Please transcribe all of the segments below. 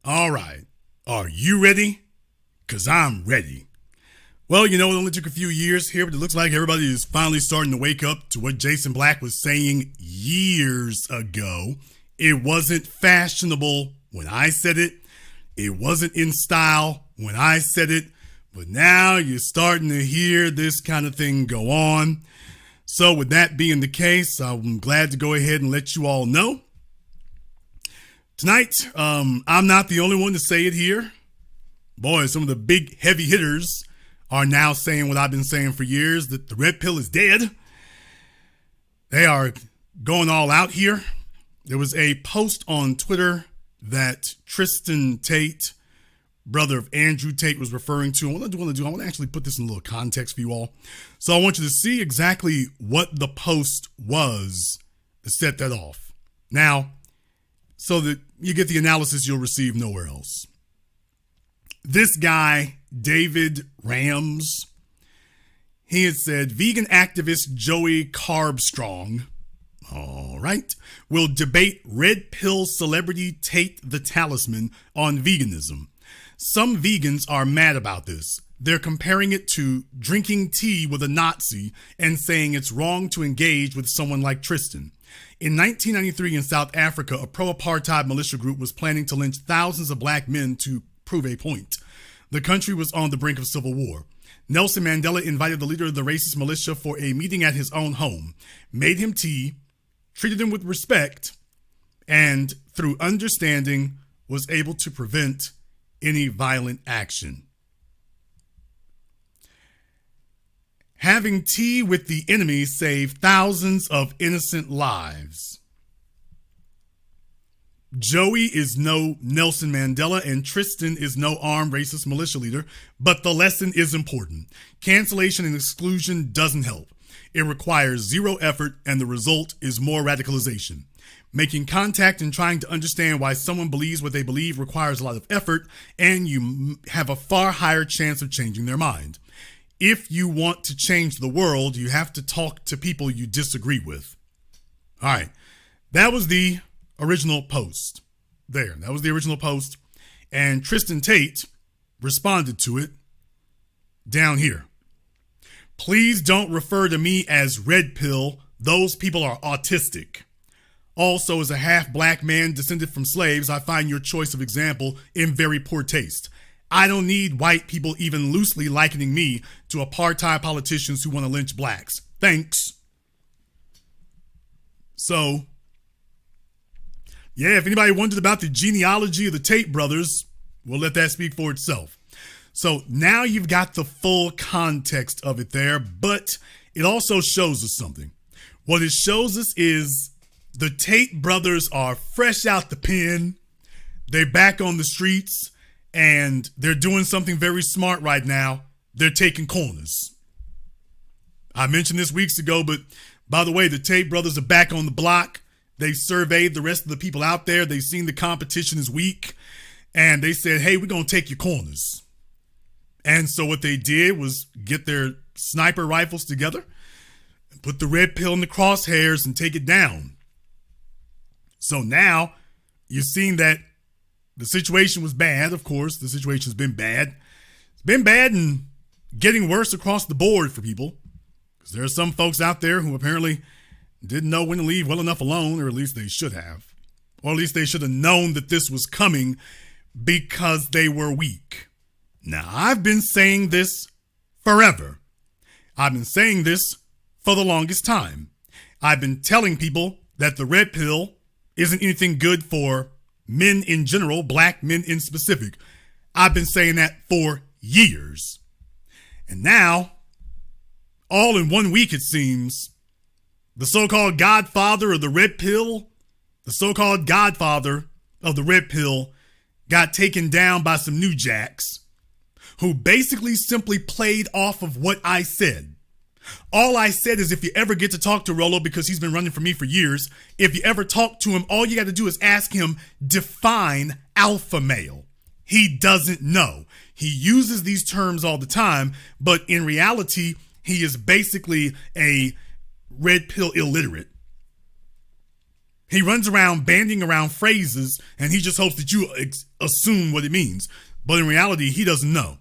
All right. Are you ready? Because I'm ready. Well, it only took a few years here, but it looks like everybody is finally starting to wake up to what Jason Black was saying years ago. It wasn't fashionable when I said it. It wasn't in style when I said it. But now you're starting to hear this kind of thing go on. So with that being the case, I'm glad to go ahead and let you all know. Tonight, I'm not the only one to say it here. Boy, some of the big heavy hitters are now saying what I've been saying for years, that the red pill is dead. They are going all out here. There was a post on Twitter that Tristan Tate, brother of Andrew Tate, was referring to. What I want to actually put this in a little context for you all. So I want you to see exactly what the post was to set that off. Now, so that you get the analysis you'll receive nowhere else. This guy, David Rams, he had said, vegan activist Joey Carbstrong, all right, will debate red pill celebrity Tate the Talisman on veganism. Some vegans are mad about this. They're comparing it to drinking tea with a Nazi and saying it's wrong to engage with someone like Tristan. In 1993 in South Africa, a pro-apartheid militia group was planning to lynch thousands of black men to prove a point. The country was on the brink of civil war. Nelson Mandela invited the leader of the racist militia for a meeting at his own home, made him tea, treated him with respect, and through understanding was able to prevent any violent action. Having tea with the enemy saved thousands of innocent lives. Joey is no Nelson Mandela and Tristan is no armed racist militia leader, but the lesson is important. Cancellation and exclusion doesn't help. It requires zero effort and the result is more radicalization. Making contact and trying to understand why someone believes what they believe requires a lot of effort, and you have a far higher chance of changing their mind. If you want to change the world, you have to talk to people you disagree with. All right, that was the original post there. That was the original post. And Tristan Tate responded to it down here. Please don't refer to me as red pill. Those people are autistic. Also, as a half black man descended from slaves, I find your choice of example in very poor taste. I don't need white people even loosely likening me to apartheid politicians who want to lynch blacks. Thanks. So, yeah, if anybody wondered about the genealogy of the Tate brothers, we'll let that speak for itself. So now you've got the full context of it there, but it also shows us something. What it shows us is the Tate brothers are fresh out the pen. They're back on the streets and they're doing something very smart right now. They're taking corners. I mentioned this weeks ago, but by the way, the Tate brothers are back on the block. They surveyed the rest of the people out there. They've seen the competition is weak and they said, hey, we're going to take your corners. And so what they did was get their sniper rifles together and put the red pill in the crosshairs and take it down. So now you're seeing that the situation was bad. Of course, the situation's been bad. It's been bad and getting worse across the board for people. Because there are some folks out there who apparently didn't know when to leave well enough alone, or at least they should have. Or at least they should have known that this was coming because they were weak. Now, I've been saying this forever. I've been saying this for the longest time. I've been telling people that the red pill isn't anything good for men in general, black men in specific. I've been saying that for years. And now, all in 1 week, it seems, the so-called godfather of the red pill, the so-called godfather of the red pill got taken down by some new jacks who basically simply played off of what I said. All I said is if you ever get to talk to Rollo, because he's been running for me for years, if you ever talk to him, all you got to do is ask him, define alpha male. He doesn't know. He uses these terms all the time, but in reality, he is basically a red pill illiterate. He runs around banding around phrases, and he just hopes that you assume what it means. But in reality, he doesn't know.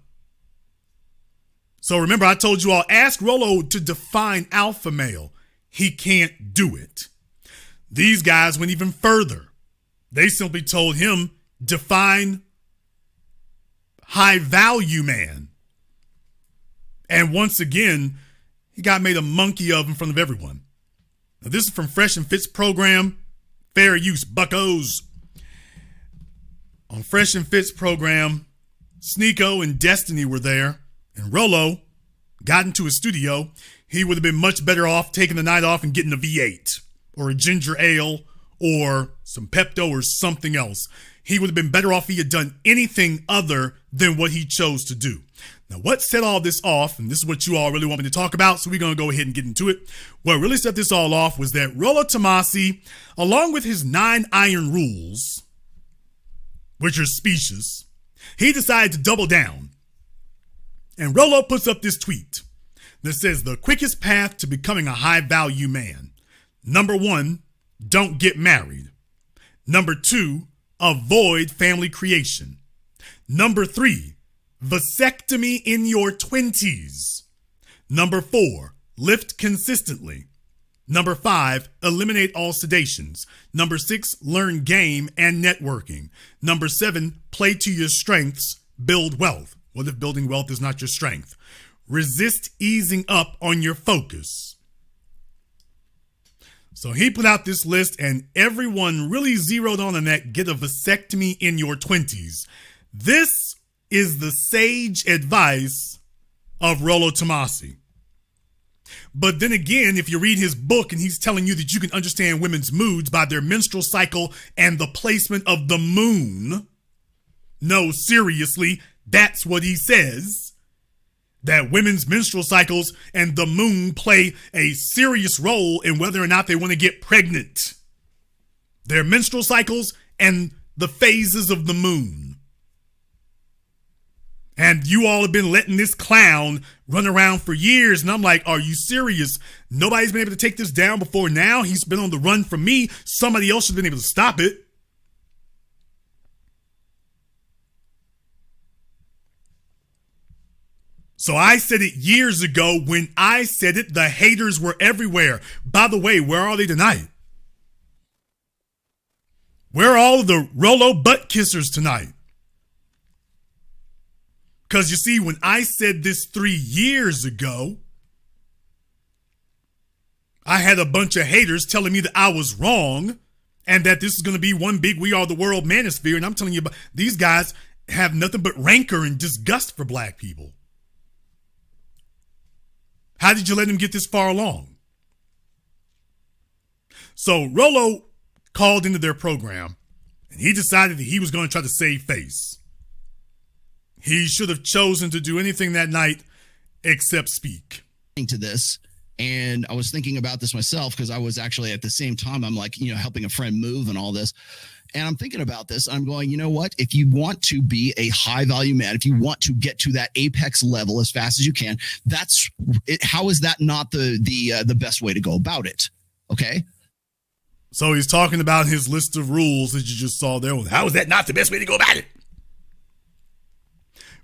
So remember, I told you all, ask Rollo to define alpha male. He can't do it. These guys went even further. They simply told him, define high value man. And once again, he got made a monkey of in front of everyone. Now, this is from Fresh and Fit's program, Fair Use Buckos. On Fresh and Fit's program, Sneeko and Destiny were there, and Rollo got into his studio. He would have been much better off taking the night off and getting a V8 or a ginger ale or some Pepto or something else. He would have been better off if he had done anything other than what he chose to do. Now, what set all this off, and this is what you all really want me to talk about, so we're going to go ahead and get into it. What really set this all off was that Rollo Tomassi, along with his 9 iron rules, which are specious, he decided to double down. And Rollo puts up this tweet that says, the quickest path to becoming a high-value man. Number 1, don't get married. Number 2, avoid family creation. Number 3, vasectomy in your 20s. Number 4, lift consistently. Number 5, eliminate all sedations. Number 6, learn game and networking. Number 7, play to your strengths, build wealth. What if building wealth is not your strength? Resist easing up on your focus. So he put out this list, and everyone really zeroed on that, get a vasectomy in your 20s. This is the sage advice of Rollo Tomassi. But then again, if you read his book and he's telling you that you can understand women's moods by their menstrual cycle and the placement of the moon, no, seriously, that's what he says. That women's menstrual cycles and the moon play a serious role in whether or not they want to get pregnant. Their menstrual cycles and the phases of the moon. And you all have been letting this clown run around for years. And I'm like, are you serious? Nobody's been able to take this down before now. He's been on the run from me. Somebody else has been able to stop it. So I said it years ago. When I said it, the haters were everywhere. By the way, where are they tonight? Where are all of the Rollo butt kissers tonight? Because you see, when I said this 3 years ago, I had a bunch of haters telling me that I was wrong and that this is going to be one big We Are the World manosphere. And I'm telling you, these guys have nothing but rancor and disgust for black people. How did you let him get this far along? So Rollo called into their program and he decided that he was going to try to save face. He should have chosen to do anything that night except speak. To this, and I was thinking about this myself because I was actually at the same time, I'm like, helping a friend move and all this. And I'm thinking about this. I'm going, you know what? If you want to be a high value man, if you want to get to that apex level as fast as you can, that's it. How is that not the best way to go about it? Okay. So he's talking about his list of rules that you just saw there. How is that not the best way to go about it?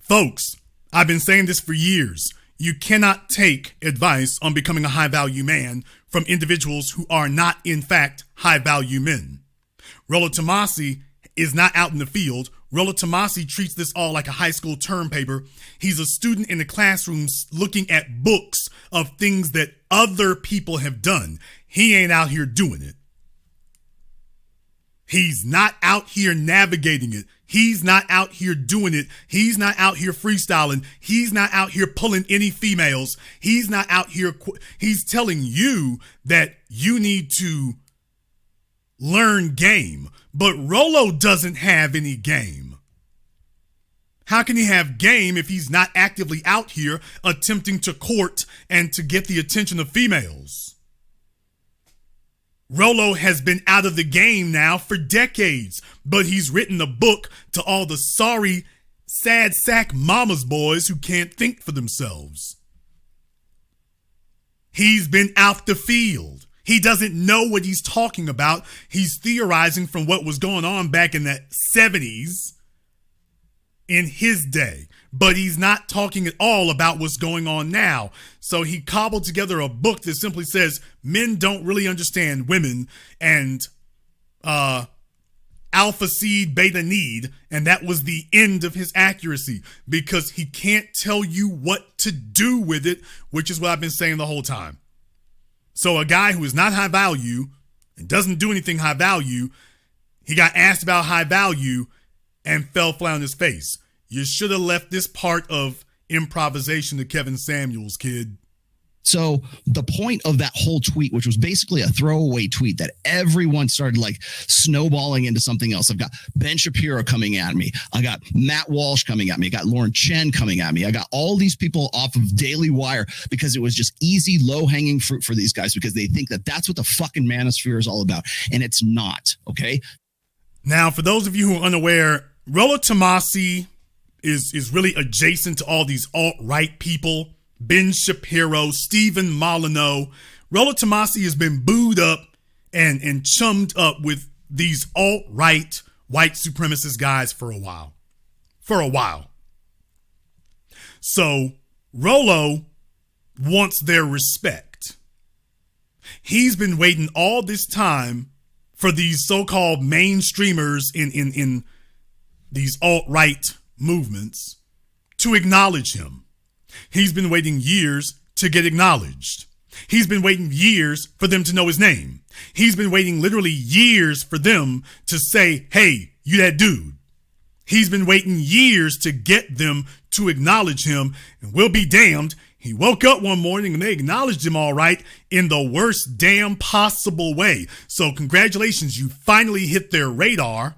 Folks, I've been saying this for years. You cannot take advice on becoming a high value man from individuals who are not, in fact, high value men. Rollo Tomassi is not out in the field. Rollo Tomassi treats this all like a high school term paper. He's a student in the classroom looking at books of things that other people have done. He ain't out here doing it. He's not out here navigating it. He's not out here doing it. He's not out here freestyling. He's not out here pulling any females. He's not out here. He's telling you that you need to learn game. But Rollo doesn't have any game. How can he have game if he's not actively out here attempting to court and to get the attention of females? Rollo has been out of the game now for decades, but he's written a book to all the sorry, sad sack mama's boys who can't think for themselves. He's been out the field. He doesn't know what he's talking about. He's theorizing from what was going on back in the 70s in his day, but he's not talking at all about what's going on now. So he cobbled together a book that simply says men don't really understand women and alpha seed beta need, and that was the end of his accuracy because he can't tell you what to do with it, which is what I've been saying the whole time. So a guy who is not high value and doesn't do anything high value, he got asked about high value and fell flat on his face. You should have left this part of improvisation to Kevin Samuels, kid. So the point of that whole tweet, which was basically a throwaway tweet that everyone started like snowballing into something else. I've got Ben Shapiro coming at me. I got Matt Walsh coming at me. I got Lauren Chen coming at me. I got all these people off of Daily Wire because it was just easy, low-hanging fruit for these guys because they think that that's what the fucking manosphere is all about. And it's not, okay? Now, for those of you who are unaware, Rollo Tomasi is really adjacent to all these alt-right people. Ben Shapiro, Stephen Molyneux. Rollo Tomasi has been booed up and chummed up with these alt-right white supremacist guys for a while. So Rollo wants their respect. He's been waiting all this time for these so-called mainstreamers in these alt-right movements to acknowledge him. He's been waiting years to get acknowledged. He's been waiting years for them to know his name. He's been waiting literally years for them to say, hey, you that dude. He's been waiting years to get them to acknowledge him, and we'll be damned. He woke up one morning and they acknowledged him all right in the worst damn possible way. So congratulations, you finally hit their radar.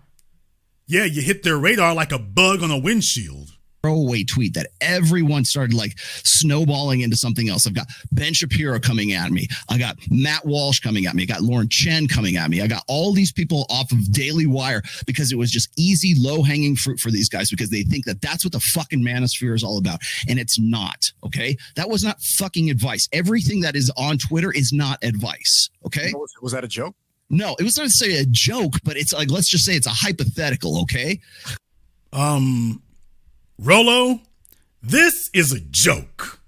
Yeah, you hit their radar like a bug on a windshield. Throwaway tweet that everyone started like snowballing into something else. I've got Ben Shapiro coming at me. I got Matt Walsh coming at me. I got Lauren Chen coming at me. I got all these people off of Daily Wire because it was just easy, low-hanging fruit for these guys because they think that that's what the fucking manosphere is all about. And it's not, okay? That was not fucking advice. Everything that is on Twitter is not advice, okay? Was that a joke? No, it was not to say a joke, but it's like, let's just say it's a hypothetical, okay? Rollo, this is a joke.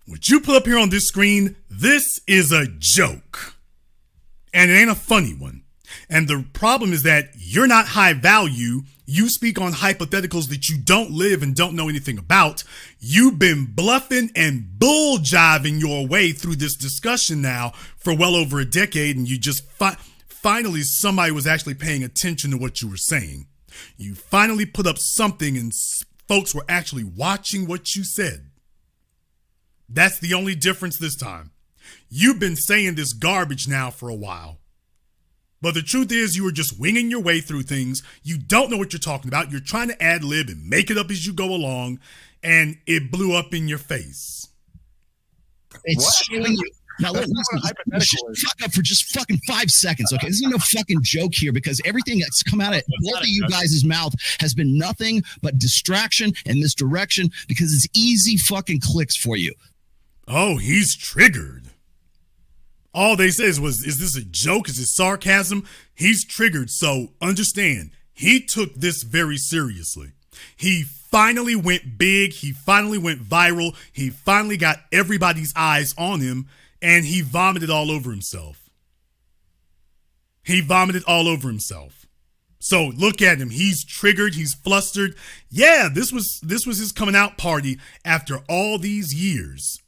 What you put up here on this screen, this is a joke. And it ain't a funny one. And the problem is that you're not high value. You speak on hypotheticals that you don't live and don't know anything about. You've been bluffing and bull jiving your way through this discussion now for well over a decade. And you just finally somebody was actually paying attention to what you were saying. You finally put up something and folks were actually watching what you said. That's the only difference this time. You've been saying this garbage now for a while. But the truth is you were just winging your way through things. You don't know what you're talking about. You're trying to ad lib and make it up as you go along. And it blew up in your face. It's showing you. Now, listen, fuck up for just fucking 5 seconds, okay? This is no fucking joke here because everything that's come out of both of you guys' mouth has been nothing but distraction and misdirection because it's easy fucking clicks for you. Oh, he's triggered. All they said was, is this a joke? Is it sarcasm? He's triggered, so understand, he took this very seriously. He finally went big. He finally went viral. He finally got everybody's eyes on him. And he vomited all over himself. So look at him. He's triggered. He's flustered. Yeah, this was his coming out party after all these years.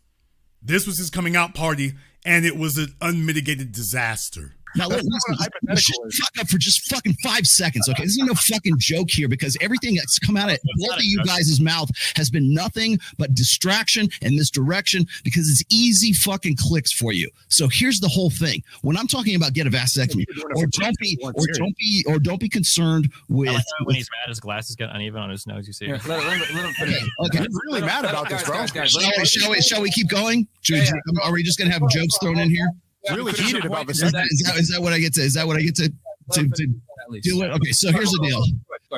This was his coming out party, and it was an unmitigated disaster. Now, listen, fuck up for just fucking 5 seconds, okay? This is no fucking joke here because everything that's come out of both of you guys' mouth has been nothing but distraction and misdirection because it's easy fucking clicks for you. So here's the whole thing. When I'm talking about get a vasectomy, don't be concerned with. I like when he's mad, his glasses get uneven on his nose. You see? Here, let him finish. Okay. I'm really mad about this, bro. Shall we keep going? Are we just gonna have jokes thrown in here? Really heated about this. Is that what I get to? Is that what I get to do it? Okay, so here's the deal. Go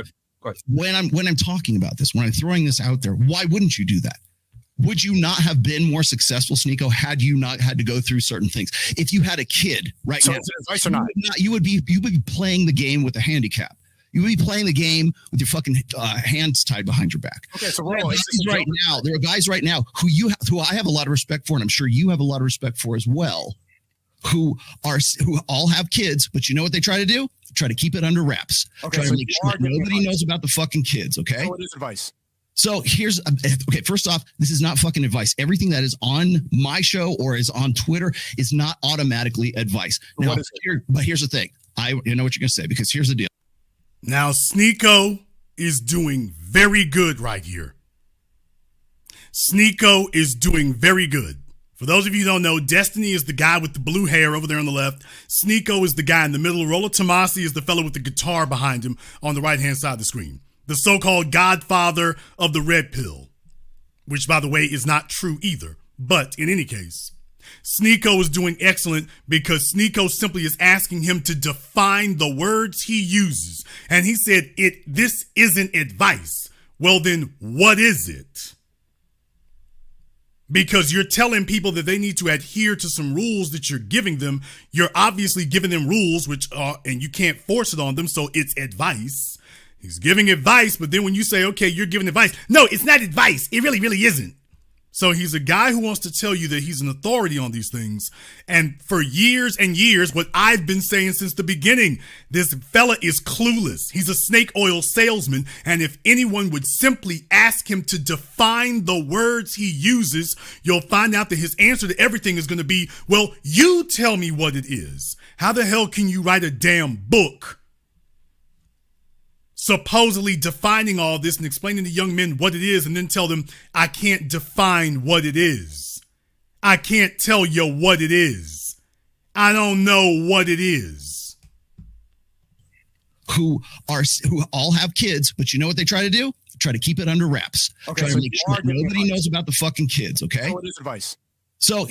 ahead. When I'm talking about this, when I'm throwing this out there, why wouldn't you do that? would you not have been more successful, Sneeko, had you not had to go through certain things? If you had a kid right now, is it advice or not? You would be playing the game with a handicap. You would be playing the game with your fucking hands tied behind your back. Okay, so there are guys right now who I have a lot of respect for, and I'm sure you have a lot of respect for as well, who all have kids, but you know what they try to do? Try to keep it under wraps. Okay, try so to make sure that nobody knows about the fucking kids. Okay. So what is advice? So first off, this is not fucking advice. Everything that is on my show or is on Twitter is not automatically advice. Now, but here's the thing. You know what you're going to say, because here's the deal. Now, Sneeko is doing very good right here. Sneeko is doing very good. For those of you who don't know, Destiny is the guy with the blue hair over there on the left. Sneeko is the guy in the middle. Rollo Tomasi is the fellow with the guitar behind him on the right-hand side of the screen. The so-called godfather of the red pill, which, by the way, is not true either. But in any case, Sneeko is doing excellent because Sneeko simply is asking him to define the words he uses. And he said, this isn't advice. Well, then what is it? Because you're telling people that they need to adhere to some rules that you're giving them. You're obviously giving them rules, and you can't force it on them. So it's advice. He's giving advice, but then when you say, okay, you're giving advice. No, it's not advice. It really, really isn't. So he's a guy who wants to tell you that he's an authority on these things. And for years and years, what I've been saying since the beginning, this fella is clueless. He's a snake oil salesman. And if anyone would simply ask him to define the words he uses, you'll find out that his answer to everything is going to be, well, you tell me what it is. How the hell can you write a damn book supposedly defining all this and explaining to young men what it is, and then tell them, I can't define what it is. I can't tell you what it is. I don't know what it is. Who all have kids, but you know what they try to do? Try to keep it under wraps. Okay, try so to make sure that nobody knows about the fucking kids. Okay. So what is advice? So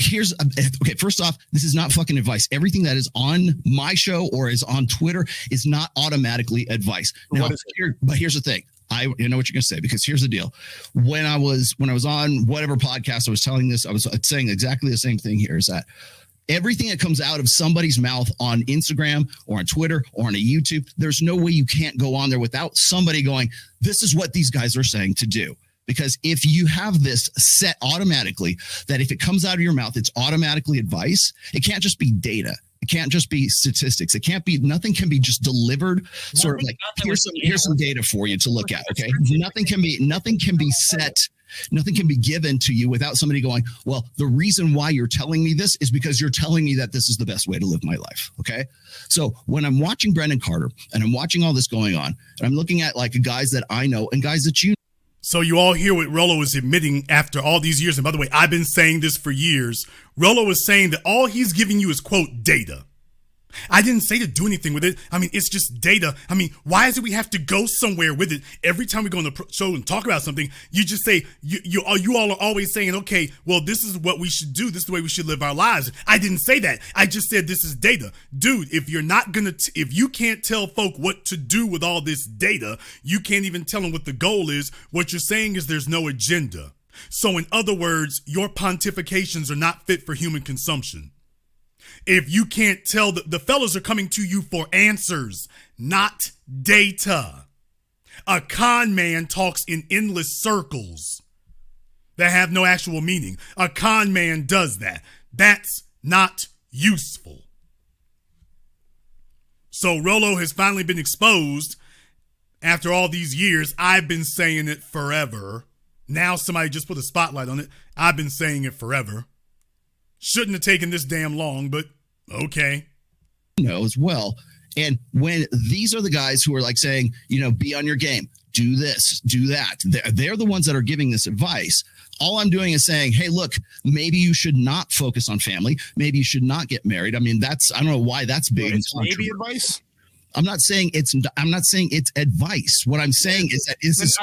first off, this is not fucking advice. Everything that is on my show or is on Twitter is not automatically advice. Now, but here's the thing. You know what you're going to say, because here's the deal. When I was on whatever podcast I was telling this, I was saying exactly the same thing here, is that everything that comes out of somebody's mouth on Instagram or on Twitter or on a YouTube, there's no way you can't go on there without somebody going, this is what these guys are saying to do. Because if you have this set automatically, that if it comes out of your mouth, it's automatically advice. It can't just be data. It can't just be statistics. Nothing can be just delivered. Sort of like, here's some data for you to look at. Okay. Nothing can be set. Nothing can be given to you without somebody going, well, the reason why you're telling me this is because you're telling me that this is the best way to live my life. Okay. So when I'm watching Brendan Carter and I'm watching all this going on, and I'm looking at like guys that I know and guys that you. So you all hear what Rollo is admitting after all these years. And by the way, I've been saying this for years. Rollo is saying that all he's giving you is, quote, data. I didn't say to do anything with it. I mean, it's just data. I mean, why is it we have to go somewhere with it? Every time we go on the show and talk about something, you just say, you all are always saying, okay, well, this is what we should do. This is the way we should live our lives. I didn't say that. I just said this is data. Dude, if you're not going to, if you can't tell folk what to do with all this data, you can't even tell them what the goal is. What you're saying is there's no agenda. So in other words, your pontifications are not fit for human consumption. If you can't tell, the fellas are coming to you for answers, not data. A con man talks in endless circles that have no actual meaning. A con man does that. That's not useful. So Rollo has finally been exposed after all these years. I've been saying it forever. Now somebody just put a spotlight on it. I've been saying it forever. Shouldn't have taken this damn long, but okay. As well. And when these are the guys who are like saying, be on your game, do this, do that. They're the ones that are giving this advice. All I'm doing is saying, hey, look, maybe you should not focus on family. Maybe you should not get married. I mean, I don't know why that's big. It's maybe advice. I'm not saying it's advice. What I'm saying is that this is so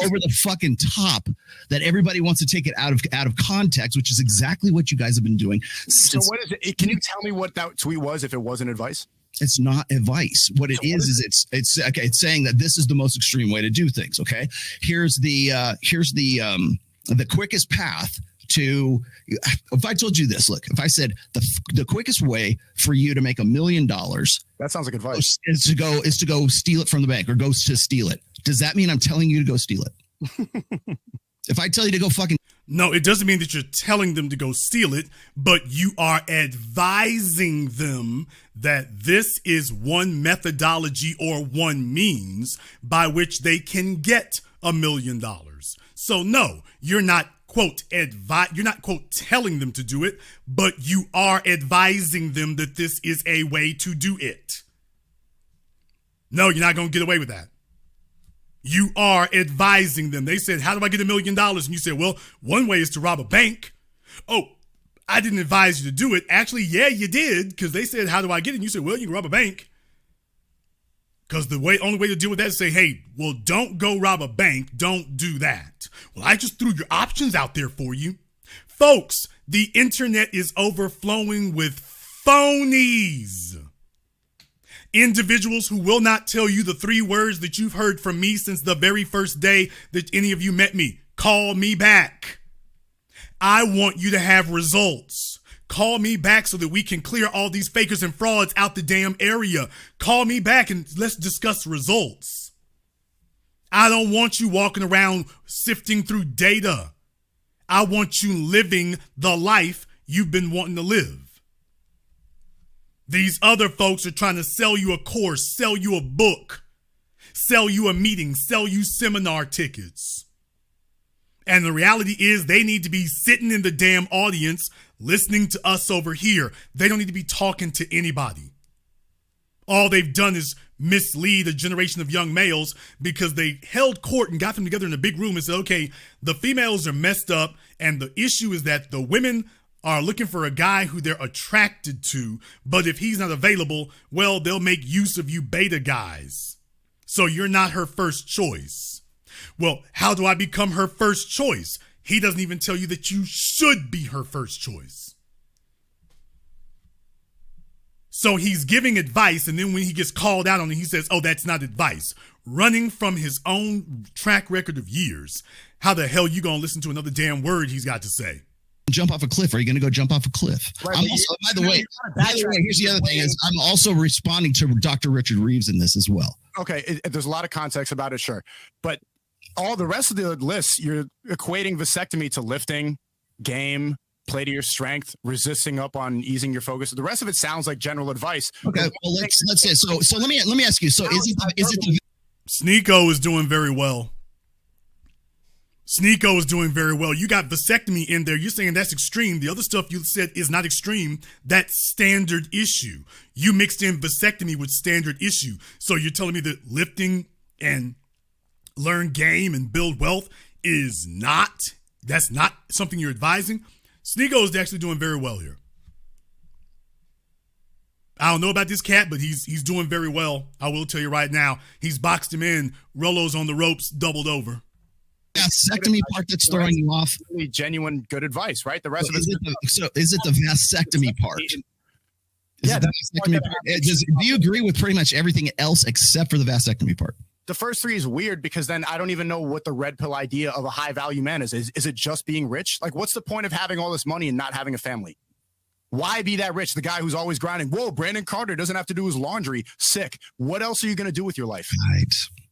over the fucking top that everybody wants to take it out of context, which is exactly what you guys have been doing. So what is it? Can you tell me what that tweet was if it wasn't advice? It's not advice. What it is it's saying that this is the most extreme way to do things. Okay. Here's the the quickest path to, if I told you this, look, if I said the quickest way for you to make $1 million, that sounds like advice, is to go steal it from the bank or go to steal it. Does that mean I'm telling you to go steal it? If I tell you to go fucking... No, it doesn't mean that you're telling them to go steal it, but you are advising them that this is one methodology or one means by which they can get $1 million. So no, you're not, quote, you're not, quote, telling them to do it, but you are advising them that this is a way to do it. No, you're not going to get away with that. You are advising them. They said, how do I get $1 million? And you said, well, one way is to rob a bank. Oh, I didn't advise you to do it. Actually, yeah, you did, because they said, how do I get it? And you said, well, you can rob a bank. Because the only way to deal with that is say, hey, well, don't go rob a bank. Don't do that. Well, I just threw your options out there for you. Folks, the internet is overflowing with phonies. Individuals who will not tell you the 3 words that you've heard from me since the very first day that any of you met me. Call me back. I want you to have results. Call me back so that we can clear all these fakers and frauds out the damn area. Call me back and let's discuss results. I don't want you walking around sifting through data. I want you living the life you've been wanting to live. These other folks are trying to sell you a course, sell you a book, sell you a meeting, sell you seminar tickets. And the reality is they need to be sitting in the damn audience listening to us over here. They don't need to be talking to anybody. All they've done is mislead a generation of young males because they held court and got them together in a big room and said, okay, the females are messed up. And the issue is that the women are looking for a guy who they're attracted to, but if he's not available, well, they'll make use of you beta guys. So you're not her first choice. Well, how do I become her first choice? He doesn't even tell you that you should be her first choice. So he's giving advice, and then when he gets called out on it, he says, oh, that's not advice. Running from his own track record of years. How the hell you gonna listen to another damn word he's got to say? Jump off a cliff. Are you going to go jump off a cliff? Right, I'm also, by the way, here's the other thing is I'm also responding to Dr. Richard Reeves in this as well. Okay, there's a lot of context about it, sure. But all the rest of the lists, you're equating vasectomy to lifting, game, play to your strength, resisting up on easing your focus. The rest of it sounds like general advice. Okay, well let's say so let me ask you. So is it Sneeko is doing very well. Sneeko is doing very well. You got vasectomy in there. You're saying that's extreme. The other stuff you said is not extreme. That's standard issue. You mixed in vasectomy with standard issue. So you're telling me that lifting and learn game and build wealth that's not something you're advising? Sneeko is actually doing very well here. I don't know about this cat, but he's doing very well. I will tell you right now. He's boxed him in. Rolo's on the ropes, doubled over. Vasectomy part that's throwing you off? Really genuine good advice, right? The rest of it. So is it the vasectomy part? Yeah, the vasectomy part. Do you agree with pretty much everything else except for the vasectomy part? The first 3 is weird because then I don't even know what the red pill idea of a high value man is. Is it just being rich? Like, what's the point of having all this money and not having a family? Why be that rich? The guy who's always grinding. Whoa, Brandon Carter doesn't have to do his laundry. Sick. What else are you going to do with your life?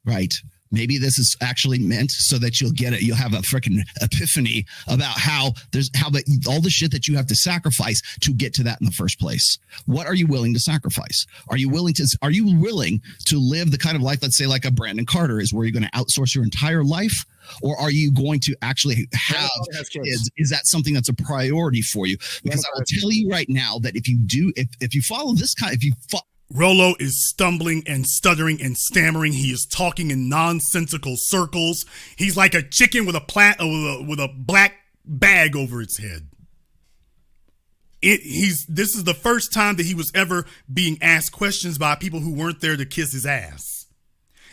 Right. Maybe this is actually meant so that you'll get it. You'll have a freaking epiphany about how all the shit that you have to sacrifice to get to that in the first place. What are you willing to sacrifice? Are you willing to live the kind of life, let's say like a Brandon Carter is, where you're going to outsource your entire life? Or are you going to actually have kids? Is that something that's a priority for you? Because I will tell you right now that if you follow this kind, Rolo is stumbling and stuttering and stammering. He is talking in nonsensical circles. He's like a chicken with a black bag over its head. This is the first time that he was ever being asked questions by people who weren't there to kiss his ass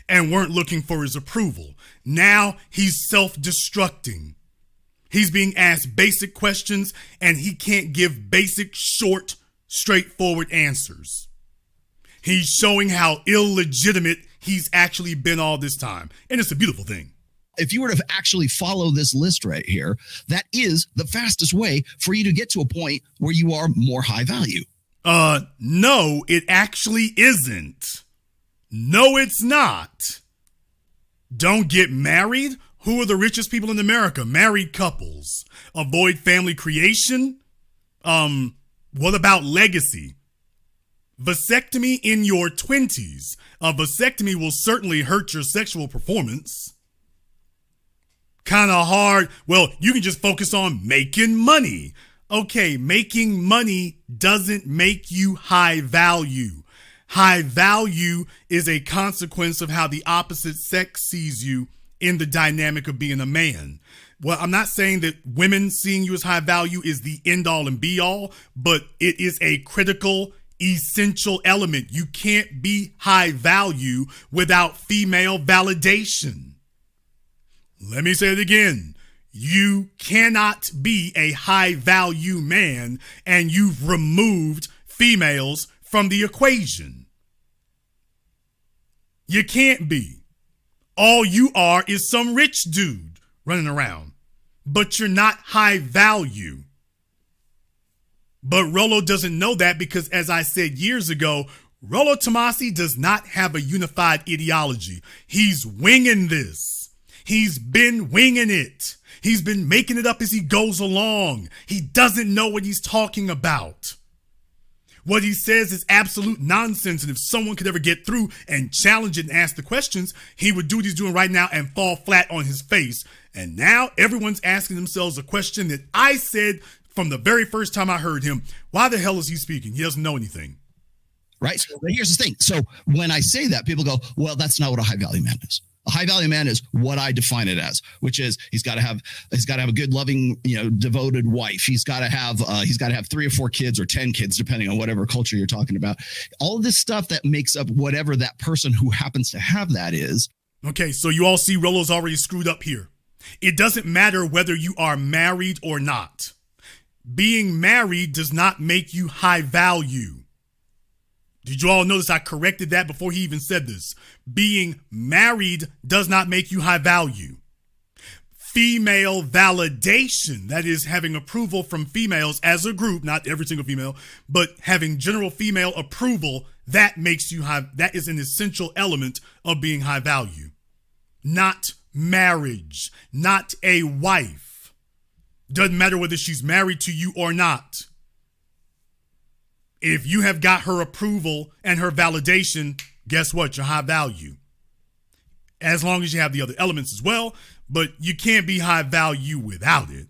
and weren't looking for his approval. Now he's self-destructing. He's being asked basic questions and he can't give basic, short, straightforward answers. He's showing how illegitimate he's actually been all this time. And it's a beautiful thing. if you were to actually follow this list right here, that is the fastest way for you to get to a point where you are more high value. No, it actually isn't. No, it's not. Don't get married. Who are the richest people in America? Married couples. Avoid family creation. What about legacy? Vasectomy in your 20s. A vasectomy will certainly hurt your sexual performance. Kind of hard. Well, you can just focus on making money. Okay, making money doesn't make you high value. High value is a consequence of how the opposite sex sees you in the dynamic of being a man. Well, I'm not saying that women seeing you as high value is the end all and be all, but it is a critical, essential element. You can't be high value without female validation. Let me say it again. You cannot be a high value man and you've removed females from the equation. You can't be. All you are is some rich dude running around, but you're not high value. But Rollo doesn't know that because, as I said years ago, Rollo Tomasi does not have a unified ideology. He's winging this. He's been winging it. He's been making it up as he goes along. He doesn't know what he's talking about. What he says is absolute nonsense. And if someone could ever get through and challenge it and ask the questions, he would do what he's doing right now and fall flat on his face. And now everyone's asking themselves a question that I said from the very first time I heard him. Why the hell is he speaking? He doesn't know anything. Right. So here's the thing. So when I say that, people go, well, that's not what a high value man is. A high value man is what I define it as, which is he's got to have a good, loving, devoted wife. He's got to have 3 or 4 kids or 10 kids, depending on whatever culture you're talking about. All of this stuff that makes up whatever that person who happens to have that is. Okay, so you all see Rollo's already screwed up here. It doesn't matter whether you are married or not. Being married does not make you high value. Did you all notice I corrected that before he even said this? Being married does not make you high value. Female validation, that is having approval from females as a group, not every single female, but having general female approval, that makes you high. That is an essential element of being high value. Not marriage, not a wife. Doesn't matter whether she's married to you or not. If you have got her approval and her validation, guess what? You're high value. As long as you have the other elements as well, but you can't be high value without it.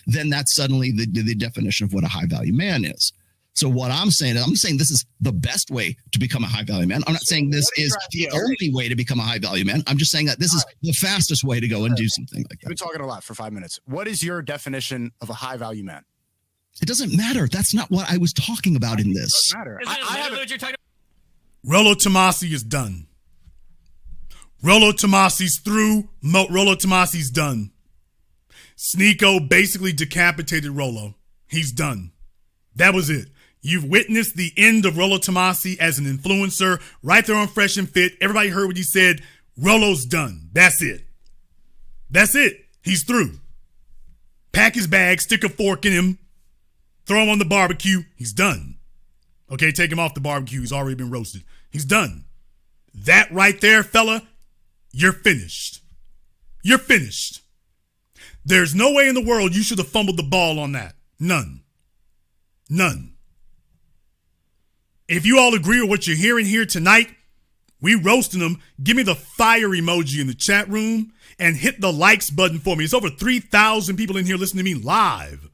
Then that's suddenly the definition of what a high value man is. So what I'm saying this is the best way to become a high value man. I'm not saying this is the only way to become a high value man. I'm just saying that this is the fastest way to go and do something like that. We've been talking a lot for 5 minutes. What is your definition of a high value man? It doesn't matter. That's not what I was talking about in this. It doesn't matter. Rollo Tomasi is done. Rollo Tomasi's through. Rollo Tomasi's done. Sneeko basically decapitated Rollo. He's done. That was it. You've witnessed the end of Rollo Tomasi as an influencer right there on Fresh and Fit. Everybody heard what he said. Rollo's done. That's it. That's it. He's through. Pack his bag, stick a fork in him, throw him on the barbecue. He's done. Okay, take him off the barbecue. He's already been roasted. He's done. That right there, fella, you're finished. You're finished. There's no way in the world you should have fumbled the ball on that. None. None. If you all agree with what you're hearing here tonight, we roasting them. Give me the fire emoji in the chat room and hit the likes button for me. It's over 3,000 people in here listening to me live.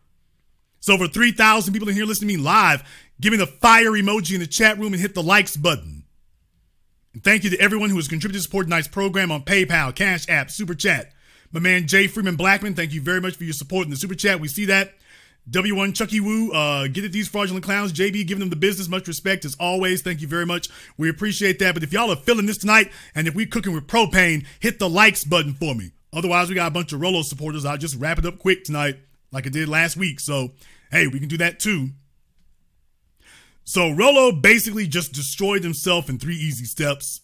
It's over 3,000 people in here listening to me live. Give me the fire emoji in the chat room and hit the likes button. And thank you to everyone who has contributed to support tonight's program on PayPal, Cash App, Super Chat. My man Jay Freeman Blackman, thank you very much for your support in the Super Chat. We see that. W1 Chucky Woo, get at these fraudulent clowns. JB giving them the business. Much respect as always. Thank you very much. We appreciate that. But if y'all are feeling this tonight and if we're cooking with propane, hit the likes button for me. Otherwise, we got a bunch of Rollo supporters. I'll just wrap it up quick tonight like I did last week. So, hey, we can do that too. So Rollo basically just destroyed himself in 3 easy steps.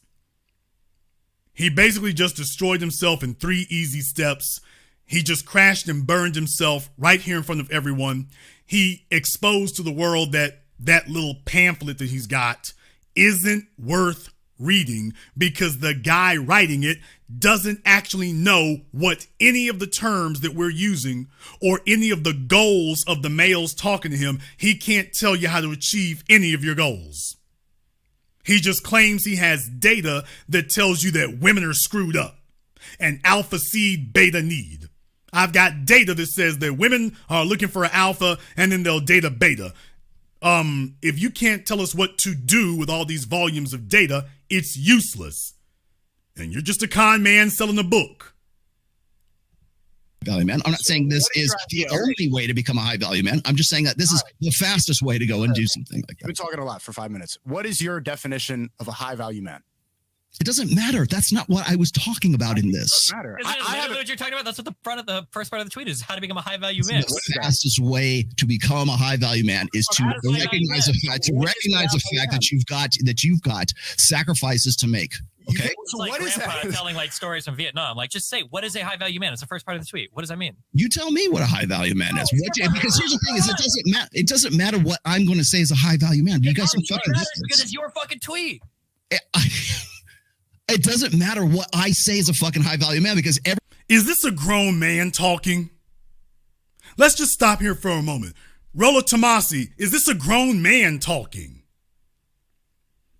He basically just destroyed himself in 3 easy steps. He just crashed and burned himself right here in front of everyone. He exposed to the world that that little pamphlet that he's got isn't worth reading because the guy writing it doesn't actually know what any of the terms that we're using or any of the goals of the males talking to him. He can't tell you how to achieve any of your goals. He just claims he has data that tells you that women are screwed up and alpha seed beta need. I've got data that says that women are looking for an alpha and then they'll date a beta. If you can't tell us what to do with all these volumes of data, it's useless. And you're just a con man selling a book. Value man. I'm not saying this is the only way to become a high value man. I'm just saying that this is the fastest way to go and do something like that. We've been talking a lot for 5 minutes. What is your definition of a high value man? It doesn't matter. That's not what I was talking about in this. It doesn't matter. I have what you're talking about. That's what the first part of the tweet is: how to become a high value man. The fastest way to become a high value man is to recognize the fact that you've got sacrifices to make. Okay. It's like what grandpa telling like stories from Vietnam. Like, just say, what is a high value man? It's the first part of the tweet. What does that mean? You tell me what a high value man is. Because here's the thing: is it doesn't matter. It doesn't matter what I'm going to say is a high value man. You guys are fucking because it's your fucking tweet. It doesn't matter what I say is a fucking high value man because Is this a grown man talking? Let's just stop here for a moment. Rollo Tomasi, is this a grown man talking?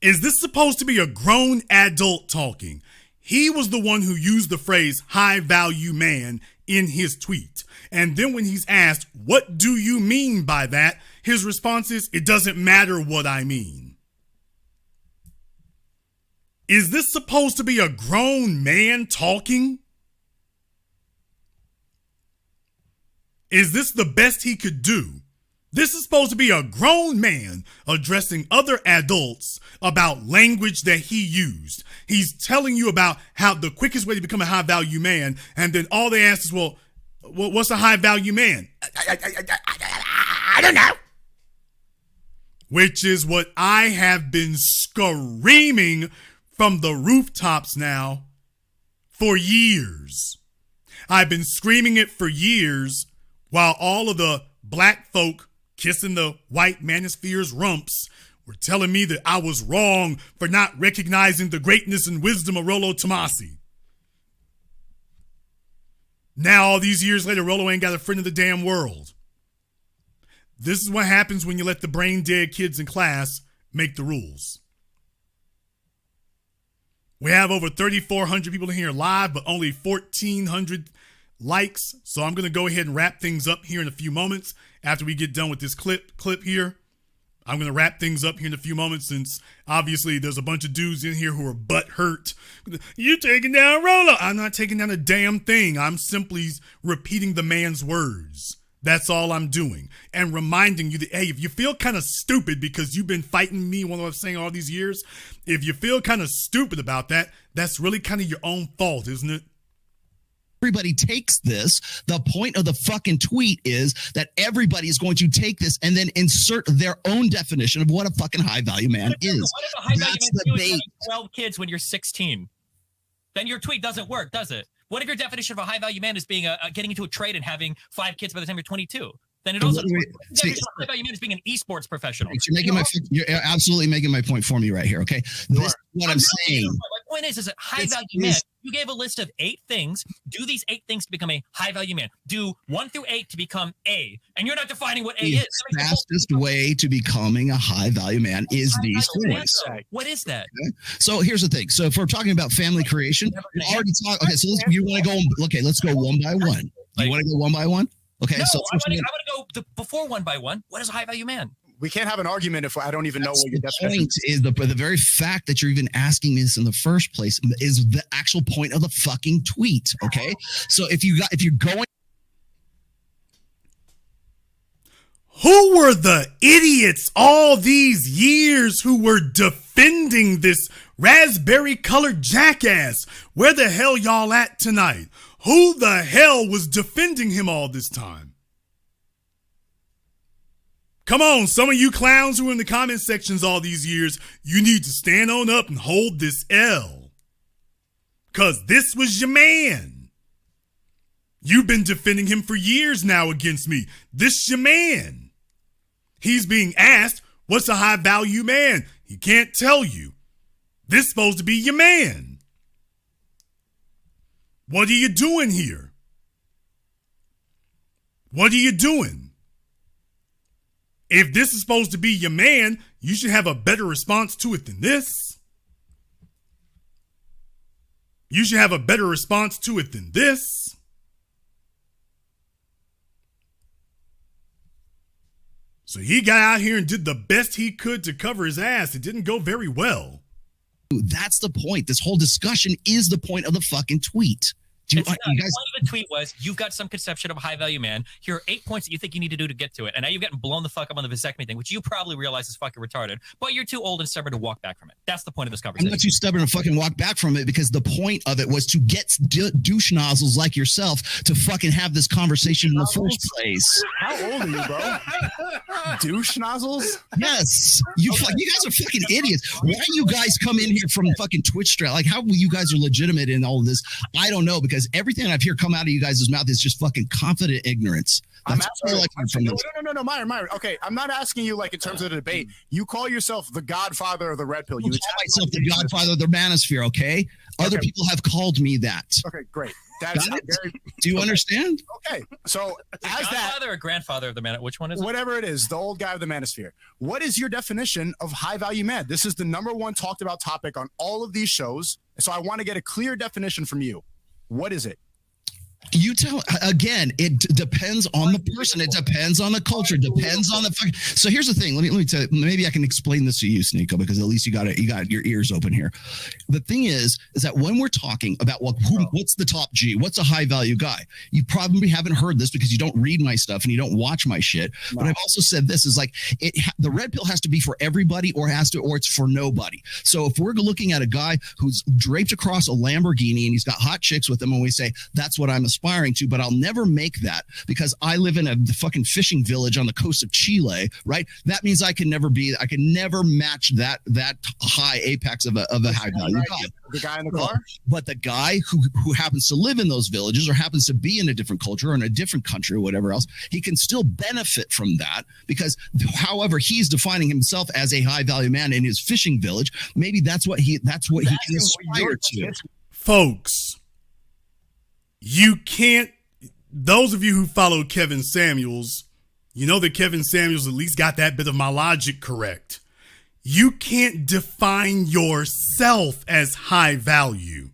Is this supposed to be a grown adult talking? He was the one who used the phrase high value man in his tweet. And then when he's asked, what do you mean by that? His response is, it doesn't matter what I mean. Is this supposed to be a grown man talking? Is this the best he could do? This is supposed to be a grown man addressing other adults about language that he used. He's telling you about how the quickest way to become a high value man, and then all they ask is, well, what's a high value man? I don't know. Which is what I have been screaming from the rooftops now for years. I've been screaming it for years while all of the black folk kissing the white manosphere's rumps were telling me that I was wrong for not recognizing the greatness and wisdom of Rollo Tomasi. Now, all these years later, Rollo ain't got a friend in the damn world. This is what happens when you let the brain dead kids in class make the rules. We have over 3,400 people in here live, but only 1,400 likes. So I'm going to go ahead and wrap things up here in a few moments after we get done with this clip here. I'm going to wrap things up here in a few moments since obviously there's a bunch of dudes in here who are butt hurt. You taking down Rollo. I'm not taking down a damn thing. I'm simply repeating the man's words. That's all I'm doing. And reminding you that, hey, if you feel kind of stupid because you've been fighting me, what I was saying all these years, if you feel kind of stupid about that, that's really kind of your own fault, isn't it? Everybody takes this. The point of the fucking tweet is that everybody is going to take this and then insert their own definition of what a fucking high value man is. What if a high value man is having 12 kids when you're 16? Then your tweet doesn't work, does it? What if your definition of a high value man is being getting into a trade and having 5 kids by the time you're 22? Then it also high value man is being an esports professional. You're absolutely making my point for me right here. Okay, this is what I'm saying. My point is that high value man. You gave a list of 8 things. Do these 8 things to become a high value man. Do 1 through 8 to become A, and you're not defining what A is. The fastest way to becoming a high value man is these things. What is that? Okay. So here's the thing. So if we're talking about family creation, we already talked. Okay, so you want to go? Okay, let's go one by one. You want to go one by one? Okay, no, so I want to go before one by one. What is a high value man? We can't have an argument if I don't even know what your definition is. The very fact that you're even asking me this in the first place is the actual point of the fucking tweet. Okay, so if you're going, who were the idiots all these years who were defending this raspberry colored jackass? Where the hell y'all at tonight? Who the hell was defending him all this time? Come on, some of you clowns who were in the comment sections all these years, you need to stand on up and hold this L. because this was your man. You've been defending him for years now against me. This your man. He's being asked, what's a high value man? He can't tell you. This supposed to be your man. What are you doing here? What are you doing? If this is supposed to be your man, you should have a better response to it than this. You should have a better response to it than this. So he got out here and did the best he could to cover his ass. It didn't go very well. That's the point. This whole discussion is the point of the fucking tweet. You guys, the point of the tweet was, you've got some conception of a high value man. Here are 8 points that you think you need to do to get to it. And now you're getting blown the fuck up on the vasectomy thing, which you probably realize is fucking retarded, but you're too old and stubborn to walk back from it. That's the point of this conversation. I'm not too stubborn to fucking walk back from it, because the point of it was to get douche nozzles like yourself to fucking have this conversation in the first place. How old are you, bro? Douche nozzles? Yes. You guys are fucking idiots. Why you guys come in here from fucking Twitch straight? Like, how you guys are legitimate in all of this? I don't know, because everything I've heard come out of you guys' mouth is just fucking confident ignorance. That's what I like from this. No, Myron. Okay, I'm not asking you like in terms of the debate. You call yourself the godfather of the red pill. You call myself the godfather of the manosphere, okay? Other people have called me that. Okay, great. That's very. Do you understand? Okay, so as godfather or grandfather of the man, which one is it? Whatever it is, the old guy of the manosphere. What is your definition of high value man? This is the number one talked about topic on all of these shows. So I want to get a clear definition from you. What is it? You tell, again, it depends on the person. It depends on the culture. Depends on the fucking. So here's the thing. Let me tell you, maybe I can explain this to you, Sneeko, because at least you got your ears open here. The thing is that when we're talking about what's the top G, what's a high value guy, you probably haven't heard this because you don't read my stuff and you don't watch my shit. No. But I've also said this is like the red pill has to be for everybody, or it's for nobody. So if we're looking at a guy who's draped across a Lamborghini and he's got hot chicks with him, and we say that's what I'm aspiring to, but I'll never make that because I live in a fucking fishing village on the coast of Chile, right? That means I can never match that high apex of a high value guy. The guy in the car? But the guy who happens to live in those villages or happens to be in a different culture or in a different country or whatever else, he can still benefit from that because however he's defining himself as a high value man in his fishing village, maybe that's what he can aspire to. Folks, you can't, those of you who follow Kevin Samuels, you know that Kevin Samuels at least got that bit of my logic correct. You can't define yourself as high value.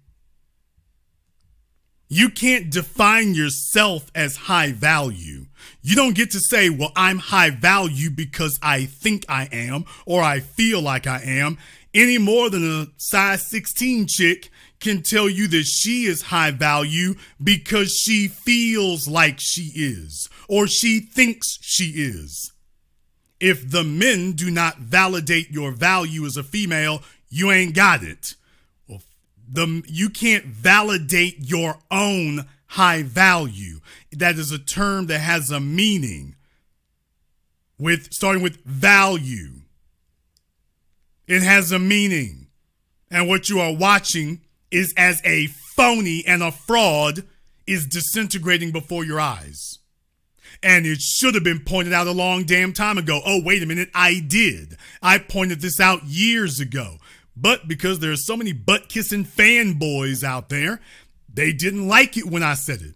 You can't define yourself as high value. You don't get to say, well, I'm high value because I think I am or I feel like I am, any more than a size 16 chick can tell you that she is high value because she feels like she is or she thinks she is. If the men do not validate your value as a female, you ain't got it. Well, you can't validate your own high value. That is a term that has a meaning, starting with value. It has a meaning. And what you are watching is as a phony and a fraud is disintegrating before your eyes. And it should have been pointed out a long damn time ago. Oh, wait a minute, I did. I pointed this out years ago. But because there are so many butt-kissing fanboys out there, they didn't like it when I said it.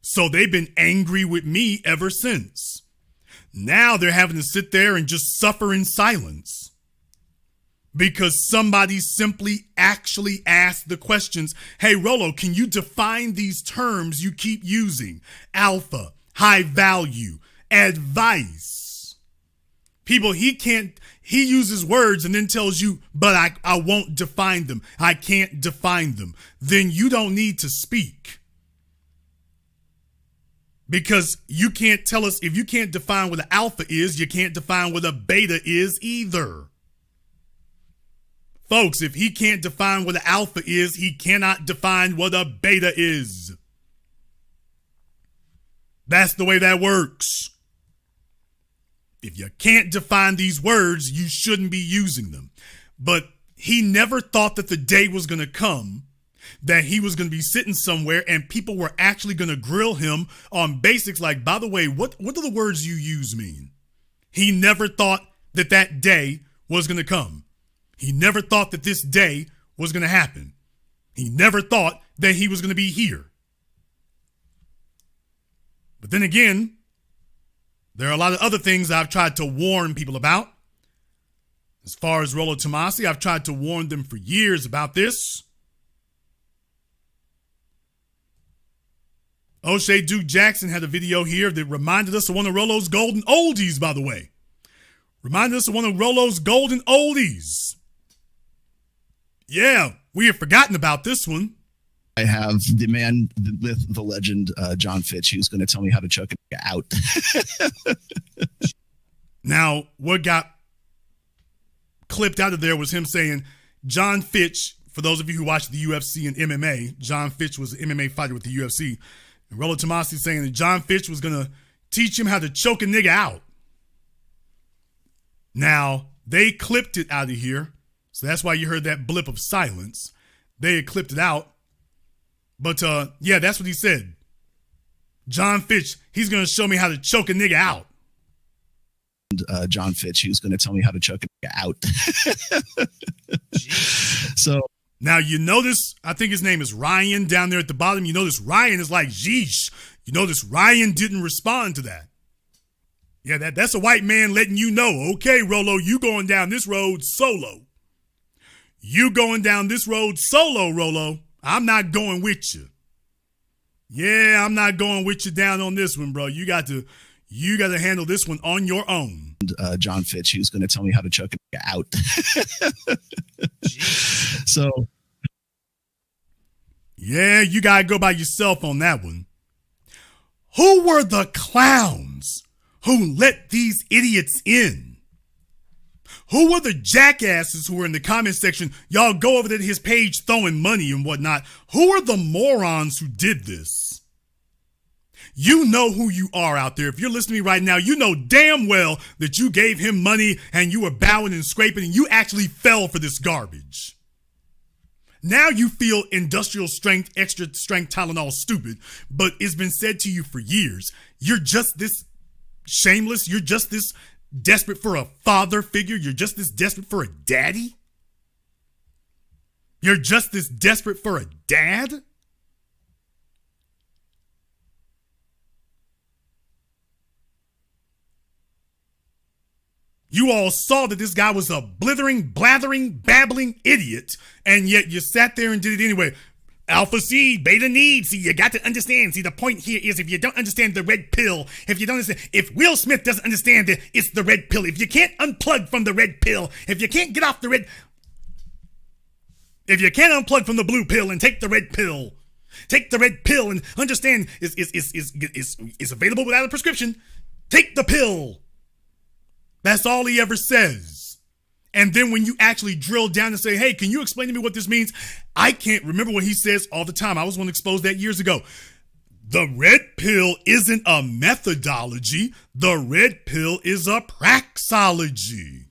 So they've been angry with me ever since. Now they're having to sit there and just suffer in silence. Because somebody simply actually asked the questions, hey, Rolo, can you define these terms you keep using? Alpha, high value, advice. People, he uses words and then tells you, but I won't define them. I can't define them. Then you don't need to speak. Because you can't tell us, if you can't define what an alpha is, you can't define what a beta is either. Folks, if he can't define what an alpha is, he cannot define what a beta is. That's the way that works. If you can't define these words, you shouldn't be using them. But he never thought that the day was going to come that he was going to be sitting somewhere and people were actually going to grill him on basics like, by the way, what do the words you use mean? He never thought that that day was going to come. He never thought that this day was going to happen. He never thought that he was going to be here. But then again, there are a lot of other things I've tried to warn people about. As far as Rollo Tomasi, I've tried to warn them for years about this. O'Shea Duke Jackson had a video here that reminded us of one of Rollo's golden oldies, by the way. Reminded us of one of Rollo's golden oldies. Yeah, we have forgotten about this one. I have the man, the myth, the legend, John Fitch, who's going to tell me how to choke it out. Now, what got clipped out of there was him saying, John Fitch, for those of you who watch the UFC and MMA, John Fitch was an MMA fighter with the UFC. And Rollo Tomasi saying that John Fitch was going to teach him how to choke a nigga out. Now, they clipped it out of here. So that's why you heard that blip of silence. They had clipped it out. But, yeah, that's what he said. John Fitch, he's going to show me how to choke a nigga out. John Fitch, who's going to tell me how to choke a nigga out. So now you notice, I think his name is Ryan down there at the bottom. You notice Ryan is like, geesh. You notice Ryan didn't respond to that. Yeah, that's a white man letting you know, okay, Rollo, you going down this road solo. You going down this road solo, Rollo. I'm not going with you. Yeah, I'm not going with you down on this one, bro. You got to handle this one on your own. John Fitch, who's going to tell me how to choke it out. So, yeah, you got to go by yourself on that one. Who were the clowns who let these idiots in? Who were the jackasses who were in the comment section? Y'all go over to his page throwing money and whatnot. Who are the morons who did this? You know who you are out there. If you're listening to me right now, you know damn well that you gave him money and you were bowing and scraping and you actually fell for this garbage. Now you feel industrial strength, extra strength Tylenol stupid, but it's been said to you for years. You're just this shameless. You're just this desperate for a father figure. You're just this desperate for a daddy. You're just this desperate for a dad. You all saw that this guy was a blithering, blathering, babbling idiot, and yet you sat there and did it anyway. Alpha seed, beta need. See, you got to understand. See, the point here is if you don't understand the red pill, if you don't understand, if Will Smith doesn't understand it, it's the red pill. If you can't unplug from the red pill, if you can't get off the red, if you can't unplug from the blue pill and take the red pill and understand is available without a prescription, take the pill. That's all he ever says. And then when you actually drill down and say, hey, can you explain to me what this means? I can't remember what he says all the time. I was one exposed that years ago. The red pill isn't a methodology. The red pill is a praxology.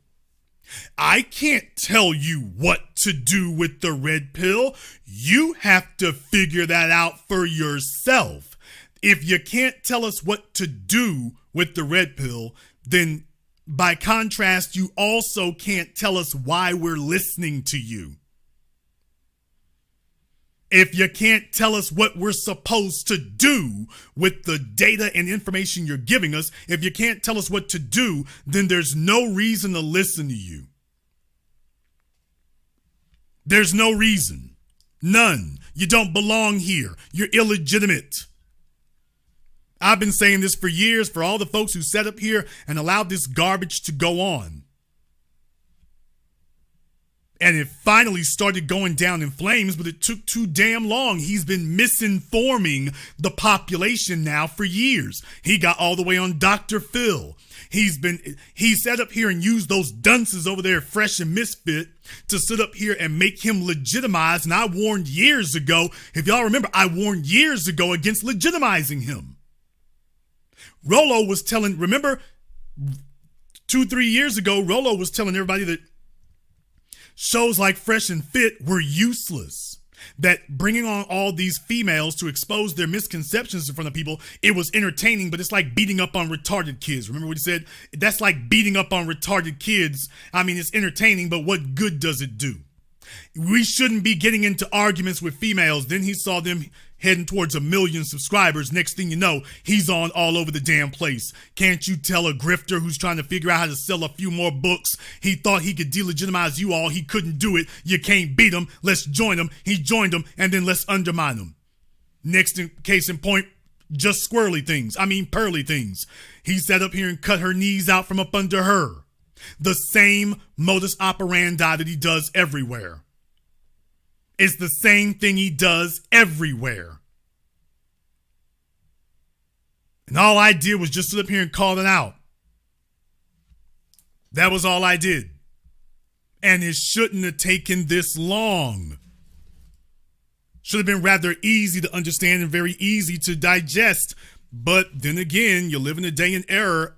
I can't tell you what to do with the red pill. You have to figure that out for yourself. If you can't tell us what to do with the red pill, then by contrast, you also can't tell us why we're listening to you. If you can't tell us what we're supposed to do with the data and information you're giving us, if you can't tell us what to do, then there's no reason to listen to you. There's no reason. None. You don't belong here. You're illegitimate. I've been saying this for years for all the folks who sat up here and allowed this garbage to go on. And it finally started going down in flames, but it took too damn long. He's been misinforming the population now for years. He got all the way on Dr. Phil. He sat up here and used those dunces over there, Fresh and Misfit, to sit up here and make him legitimized. And I warned years ago, if y'all remember, I warned years ago against legitimizing him. Rollo was telling, remember 2-3 years ago, Rollo was telling everybody that shows like Fresh and Fit were useless. that bringing on all these females to expose their misconceptions in front of people, it was entertaining, but it's like beating up on retarded kids. Remember what he said? That's like beating up on retarded kids. I mean, it's entertaining, but what good does it do? We shouldn't be getting into arguments with females. Then he saw them heading towards 1 million subscribers. Next thing you know, he's on all over the damn place. Can't you tell a grifter who's trying to figure out how to sell a few more books? He thought he could delegitimize you all. He couldn't do it. You can't beat him. Let's join him. He joined him, and then let's undermine him. Next case in point, just squirrely things. I mean pearly things. He sat up here and cut her knees out from up under her. The same modus operandi that he does everywhere. It's the same thing he does everywhere. And all I did was just sit up here and call it out. That was all I did. And it shouldn't have taken this long. Should have been rather easy to understand and very easy to digest. But then again, you live in a day and era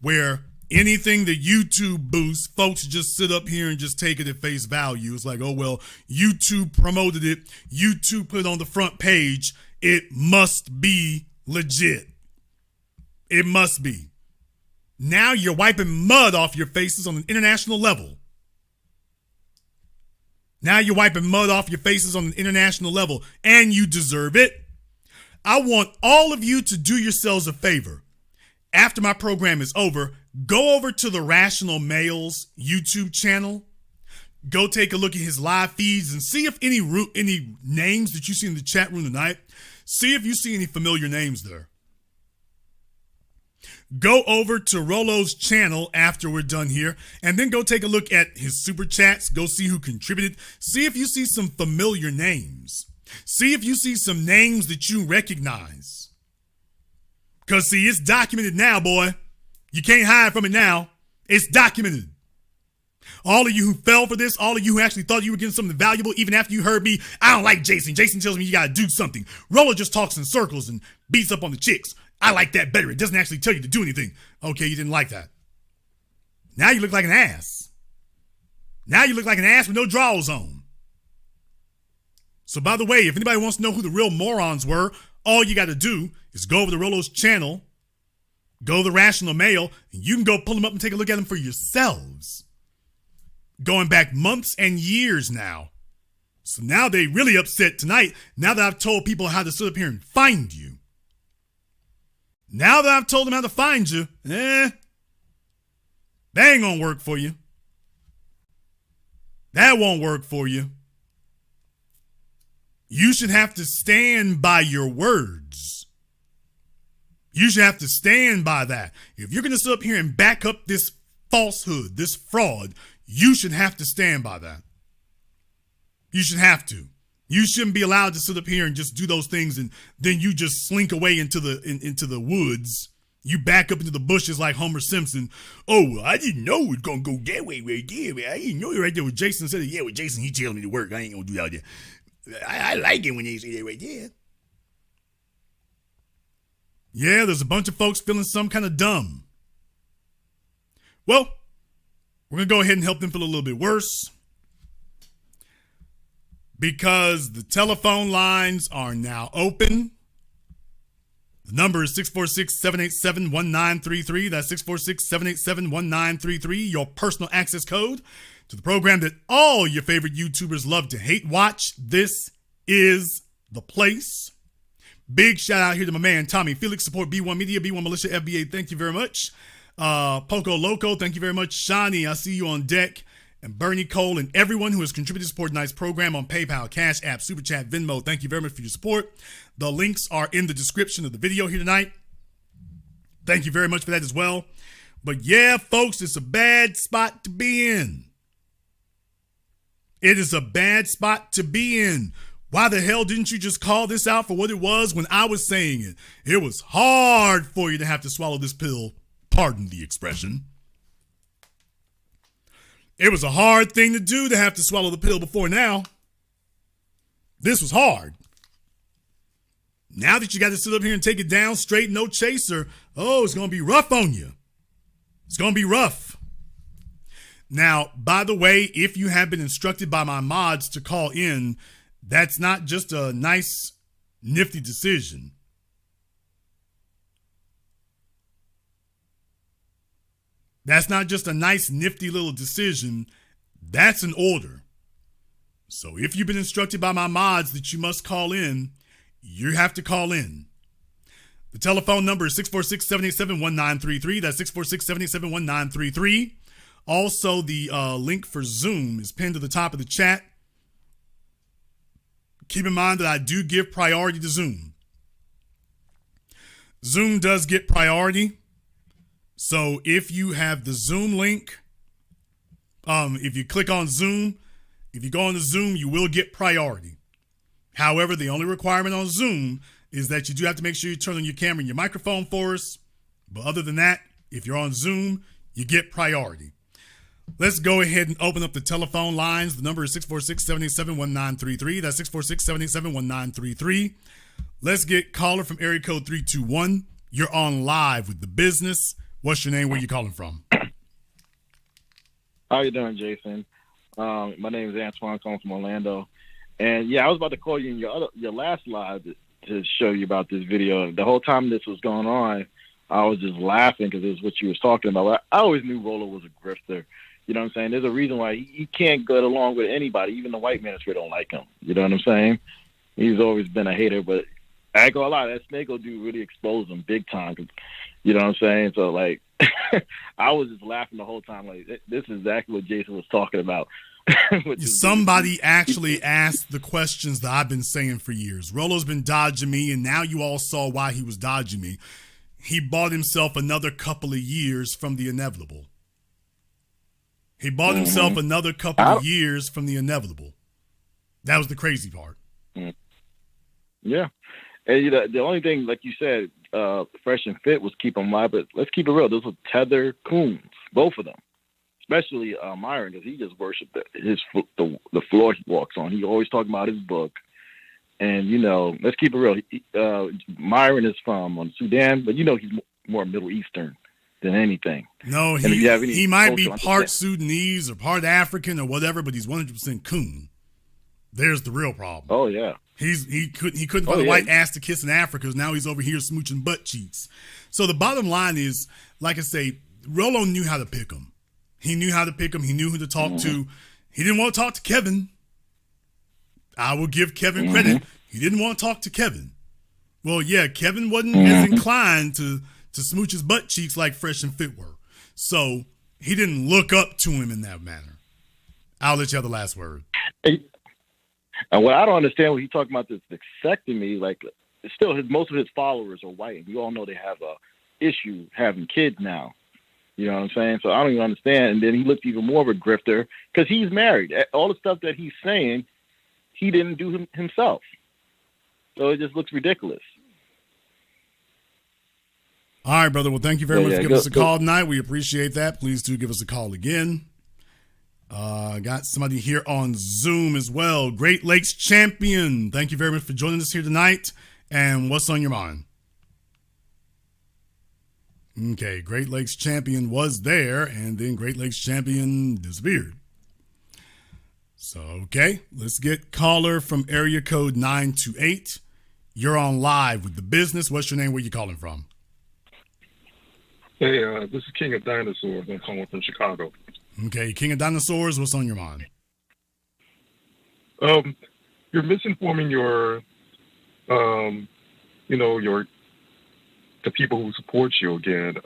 where anything that YouTube boosts, folks just sit up here and just take it at face value. It's like, oh, well, YouTube promoted it. YouTube put it on the front page. It must be legit. It must be. Now you're wiping mud off your faces on an international level. Now you're wiping mud off your faces on an international level, and you deserve it. I want all of you to do yourselves a favor. After my program is over, go over to the Rational Male's YouTube channel. Go take a look at his live feeds and see if any names that you see in the chat room tonight, see if you see any familiar names there. Go over to Rolo's channel after we're done here, and then go take a look at his super chats. Go see who contributed. See if you see some familiar names. See if you see some names that you recognize. Because, see, it's documented now, boy. You can't hide from it now. It's documented. All of you who fell for this, all of you who actually thought you were getting something valuable, even after you heard me, I don't like Jason. Jason tells me you got to do something. Rolo just talks in circles and beats up on the chicks. I like that better. It doesn't actually tell you to do anything. Okay, you didn't like that. Now you look like an ass. Now you look like an ass with no drawers on. So, by the way, if anybody wants to know who the real morons were, all you got to do is go over to Rolo's channel, go to the Rational Male, and you can go pull them up and take a look at them for yourselves. Going back months and years now. So now they really upset tonight, now that I've told people how to sit up here and find you. Now that I've told them how to find you, that ain't gonna work for you. That won't work for you. You should have to stand by your words. You should have to stand by that. If you're going to sit up here and back up this falsehood, this fraud, you should have to stand by that. You should have to. You shouldn't be allowed to sit up here and just do those things and then you just slink away into the woods. You back up into the bushes like Homer Simpson. Oh, I didn't know it was going to go that way right there, man. I didn't know it right there. When Jason said it, yeah, with Jason, he telling me to work. I ain't going to do that there. I like it when they say that right there. Yeah, there's a bunch of folks feeling some kind of dumb. Well, we're going to go ahead and help them feel a little bit worse. Because the telephone lines are now open. The number is 646-787-1933. That's 646-787-1933. Your personal access code to the program that all your favorite YouTubers love to hate watch. This is the place. Big shout out here to my man, Tommy Felix, support B1 Media, B1 Militia, FBA. Thank you very much. Poco Loco, thank you very much. Shani, I see you on deck. And Bernie Cole and everyone who has contributed to support tonight's program on PayPal, Cash App, Super Chat, Venmo. Thank you very much for your support. The links are in the description of the video here tonight. Thank you very much for that as well. But yeah, folks, it's a bad spot to be in. It is a bad spot to be in. Why the hell didn't you just call this out for what it was when I was saying it? It was hard for you to have to swallow this pill. Pardon the expression. It was a hard thing to do to have to swallow the pill before now. This was hard. Now that you got to sit up here and take it down straight, no chaser, oh, it's going to be rough on you. It's going to be rough. Now, by the way, if you have been instructed by my mods to call in, that's not just a nice, nifty decision. That's not just a nice, nifty little decision. That's an order. So if you've been instructed by my mods that you must call in, you have to call in. The telephone number is 646-787-1933. That's 646-787-1933. Also, the link for Zoom is pinned to the top of the chat. Keep in mind that I do give priority to Zoom. Zoom does get priority. So if you have the Zoom link, if you click on Zoom, if you go on to Zoom, you will get priority. However, the only requirement on Zoom is that you do have to make sure you turn on your camera and your microphone for us. But other than that, if you're on Zoom, you get priority. Let's go ahead and open up the telephone lines. The number is 646-787-1933. That's 646-787-1933. Let's get caller from area code 321. You're on live with The Business. What's your name? Where you calling from? How you doing, Jason? My name is Antoine, calling from Orlando. And yeah, I was about to call you in your last live to show you about this video. The whole time this was going on, I was just laughing because it was what you was talking about. I always knew Rolo was a grifter. You know what I'm saying? There's a reason why he can't get along with anybody. Even the white manosphere don't like him. You know what I'm saying? He's always been a hater, but I ain't gonna lie, that Snake-O dude really exposed him big time. You know what I'm saying? So, like, I was just laughing the whole time. Like, this is exactly what Jason was talking about. Somebody actually asked the questions that I've been saying for years. Rolo's been dodging me, and now you all saw why he was dodging me. He bought himself another couple of years from the inevitable. He bought himself another couple of years from the inevitable. That was the crazy part. Yeah. And the only thing, like you said, Fresh and Fit was keep him alive, but let's keep it real. Those were tether coons, both of them. Especially Myron, because he just worshipped the floor he walks on. He always talking about his book. And, let's keep it real. Myron is from Sudan, but he's more Middle Eastern than anything. No, he might be part Sudanese or part African or whatever, but he's 100% coon. There's the real problem. Oh, yeah. He couldn't find a white ass to kiss in Africa, because now he's over here smooching butt cheeks. So the bottom line is, like I say, Rolo knew how to pick him. He knew how to pick him. He knew who to talk to. He didn't want to talk to Kevin. I will give Kevin credit. He didn't want to talk to Kevin. Well, yeah, Kevin wasn't as inclined to smooch his butt cheeks like Fresh and Fit were. So he didn't look up to him in that manner. I'll let you have the last word. And what I don't understand when he talking about this vasectomy, like, still most of his followers are white, and we all know they have a issue having kids now. You know what I'm saying? So I don't even understand. And then he looked even more of a grifter because he's married. All the stuff that he's saying, he didn't do himself. So it just looks ridiculous. All right, brother. Well, thank you very much for giving us a call tonight. We appreciate that. Please do give us a call again. Got somebody here on Zoom as well. Great Lakes Champion. Thank you very much for joining us here tonight. And what's on your mind? Okay, Great Lakes Champion was there, and then Great Lakes Champion disappeared. So, okay, let's get caller from area code 928. You're on live with The Business. What's your name? Where you calling from? Hey, this is King of Dinosaurs. I'm calling from Chicago. Okay, King of Dinosaurs, what's on your mind? You're misinforming the people who support you again.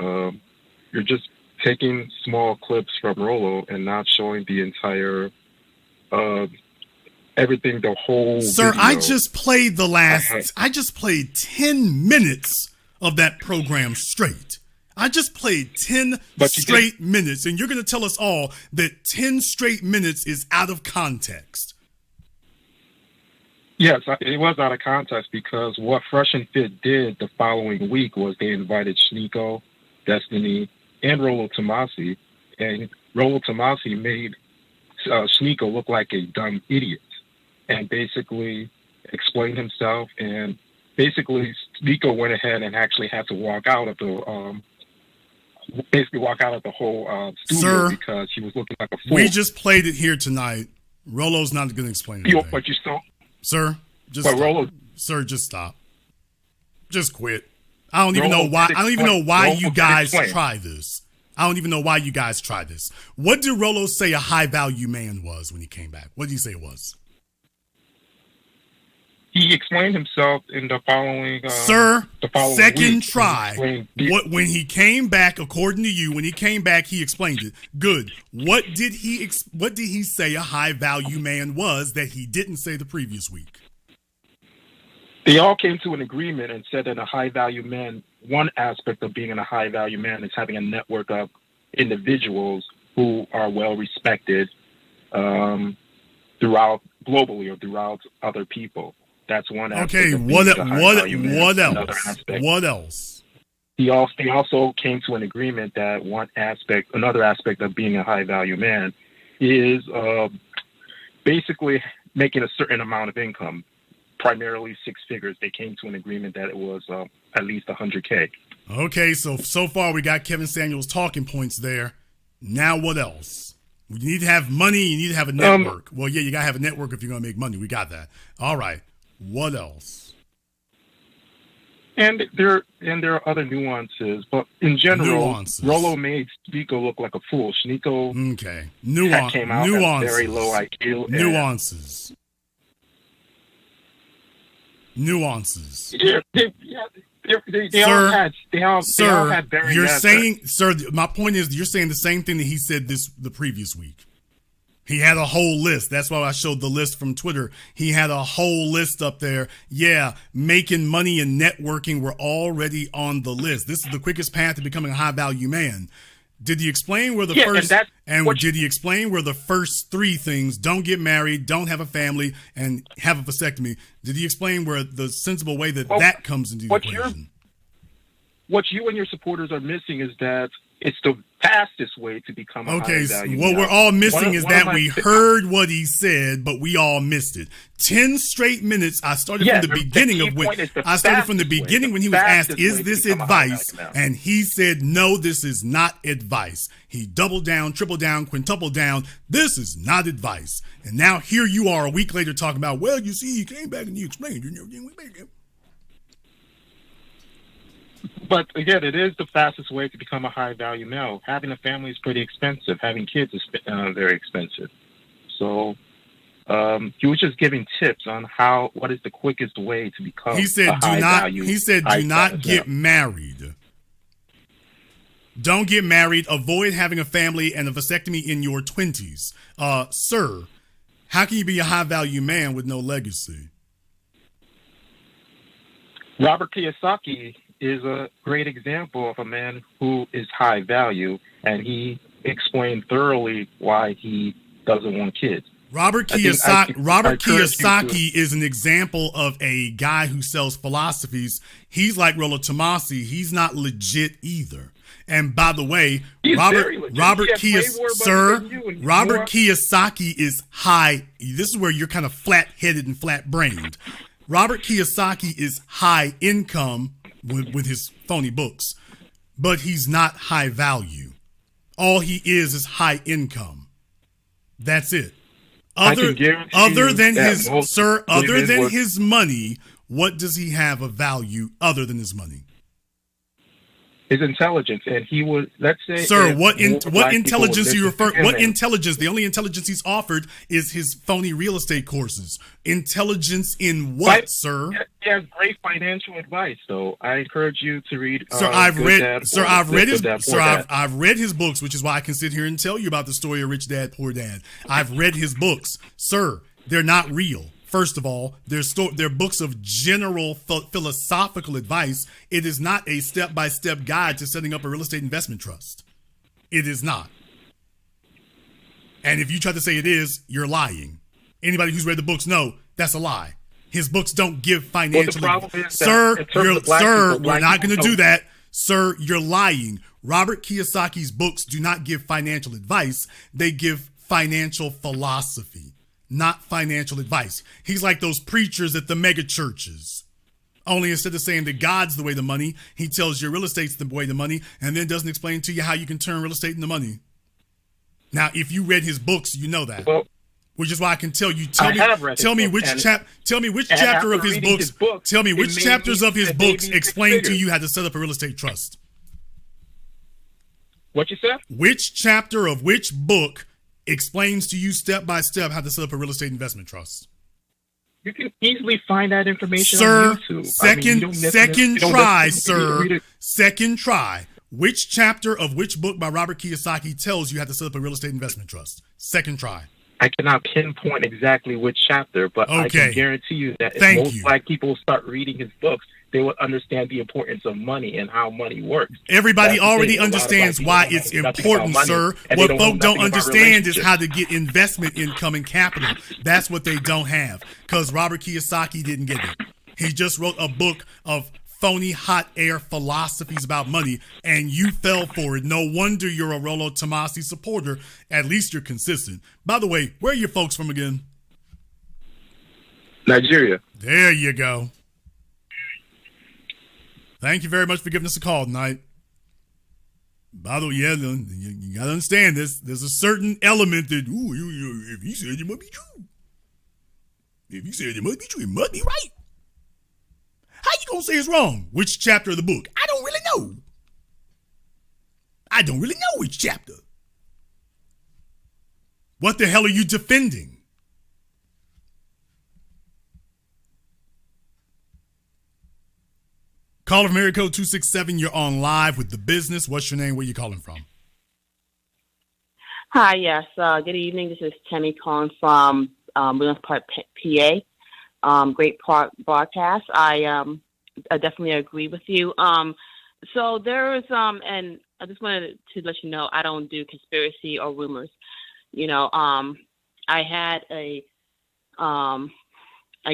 You're just taking small clips from Rolo and not showing the entire everything, the whole Sir, video. I just played I just played 10 minutes of that program straight. I just played 10 straight minutes, and you're going to tell us all that 10 straight minutes is out of context. Yes, it was out of context because what Fresh and Fit did the following week was they invited Sneeko, Destiny, and Rolo Tomasi, and Rolo Tomasi made Sneeko look like a dumb idiot and basically explained himself, and basically Sneeko went ahead and actually had to walk out of the basically walk out of the whole studio Sir, because he was looking like a fool. We just played it here tonight. Rolo's not going to explain You, anything. but you still, Sir, just but stop. Rolo, Sir, just stop. Just quit. I don't even Rolo know why. did I don't even know explain. why Rolo you did guys explain. try this. I don't even know why you guys try this. What did Rolo say a high value man was when he came back? What did he say it was? he explained himself in the following. Sir, the following second week. try. When he came back, according to you, when he came back, he explained it. Good. What did he say a high value man was that he didn't say the previous week? They all came to an agreement and said that a high value man, one aspect of being a high value man is having a network of individuals who are well respected throughout globally or throughout other people. That's one aspect. Okay, of what being a high-value man. else? Another aspect. What else? They also came to an agreement that another aspect of being a high value man is basically making a certain amount of income, primarily six figures. They came to an agreement that it was at least $100K. Okay, so far we got Kevin Samuels' talking points there. Now what else? You need to have money. You need to have a network. Well, yeah, you got to have a network if you're going to make money. We got that. All right. What else? And there are other nuances, but in general, Rolo made Sneeko look like a fool. Sneeko came out at very low IQ. Nuances. Yeah, they all had very. You're saying, sir. My point is, you're saying the same thing that he said the previous week. He had a whole list. That's why I showed the list from Twitter. He had a whole list up there. Yeah, making money and networking were already on the list. This is the quickest path to becoming a high value man. Did he explain where did he explain where the first three things: don't get married, don't have a family, and have a vasectomy? Did he explain where the sensible way that comes into the equation? What you and your supporters are missing is that it's the fastest way to become a high value. What we're all missing is that we heard what he said, but we all missed it. 10 straight minutes. I started from the beginning when he was asked, "Is this advice?" And he said, "No, this is not advice." He doubled down, tripled down, quintupled down. This is not advice. And now here you are a week later talking about, well, you see, he came back and he explained and everything. But again, it is the fastest way to become a high value male. Having a family is pretty expensive. Having kids is very expensive. So he was just giving tips on what is the quickest way to become. He said, "Do not get married. Don't get married. Avoid having a family and a vasectomy in your 20s." Sir, how can you be a high value man with no legacy? Robert Kiyosaki is a great example of a man who is high value, and he explained thoroughly why he doesn't want kids. Robert Kiyosaki is an example of a guy who sells philosophies. He's like Rollo Tomasi. He's not legit either. And by the way, Robert Kiyosaki is high. This is where you're kind of flat-headed and flat-brained. Robert Kiyosaki is high income with his phony books, but he's not high value. All he is high income. That's it. Other than his money, what does he have of value other than his money? His intelligence, and he was, let's say, sir, what intelligence do you refer? What intelligence? The only intelligence he's offered is his phony real estate courses. Intelligence in what, sir? He has great financial advice, though. I encourage you to read. I've read his books, which is why I can sit here and tell you about the story of Rich Dad Poor Dad. I've read his books, sir. They're not real. First of all, they're books of general philosophical advice. It is not a step-by-step guide to setting up a real estate investment trust. It is not. And if you try to say it is, you're lying. Anybody who's read the books know that's a lie. His books don't give financial advice. Sir, we're not going to do that. Sir, you're lying. Robert Kiyosaki's books do not give financial advice. They give financial philosophy. Not financial advice. He's like those preachers at the mega churches. Only instead of saying that God's the way to money, he tells you real estate's the way to money, and then doesn't explain to you how you can turn real estate into money. Now, if you read his books, you know that. Well, which is why I can tell you. Tell me which chapter of his books. Tell me which chapters of his books explain to you how to set up a real estate trust. What you said? Which chapter of which book explains to you step by step how to set up a real estate investment trust? You can easily find that information on YouTube. Second try, sir. Second try. Which chapter of which book by Robert Kiyosaki tells you how to set up a real estate investment trust? Second try. I cannot pinpoint exactly which chapter, but I can guarantee you that if most black people start reading his books, they will understand the importance of money and how money works. Everybody already understands why it's important, sir. What folks don't understand is how to get investment income and capital. That's what they don't have, because Robert Kiyosaki didn't get it. He just wrote a book of phony hot air philosophies about money, and you fell for it. No wonder you're a Rollo Tomasi supporter. At least you're consistent. By the way, where are your folks from again? Nigeria. There you go. Thank you very much for giving us a call tonight. By the way, you got to understand this. There's a certain element that, if he said it must be true. If he said it must be true, it must be right. How you gonna say it's wrong? Which chapter of the book? I don't really know. I don't really know which chapter. What the hell are you defending? Caller from area code 267, you're on live with The Business. What's your name? Where you calling from? Hi, yes. Good evening. This is Tammy calling from Williams Park, PA. Great broadcast. I definitely agree with you. So there is, and I just wanted to let you know, I don't do conspiracy or rumors. You know, I had I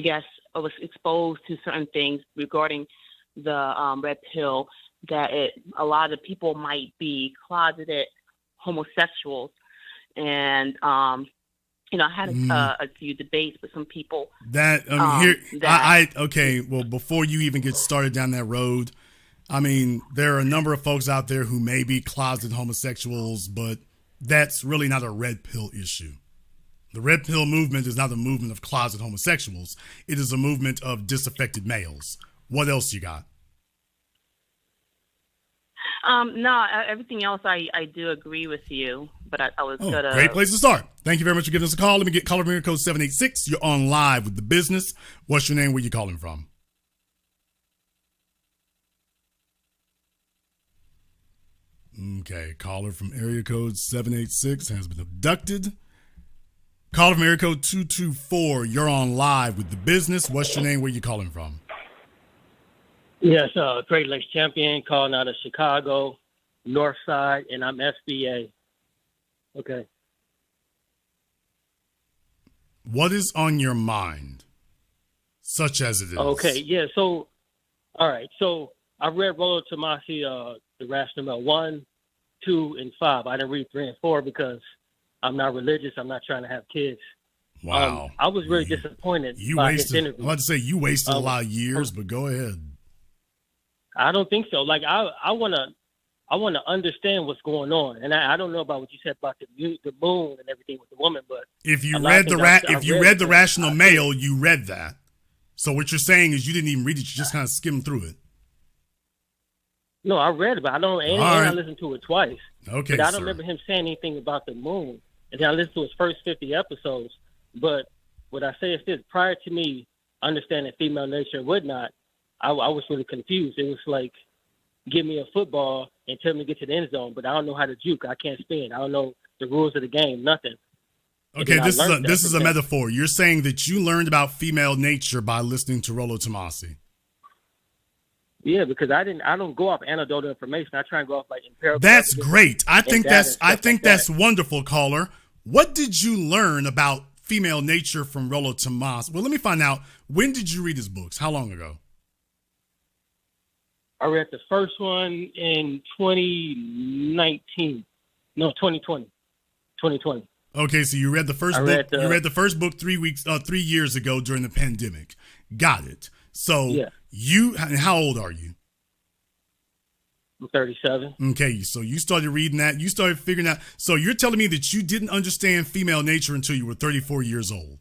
guess I was exposed to certain things regarding the red pill, that a lot of people might be closeted homosexuals. And, you know, I had a few debates with some people. Well, before you even get started down that road, I mean, there are a number of folks out there who may be closeted homosexuals, but that's really not a red pill issue. The red pill movement is not a movement of closet homosexuals. It is a movement of disaffected males. What else you got? No, everything else I do agree with you, but I was gonna. Great place to start. Thank you very much for giving us a call. Let me get caller from code 786. You're on live with The Business. What's your name? Where you calling from? Okay, caller from area code 786 has been abducted. Caller from area code 224. You're on live with The Business. What's your name? Where you calling from? Yes, Great Lakes champion, calling out of Chicago, North Side, and I'm SBA. Okay. What is on your mind, such as it is? Okay, yeah, so, all right, so I read Rollo Tomasi, The Rational 1, 2, and 5. I didn't read 3 and 4 because I'm not religious. I'm not trying to have kids. Wow. I was really disappointed by his interview. I'm about to say you wasted a lot of years, but go ahead. I don't think so. Like I want to understand what's going on, and I don't know about what you said about the moon and everything with the woman, but if you read the Rational Male, you read that. So what you're saying is you didn't even read it; you just kind of skimmed through it. No, I read it, but I don't. And I listened to it twice. Okay, but I don't remember him saying anything about the moon, and then I listened to his first 50 episodes. But what I say is this: prior to me understanding female nature and whatnot, I was really confused. It was like, give me a football and tell me to get to the end zone, but I don't know how to juke. I can't spin. I don't know the rules of the game, nothing. Okay, this is a metaphor. You're saying that you learned about female nature by listening to Rollo Tomasi. Yeah, because I don't go off anecdotal information. I try and go off like empirical. That's great. I think that's wonderful, caller. What did you learn about female nature from Rollo Tomasi? Well, let me find out. When did you read his books? How long ago? I read the first one in 2019. No, 2020. 2020. Okay, so you read the first book. You read the first book 3 years ago during the pandemic. Got it. So How old are you? I'm 37. Okay, so you started reading that. You started figuring out. So you're telling me that you didn't understand female nature until you were 34 years old.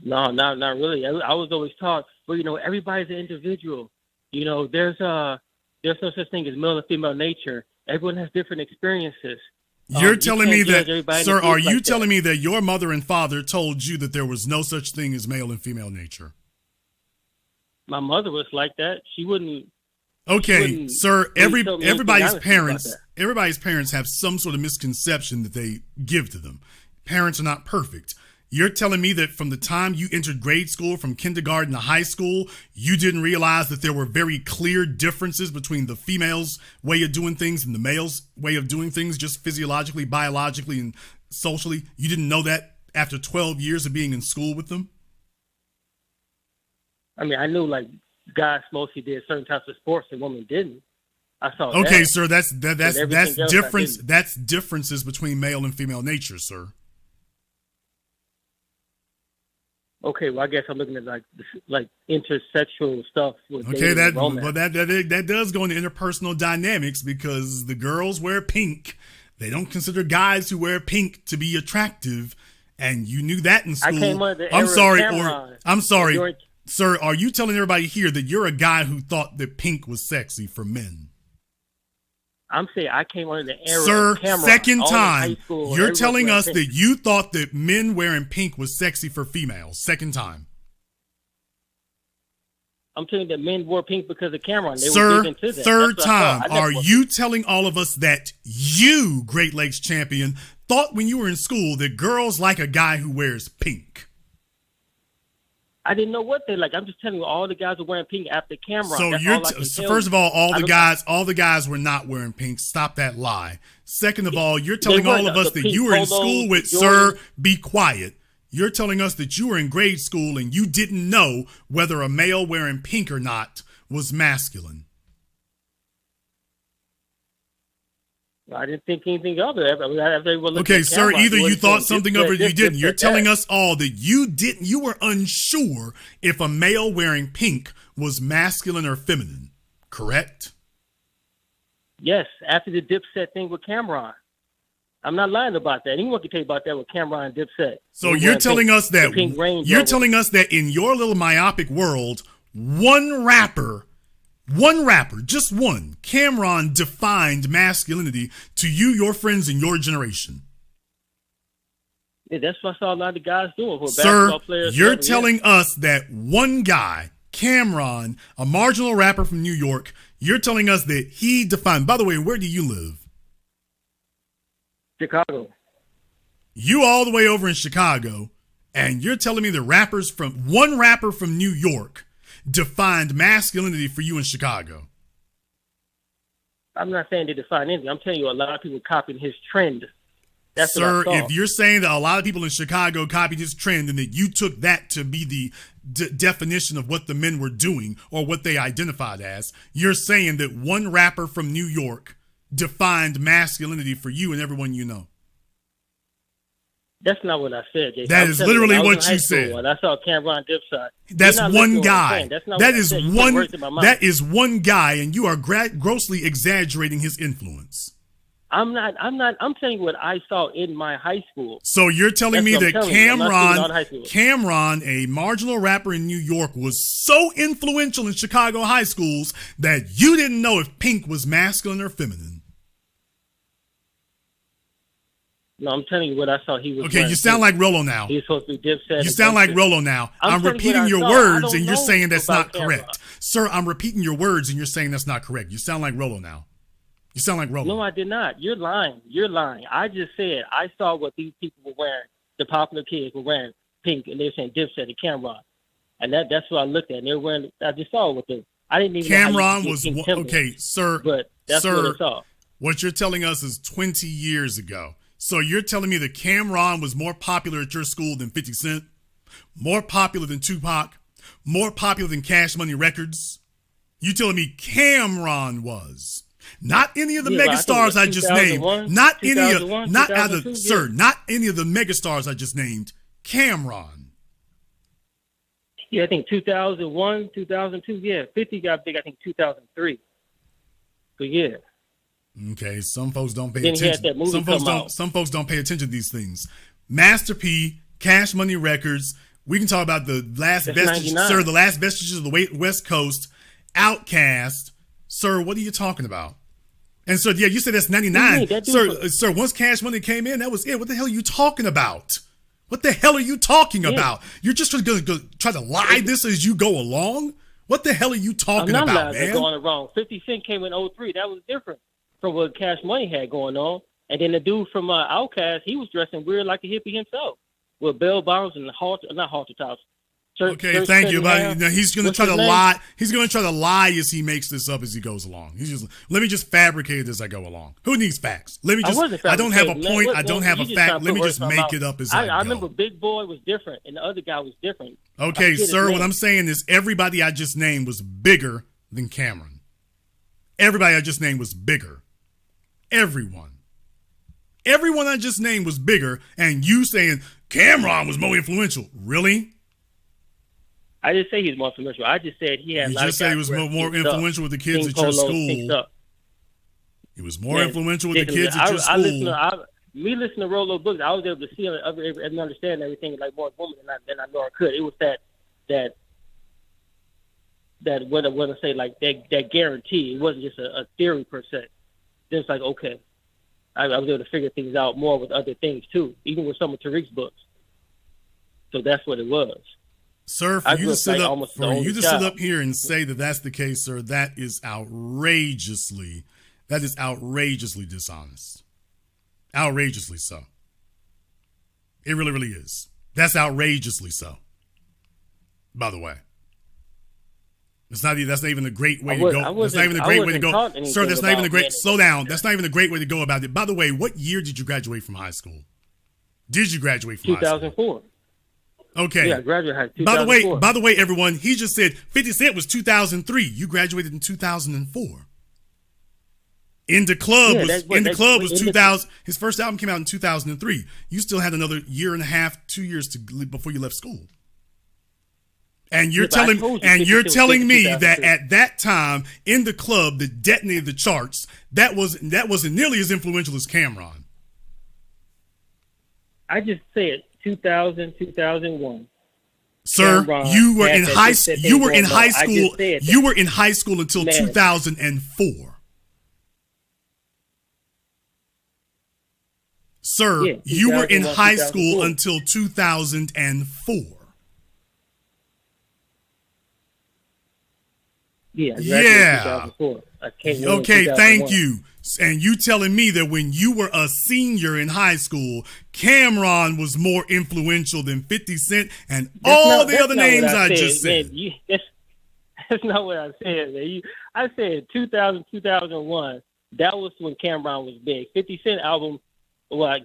No, not really. I was always taught, well, everybody's an individual. There's no such thing as male and female nature. Everyone has different experiences. You're telling me that, sir, are you like telling me that your mother and father told you that there was no such thing as male and female nature? My mother was like that. She wouldn't. Okay, sir, everybody's parents have some sort of misconception that they give to them. Parents are not perfect. You're telling me that from the time you entered grade school, from kindergarten to high school, you didn't realize that there were very clear differences between the female's way of doing things and the male's way of doing things, just physiologically, biologically, and socially? You didn't know that after 12 years of being in school with them? I mean, I knew like guys mostly did certain types of sports and women didn't. I saw that. Okay, sir, that's difference. That's differences between male and female nature, sir. Okay, well, I guess I'm looking at like intersexual stuff. Okay, that does go into interpersonal dynamics because the girls wear pink. They don't consider guys who wear pink to be attractive, and you knew that in school. I came under the era I'm sorry, sir. Are you telling everybody here that you're a guy who thought that pink was sexy for men? I'm saying I came under the era Sir, of Cameron. second time, School, you're telling us that you thought that men wearing pink was sexy for females. Second time. I'm telling you that men wore pink because of Cameron. They Sir, were big into that. third time, are you telling all of us that you, Great Lakes champion, thought when you were in school that girls like a guy who wears pink? I didn't know what they like. I'm just telling you, all the guys are wearing pink after Cameron. So first of all, all the guys were not wearing pink. Stop that lie. Second of all, you're telling all of us that you were in school with, sir, be quiet. You're telling us that you were in grade school and you didn't know whether a male wearing pink or not was masculine. I didn't think anything of it. Okay, sir, either you thought something of it or you didn't. You're telling us all that you were unsure if a male wearing pink was masculine or feminine, correct? Yes, after the Dipset thing with Cameron. I'm not lying about that. Anyone can tell you about that with Cameron and Dipset. So you're telling us that in your little myopic world, one rapper, just one, Cameron, defined masculinity to you, your friends, and your generation. Yeah, that's what I saw a lot of guys doing. For Sir, basketball players, you're telling us that one guy, Cameron, a marginal rapper from New York, you're telling us that he defined. By the way, where do you live? Chicago. You all the way over in Chicago, and you're telling me the one rapper from New York defined masculinity for you in Chicago. I'm not saying they define anything. I'm telling you, a lot of people copying his trend. That's Sir, if you're saying that a lot of people in Chicago copied his trend and that you took that to be the definition of what the men were doing or what they identified as, you're saying that one rapper from New York defined masculinity for you and everyone you know. That's not what I said, Jason. That is literally what you said. When I saw Cameron Dipset. That's one guy. That is one guy, and you are grossly exaggerating his influence. I'm telling you what I saw in my high school. So you're telling me that Cameron, a marginal rapper in New York, was so influential in Chicago high schools that you didn't know if pink was masculine or feminine. No, I'm telling you what I saw. He was okay. You sound like Rolo now. He's supposed to be Dipset. You sound like Rolo now. I'm repeating your words, and you're saying that's not correct, sir. I'm repeating your words, and you're saying that's not correct. You sound like Rolo now. You sound like Rolo. No, I did not. You're lying. I just said I saw what these people were wearing. The popular kids were wearing pink, and they were saying Dipset and Cameron, and that's what I looked at. And they were wearing. I just saw what the. I didn't even. Cameron was okay, sir. But that's what I saw. What you're telling us is 20 years ago. So you're telling me that Cameron was more popular at your school than 50 Cent? More popular than Tupac? More popular than Cash Money Records? You telling me Cameron was? Not any of the megastars I just named. Not any of the megastars I just named. Cameron. Yeah, I think 2001, 2002. Yeah, 50 got big. I think 2003. But yeah. Okay, some folks don't pay Then he had attention. that movie Some folks come don't. out. Some folks don't pay attention to these things. Master P, Cash Money Records. We can talk about the last That's vestiges, 99. sir. The last vestiges of the West Coast. Outkast, sir. What are you talking about? And so, yeah, you said that's 99, sir. Once Cash Money came in, that was it. What the hell are you talking about? What the hell are you talking about? You're just going to try to lie this as you go along? What the hell are you talking about, man? Going wrong. 50 Cent came in 03. That was different from what Cash Money had going on. And then the dude from Outkast, he was dressing weird like a hippie himself with bell bottoms and not halter tops. Okay, thank you. But he's going to try to lie. He's going to try to lie as he makes this up as he goes along. Let me just fabricate it as I go along. Who needs facts? Let me just. I don't have a point. I don't have a fact. Let me just make it up as I go. I remember Big Boy was different, and the other guy was different. Okay, sir. What I'm saying is everybody I just named was bigger than Cameron. Everybody I just named was bigger. Everyone I just named was bigger, and you saying Cameron was more influential. Really? I didn't say he was more influential. I just said he had. You just said he was more influential with the kids at your school. He was more influential with the kids at your school. Listening to Rolo books, I was able to see and understand everything like more woman than I know I could. It was that what I want to say, like that guarantee. It wasn't just a theory per se. Just like, okay, I was able to figure things out more with other things too, even with some of Tariq's books. So that's what it was. Sir, for you to sit up here and say that that's the case, sir, that is outrageously dishonest. Outrageously so. It really, really is. That's outrageously so. By the way. That's not even a great way to go. That's not even a great way to go. Sir, that's not even a great slow down. That's not even a great way to go about it. By the way, what year did you graduate from high school? Did you graduate from high school? 2004. Okay. Yeah, I graduated 2004. By the way, everyone, he just said 50 Cent was 2003. You graduated in 2004. In the Club was 2000. His first album came out in 2003. You still had another year and a half, 2 years before you left school. And you're telling me that at that time in the Club that detonated the charts, that wasn't nearly as influential as Cameron. I just said 2000, 2001. Sir, you were in high school. You were in high school until 2004. Sir, you were in high school until 2004. Yeah. Okay, thank you. And you telling me that when you were a senior in high school, Cameron was more influential than 50 Cent and all the other names I just said. Man, that's not what I said, man. I said 2000, 2001. That was when Cameron was big. 50 Cent album,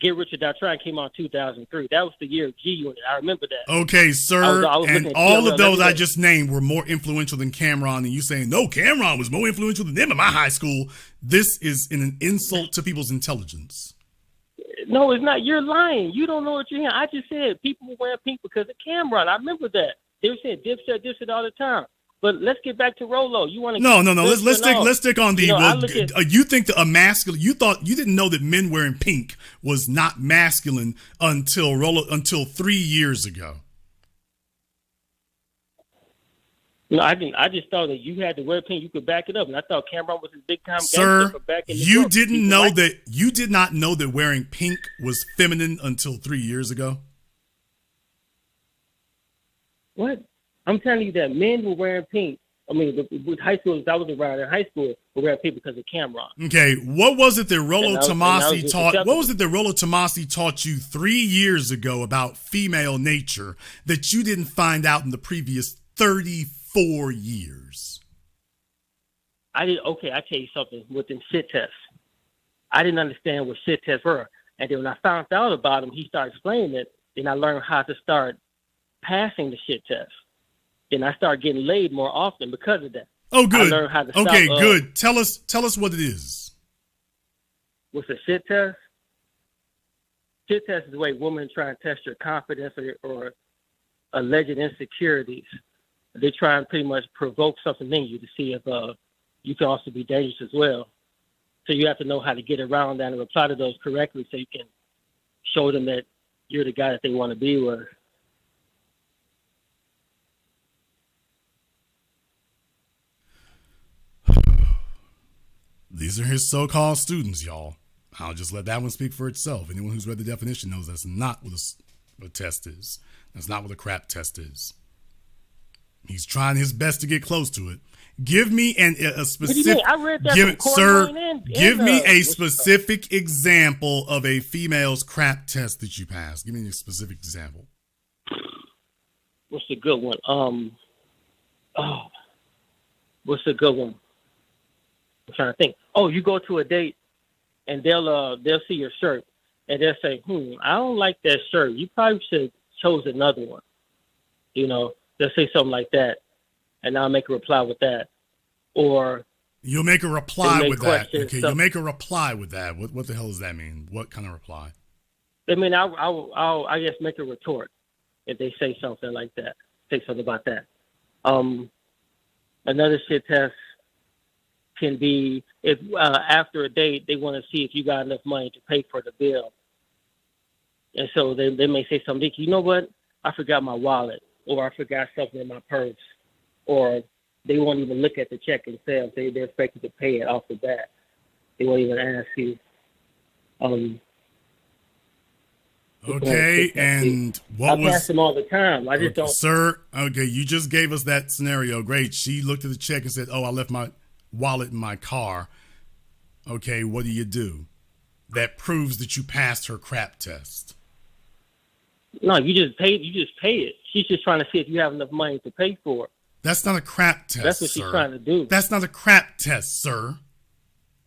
Get Rich or Die Trying, came out in 2003. That was the year of G Unit. I remember that. Okay, sir. And all of those I just named were more influential than Cameron. And you saying, no, Cameron was more influential than them in my high school. This is an insult to people's intelligence. No, it's not. You're lying. You don't know what you're hearing. I just said people were wearing pink because of Cameron. I remember that. They were saying Dipset all the time. But let's get back to Rolo. You want to? No. Let's stick on the. You think that a masculine? You didn't know that men wearing pink was not masculine until 3 years ago. No, I didn't. I just thought that you had to wear pink. You could back it up, and I thought Cameron was his big time. Sir, you didn't know that. You did not know that wearing pink was feminine until 3 years ago. What? I'm telling you that men were wearing pink. I mean, with high schoolers I was around in high school were wearing pink because of Cameron. Okay, what was it that Rollo Tomasi taught? What was it that Rollo Tomasi taught you 3 years ago about female nature that you didn't find out in the previous 34 years? Okay, I tell you something. With them shit tests, I didn't understand what shit tests were, and then when I found out about them, he started explaining it. Then I learned how to start passing the shit test. Then I started getting laid more often because of that. Oh, good. I learned how to okay, good. Tell us what it is. What's a shit test? Shit test is the way women try and test your confidence or alleged insecurities. They try and pretty much provoke something in you to see if you can also be dangerous as well. So you have to know how to get around that and reply to those correctly so you can show them that you're the guy that they want to be with. These are his so-called students, y'all. I'll just let that one speak for itself. Anyone who's read the definition knows that's not what a test is. That's not what a crap test is. He's trying his best to get close to it. Give me a specific. I read that give me a specific example of a female's crap test that you passed. Give me a specific example. What's a good one? What's a good one? I'm trying to think. Oh, you go to a date and they'll see your shirt and they'll say, I don't like that shirt. You probably should have chose another one. You know, they'll say something like that, and I'll make a reply with that. Or you'll make a reply with that. Okay, you'll make a reply with that. What the hell does that mean? What kind of reply? I mean, I'll I guess make a retort if they say something like that. Say something about that. Another shit test can be if after a date they want to see if you got enough money to pay for the bill, and so they may say something. You know what? I forgot my wallet, or I forgot something in my purse, or they won't even look at the check themselves. They're expected to pay it off the bat. They won't even ask you. Okay, and what was... I pass them all the time. I just don't... Sir, okay, you just gave us that scenario. Great. She looked at the check and said, I left my wallet in my car. Okay, what do? That proves that you passed her crap test. No, you just pay it. She's just trying to see if you have enough money to pay for it. That's not a crap test, That's what she's trying to do. That's not a crap test, sir.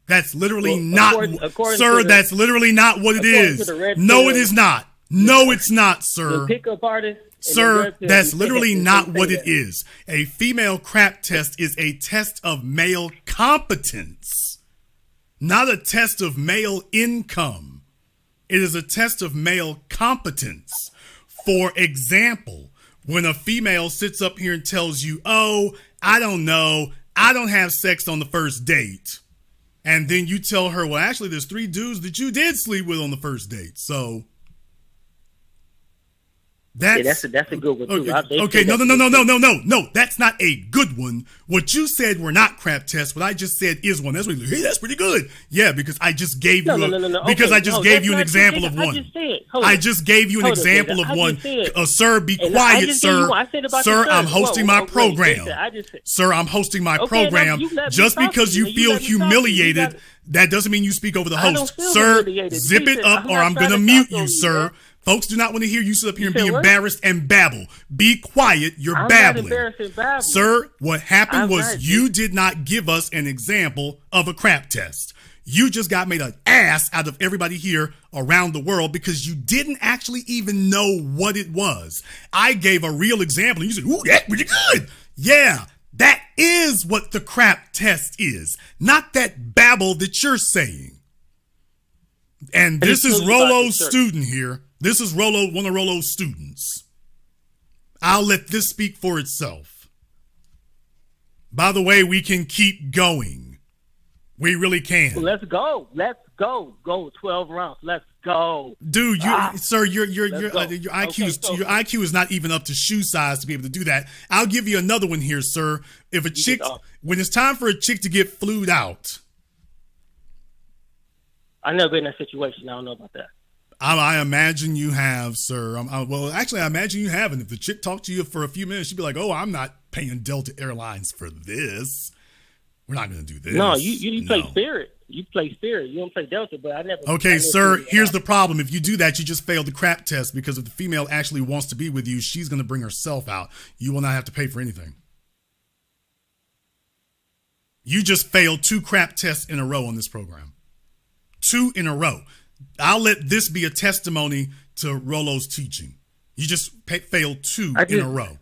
That's literally that's literally not what it is. No, it is not. No, it's not, sir. The pickup artist. Sir, that's literally not what it is. A female crap test is a test of male competence, not a test of male income. It is a test of male competence. For example, when a female sits up here and tells you, I don't know, I don't have sex on the first date. And then you tell her, well, actually, there's 3 dudes that you did sleep with on the first date. So that's a good one, too. Okay, no. That's not a good one. What you said were not crap tests. What I just said is one. That's what hey, that's pretty good. Yeah, because I just gave you an example of one. I just gave you an example of one. Sir, be quiet, sir. Sir, I'm hosting my program. Sir, I'm hosting my program. Just because you feel humiliated, that doesn't mean you speak over the host. Sir, zip it up or I'm going to mute you, sir. Folks do not want to hear you sit up here and be embarrassed and babble. Be quiet. You're babbling. Sir, what happened was you did not give us an example of a crap test. You just got made an ass out of everybody here around the world because you didn't actually even know what it was. I gave a real example and you said, ooh, that's pretty good. Yeah, that is what the crap test is, not that babble that you're saying. And this is Rolo's student here. This is Rolo, one of Rolo's students. I'll let this speak for itself. By the way, we can keep going. We really can. Let's go. Go 12 rounds. Let's go. Dude, sir, your IQ is not even up to shoe size to be able to do that. I'll give you another one here, sir. If a chick, when it's time for a chick to get flued out. I've never been in that situation. I don't know about that. I imagine you have, sir. Well, actually, I imagine you haven't. If the chick talked to you for a few minutes, she'd be like, I'm not paying Delta Airlines for this. We're not going to do this. No, you play Spirit. You play Spirit. You don't play Delta, but I never. Okay, sir, here's the problem. If you do that, you just failed the crap test because if the female actually wants to be with you, she's going to bring herself out. You will not have to pay for anything. You just failed 2 crap tests in a row on this program. 2 in a row. I'll let this be a testimony to Rolo's teaching. You just failed 2 in a row.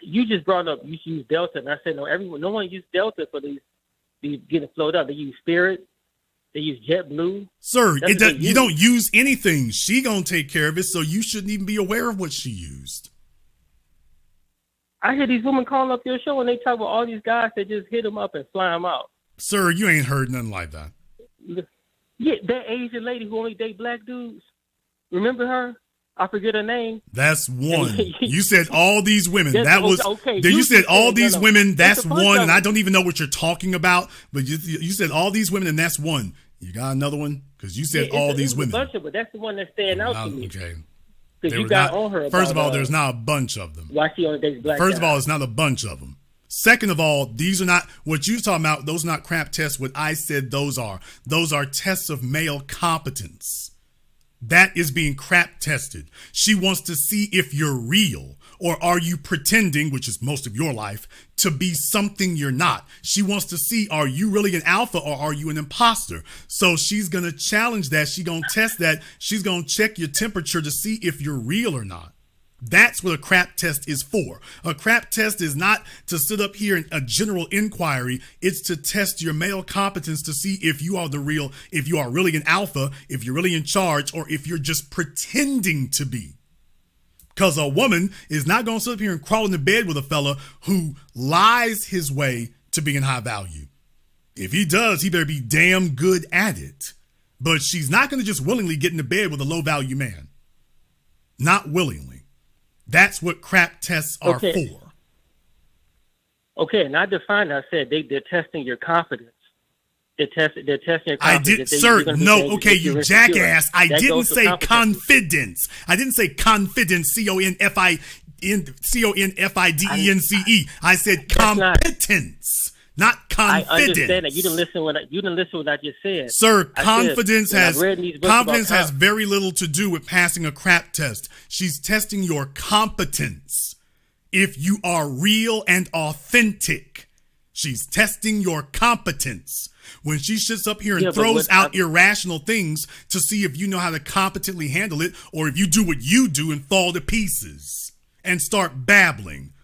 You just brought up you use Delta, and I said no one used Delta for these getting flowed up. They use Spirit, they use JetBlue. Sir, you don't use anything. She gonna take care of it, so you shouldn't even be aware of what she used. I hear these women calling up your show and they talk about all these guys that just hit them up and fly them out. Sir, you ain't heard nothing like that. Yeah, that Asian lady who only date black dudes. Remember her? I forget her name. That's one. You said all these women. Yes, That was okay. You said all these women. That's one, and I them. don't even know what you're talking about. But you said all these women, and that's one. You got another one because you said all these women. A bunch of, but that's the one that's standing out to me. Okay. Because you got on her. First of all, there's not a bunch of them. Why she only dates black First guys. of all, it's not a bunch of them. Second of all, these are not what you're talking about. Those are not crap tests. What I said those are tests of male competence. That is being crap tested. She wants to see if you're real or are you pretending, which is most of your life, to be something you're not. She wants to see, are you really an alpha or are you an imposter? So she's going to challenge that. She's going to test that. She's going to check your temperature to see if you're real or not. That's what a crap test is for. A crap test is not to sit up here in a general inquiry. It's to test your male competence to see if you are the real, if you are really an alpha, if you're really in charge, or if you're just pretending to be. Because a woman is not going to sit up here and crawl into bed with a fella who lies his way to being high value. If he does, he better be damn good at it. But she's not going to just willingly get into bed with a low value man. Not willingly. That's what crap tests are for. Okay, and I defined. I said they're testing your confidence. They're testing your confidence. I did, sir. No, okay, you jackass. I didn't say confidence. I didn't say confidence. CONFIDENCE. I said competence, not confidence. I understand that. You didn't listen when I just said. Sir, confidence has very little to do with passing a crap test. She's testing your competence. If you are real and authentic, she's testing your competence. When she sits up here and throws out irrational things to see if you know how to competently handle it, or if you do what you do and fall to pieces and start babbling.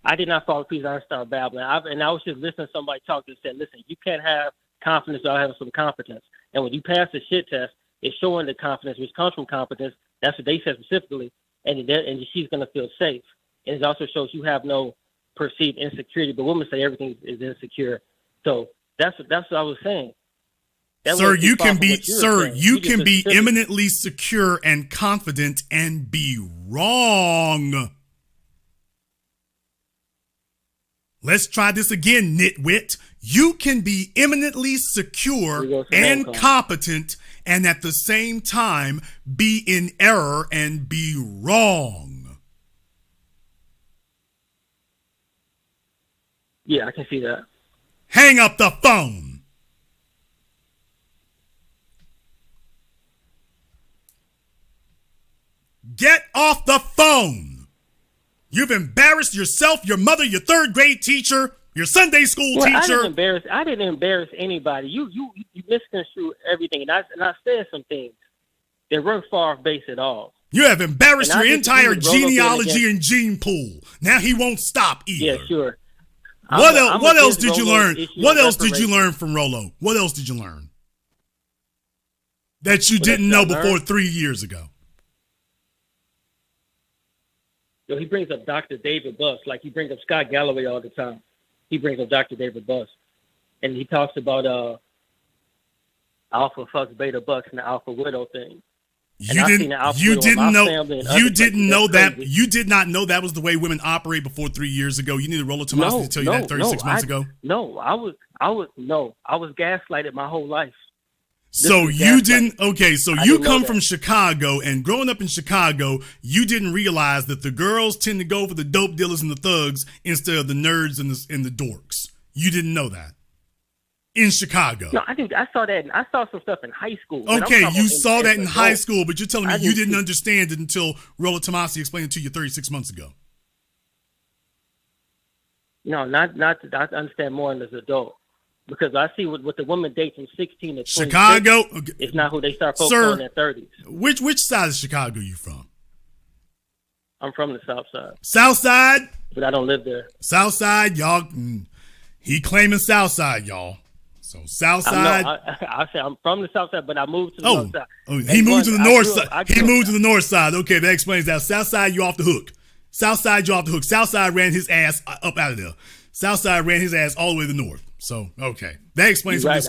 I did not fall to pieces. I started babbling. I was just listening to somebody talk that said, listen, you can't have confidence without having some competence. And when you pass the shit test, it's showing the confidence, which comes from competence. That's what they said specifically. And she's going to feel safe. And it also shows you have no perceived insecurity. But women say everything is insecure. So that's what I was saying. Sir, you can be eminently secure and confident and be wrong. Let's try this again, nitwit. You can be eminently secure and competent and at the same time be in error and be wrong. Yeah, I can see that. Hang up the phone. Get off the phone. You've embarrassed yourself, your mother, your third grade teacher, your Sunday school teacher. I didn't embarrass anybody. You misconstrued everything, and I said some things that weren't far off base at all. You have embarrassed your entire genealogy and gene pool. Now he won't stop either. Yeah, sure. What else did you learn? What else did you learn from Rolo? What else did you learn that you didn't know before 3 years ago? Yo, he brings up Dr. David Buss, like he brings up Scott Galloway all the time. He brings up Dr. David Buss. And he talks about alpha fucks beta bucks and the alpha widow thing. You did not know that was the way women operate before 3 years ago. You needed Rolo Tomasi to tell you that 36 months ago. No, I was gaslighted my whole life. So you didn't, okay, so you come from Chicago, and growing up in Chicago, you didn't realize that the girls tend to go for the dope dealers and the thugs instead of the nerds and the dorks. You didn't know that in Chicago. No, I saw that. I saw some stuff in high school. Okay, you saw that in high school, but you're telling me you didn't understand it until Rolo Tomasi explained it to you 36 months ago. No, not I understand more as an adult. Because I see what the women date from 16 to 26. Chicago? It's not who they start focusing on in their 30s. Which side of Chicago are you from? I'm from the South Side. South Side? But I don't live there. South Side, y'all. He claiming South Side, y'all. So South Side. I say I'm from the South Side, but I moved to the North Side. Oh, he moved to the North Side. He moved to the North Side. Okay, that explains that. South Side, you off the hook. Southside, you off the hook. Southside ran his ass up out of there. Southside ran his ass all the way to the north. So, okay. That explains this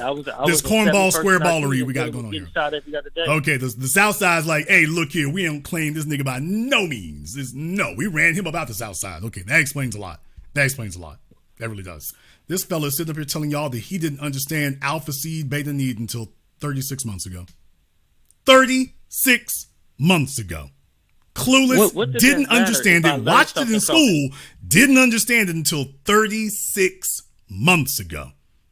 cornball square ballery we got going on here. Okay, the Southside's like, hey, look here, we don't claim this nigga by no means. We ran him about the Southside. Okay, that explains a lot. That really does. This fella is sitting up here telling y'all that he didn't understand alpha seed beta need until 36 months ago. 36 months ago. Clueless, didn't understand it, watched it in school, didn't understand it until 36 months ago.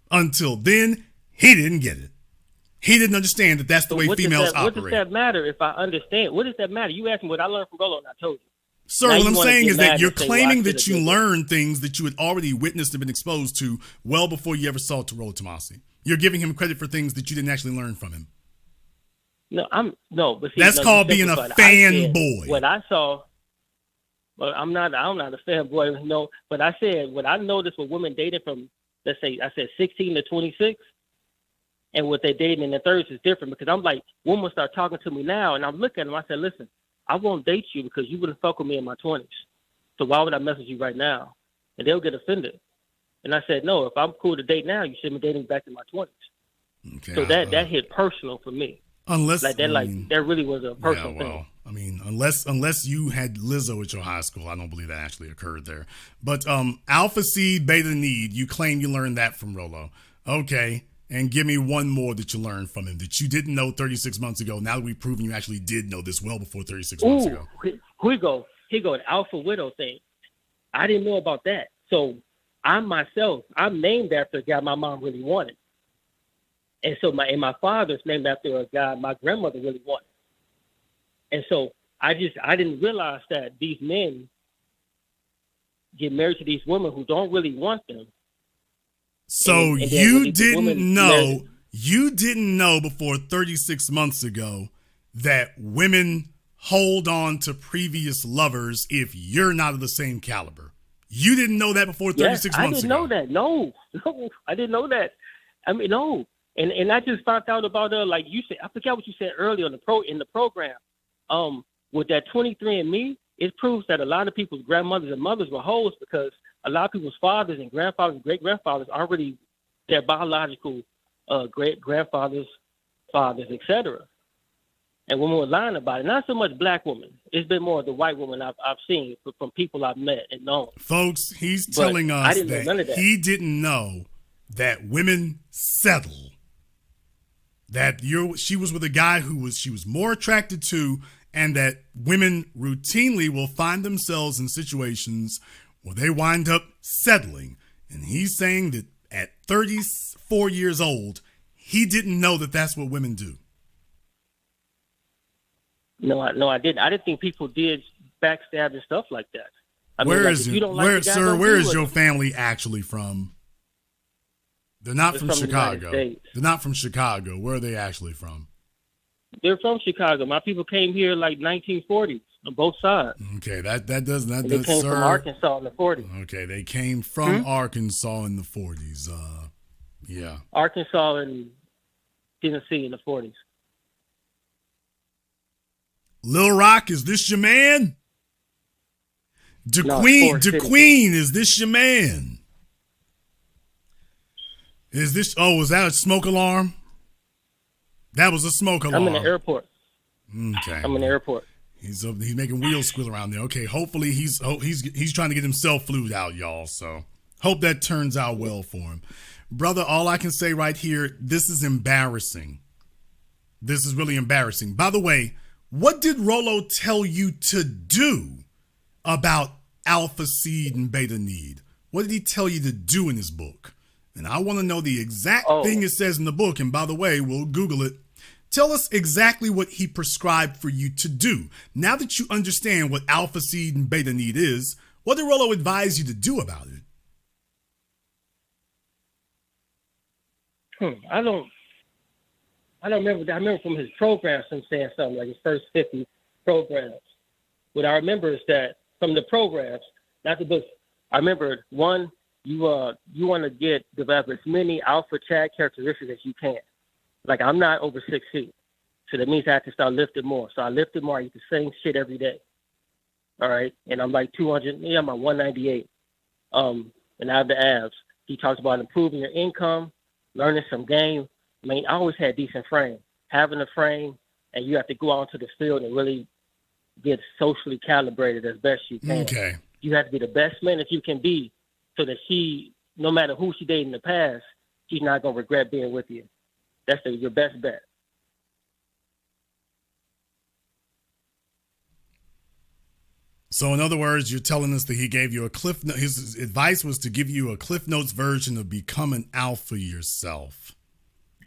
Until then, he didn't get it. He didn't understand that that's the way females operate. What does that matter if I understand? What does that matter? You asked me what I learned from Rolo, and I told you. Sir, what I'm saying is that you're claiming that you learned things that you had already witnessed and been exposed to well before you ever saw Rolo Tomasi. You're giving him credit for things that you didn't actually learn from him. But see, that's called being a fanboy. What I saw, but I'm not a fanboy, no. But I said what I noticed with women dating from, let's say, I said 16 to 26, and what they dating in the 30s is different, because I'm like, women start talking to me now, and I'm looking at them. I said, listen, I won't date you because you wouldn't fuck with me in my 20s. So why would I message you right now? And they'll get offended. And I said, no, if I'm cool to date now, you should be dating back in my 20s. Okay, so that hit personal for me. Unless that really was a personal thing. I mean, unless you had Lizzo at your high school, I don't believe that actually occurred there. But alpha seed, beta need, you claim you learned that from Rolo. Okay, and give me one more that you learned from him that you didn't know 36 months ago. Now that we've proven you actually did know this well before 36 months ago. Here we go, the alpha widow thing. I didn't know about that. So I'm named after a guy my mom really wanted. And so my father's named after a guy my grandmother really wanted. And so I didn't realize that these men get married to these women who don't really want them. So you didn't know before 36 months ago that women hold on to previous lovers if you're not of the same caliber. You didn't know that before 36 months ago. I didn't know that. No, I didn't know that. I mean, no. And I just found out about like you said, I forgot what you said earlier in the program. With that 23andMe, it proves that a lot of people's grandmothers and mothers were hoes, because a lot of people's fathers and grandfathers and great grandfathers aren't really their biological great grandfathers, fathers, etc. And women were lying about it. Not so much black women. It's been more of the white women I've seen from people I've met and known. Folks, he's telling us that he didn't know that women settle. That she was with a guy she was more attracted to, and that women routinely will find themselves in situations where they wind up settling. And he's saying that at 34 years old, he didn't know that that's what women do. No, I didn't. I didn't think people did backstab and stuff like that. Where is your family actually from? They're not from Chicago. They're not from Chicago. Where are they actually from? They're from Chicago. My people came here like 1940s on both sides. Okay, they came from Arkansas in the 40s. Okay, they came from Arkansas in the 40s. Yeah. Arkansas and Tennessee in the 40s. Lil Rock, is this your man? DeQueen, is this your man? Is this? Oh, was that a smoke alarm? That was a smoke alarm. I'm in the airport. Okay. I'm in the airport. He's making wheels squeal around there. Okay, hopefully he's trying to get himself flued out, y'all. So hope that turns out well for him, brother. All I can say right here, this is embarrassing. This is really embarrassing. By the way, what did Rolo tell you to do about alpha seed and beta need? What did he tell you to do in his book? And I want to know the exact thing it says in the book. And by the way, we'll Google it. Tell us exactly what he prescribed for you to do. Now that you understand what alpha seed and beta need is, what did Rolo advise you to do about it? I don't remember. I remember from his programs him saying something like his first 50 programs. What I remember is that from the programs, not the books, I remember one, you want to develop as many alpha chat characteristics as you can. Like, I'm not over 6 feet, so that means I have to start lifting more. So I lifted more. I eat the same shit every day. all right, and I'm like 200, yeah, I'm at 198, and I have the abs. He talks about improving your income, learning some game. I mean, I always had decent frame. Having a frame, and you have to go out into the field and really get socially calibrated as best you can. Okay. You have to be the best man that you can be so that she, no matter who she dated in the past, she's not going to regret being with you. That's your best bet. So in other words, you're telling us that he gave you a his advice was to give you a Cliff Notes version of become an alpha yourself.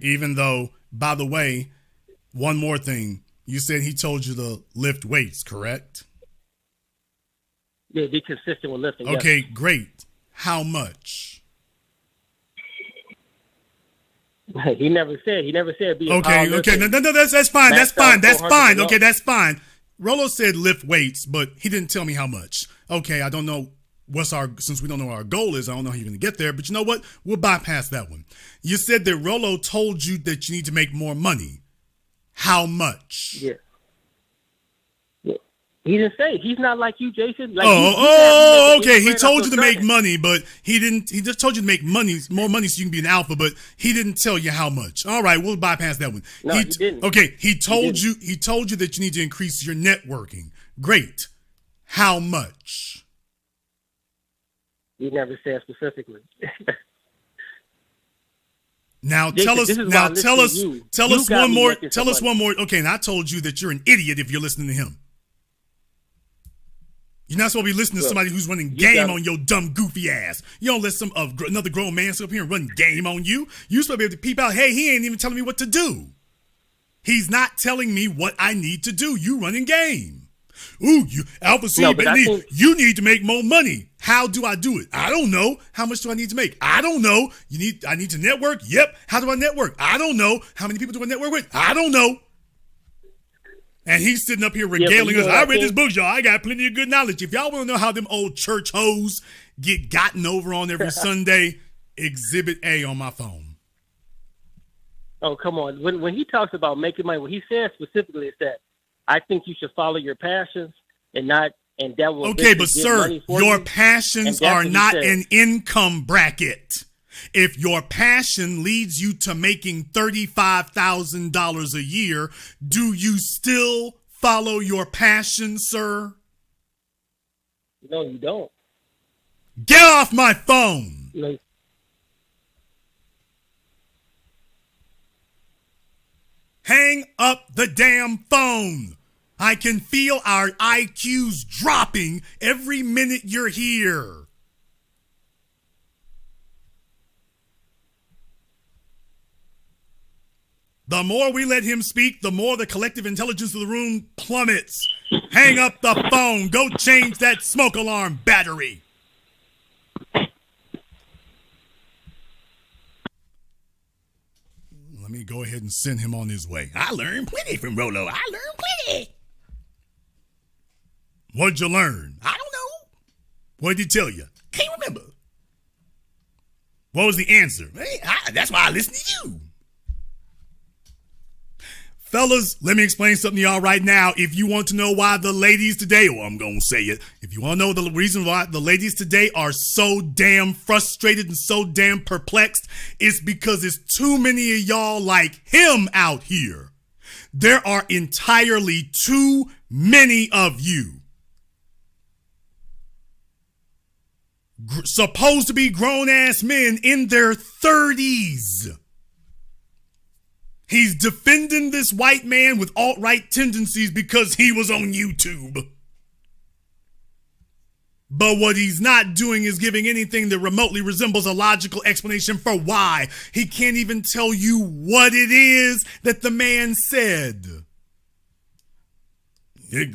Even though, by the way, one more thing, you said he told you to lift weights, correct? Yeah, be consistent with lifting. Okay, yes. Great. How much? He never said be a okay. No, that's fine. That's fine. Okay, that's fine. Rolo said lift weights, but he didn't tell me how much. Okay, I don't know since we don't know what our goal is, I don't know how you're going to get there, but you know what? We'll bypass that one. You said that Rolo told you that you need to make more money. How much? Yeah. He didn't say. He's not like you, Jason. Like okay. He told you to make money, but he didn't. He just told you to make more money, so you can be an alpha. But he didn't tell you how much. All right, we'll bypass that one. No, he didn't. Okay, he told you. He told you that you need to increase your networking. Great. How much? He never said specifically. Now Jason, tell us one more. Tell us one more. Okay, and I told you that you're an idiot if you're listening to him. You're not supposed to be listening to somebody who's running game on your dumb, goofy ass. You don't let another grown man sit up here and run game on you. You're supposed to be able to peep out, hey, he ain't even telling me what to do. He's not telling me what I need to do. You running game. Ooh, you Alpha C, you need to make more money. How do I do it? I don't know. How much do I need to make? I don't know. I need to network? Yep. How do I network? I don't know. How many people do I network with? I don't know. And he's sitting up here regaling us. I read this book, y'all. I got plenty of good knowledge. If y'all want to know how them old church hoes get gotten over on every Sunday, Exhibit A on my phone. Oh, come on. When he talks about making money, what he says specifically is that I think you should follow your passions and that will. Okay, but sir, your passions are not an income bracket. If your passion leads you to making $35,000 a year, do you still follow your passion, sir? No, you don't. Get off my phone. No. Hang up the damn phone. I can feel our IQs dropping every minute you're here. The more we let him speak, the more the collective intelligence of the room plummets. Hang up the phone. Go change that smoke alarm battery. Let me go ahead and send him on his way. I learned plenty from Rolo. I learned plenty. What'd you learn? I don't know. What'd he tell you? Can't remember. What was the answer? Hey, that's why I listen to you. Fellas, let me explain something to y'all right now. If you want to know why the ladies today, I'm going to say it. If you want to know the reason why the ladies today are so damn frustrated and so damn perplexed, it's because it's too many of y'all like him out here. There are entirely too many of you. Supposed to be grown-ass men in their 30s. He's defending this white man with alt-right tendencies because he was on YouTube. But what he's not doing is giving anything that remotely resembles a logical explanation for why. He can't even tell you what it is that the man said.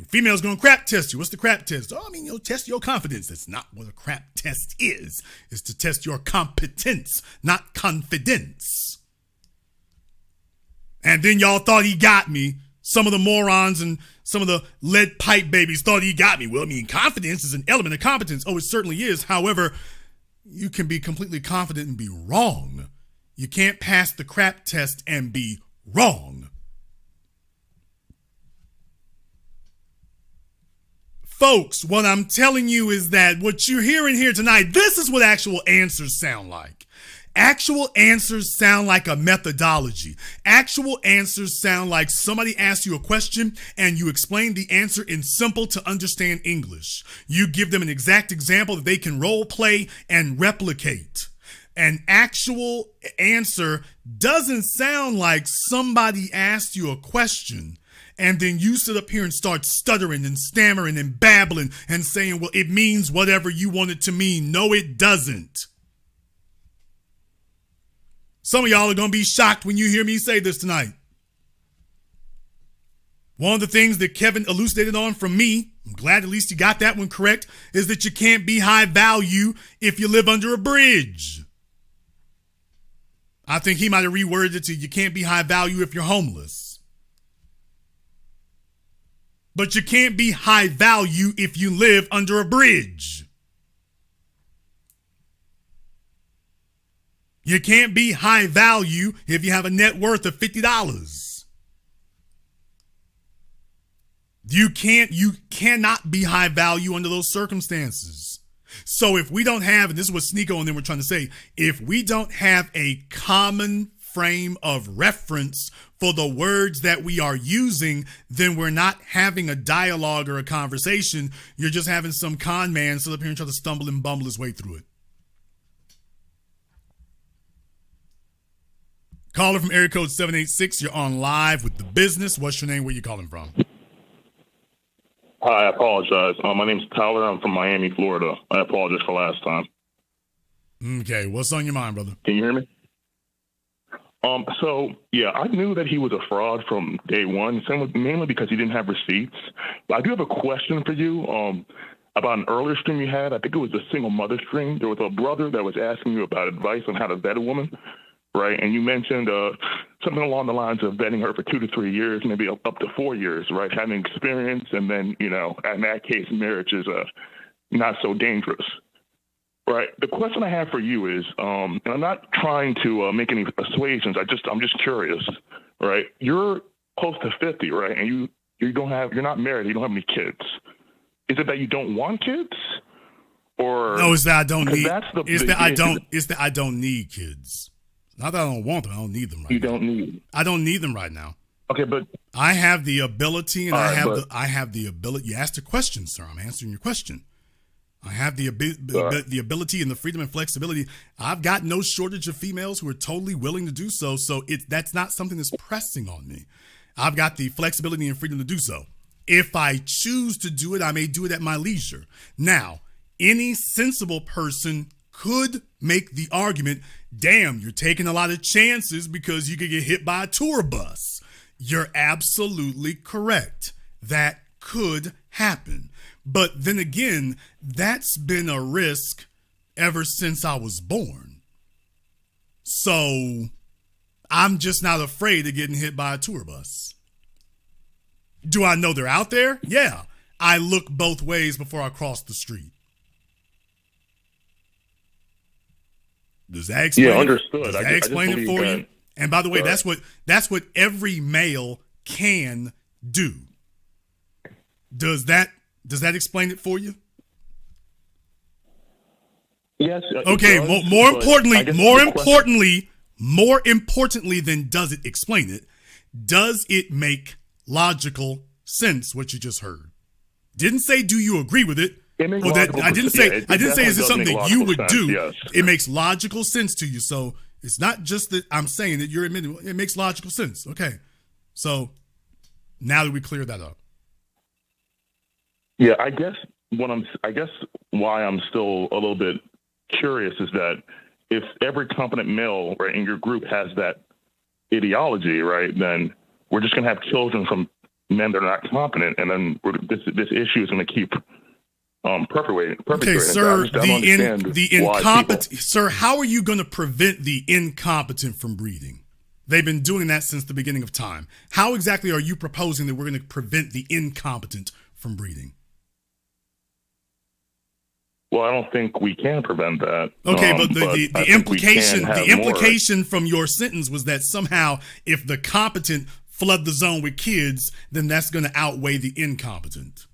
Female's gonna crap test you. What's the crap test? Oh, you'll test your confidence. That's not what a crap test is. It's to test your competence, not confidence. And then y'all thought he got me. Some of the morons and some of the lead pipe babies thought he got me. Well, confidence is an element of competence. Oh, it certainly is. However, you can be completely confident and be wrong. You can't pass the crap test and be wrong. Folks, what I'm telling you is that what you're hearing here tonight, this is what actual answers sound like. Actual answers sound like a methodology. Actual answers sound like somebody asks you a question and you explain the answer in simple to understand English. You give them an exact example that they can role play and replicate. An actual answer doesn't sound like somebody asked you a question and then you sit up here and start stuttering and stammering and babbling and saying, well, it means whatever you want it to mean. No, it doesn't. Some of y'all are going to be shocked when you hear me say this tonight. One of the things that Kevin elucidated on from me, I'm glad at least you got that one correct, is that you can't be high value if you live under a bridge. I think he might have reworded it to you can't be high value if you're homeless. But you can't be high value if you live under a bridge. You can't be high value if you have a net worth of $50. You cannot be high value under those circumstances. So if we don't have, and this is what Sneeko and them were trying to say, if we don't have a common frame of reference for the words that we are using, then we're not having a dialogue or a conversation. You're just having some con man sit up here and try to stumble and bumble his way through it. Caller from area code 786, you're on live with The Business. What's your name? Where you calling from? Hi, I apologize. My name's Tyler. I'm from Miami, Florida. I apologize for last time. Okay, what's on your mind, brother? Can you hear me? I knew that he was a fraud from day one, mainly because he didn't have receipts. But I do have a question for you about an earlier stream you had. I think it was the single mother stream. There was a brother that was asking you about advice on how to vet a woman. Right. And you mentioned something along the lines of vetting her for 2 to 3 years, maybe up to 4 years. Right. Having experience. And then, in that case, marriage is not so dangerous. Right. The question I have for you is, and I'm not trying to make any persuasions. I'm just curious. Right. You're close to 50. Right. And you're not married. You don't have any kids. Is it that you don't want kids? Or no, it's that I don't need. It's that I don't need kids. Not that I don't want them. I don't need them right now. You don't need them. I don't need them right now. Okay, but I have the ability, and I have the ability. You asked a question, sir. I'm answering your question. I have the ability and the freedom and flexibility. I've got no shortage of females who are totally willing to do so. So that's not something that's pressing on me. I've got the flexibility and freedom to do so. If I choose to do it, I may do it at my leisure. Now, any sensible person could make the argument, damn, you're taking a lot of chances because you could get hit by a tour bus. You're absolutely correct. That could happen. But then again, that's been a risk ever since I was born. So I'm just not afraid of getting hit by a tour bus. Do I know they're out there? Yeah. I look both ways before I cross the street. Does that explain? Yeah, understood. Does that explain it for you? And by the way, that's what every male can do. Does that explain it for you? Yes. Okay. More importantly than does it explain it, does it make logical sense? What you just heard. Didn't say do you agree with it. I didn't say is it something that you would do. Yes. It makes logical sense to you. So it's not just that I'm saying that you're admitting it makes logical sense. Okay. So now that we cleared that up. Yeah, I guess why I'm still a little bit curious is that if every competent male, right, in your group has that ideology, right, then we're just going to have children from men that are not competent, and then this issue is going to keep perpetuating. Okay, sir, sir, how are you going to prevent the incompetent from breeding? They've been doing that since the beginning of time. How exactly are you proposing that we're going to prevent the incompetent from breeding? Well, I don't think we can prevent that. Okay, but the implication from your sentence was that somehow if the competent flood the zone with kids, then that's going to outweigh the incompetent.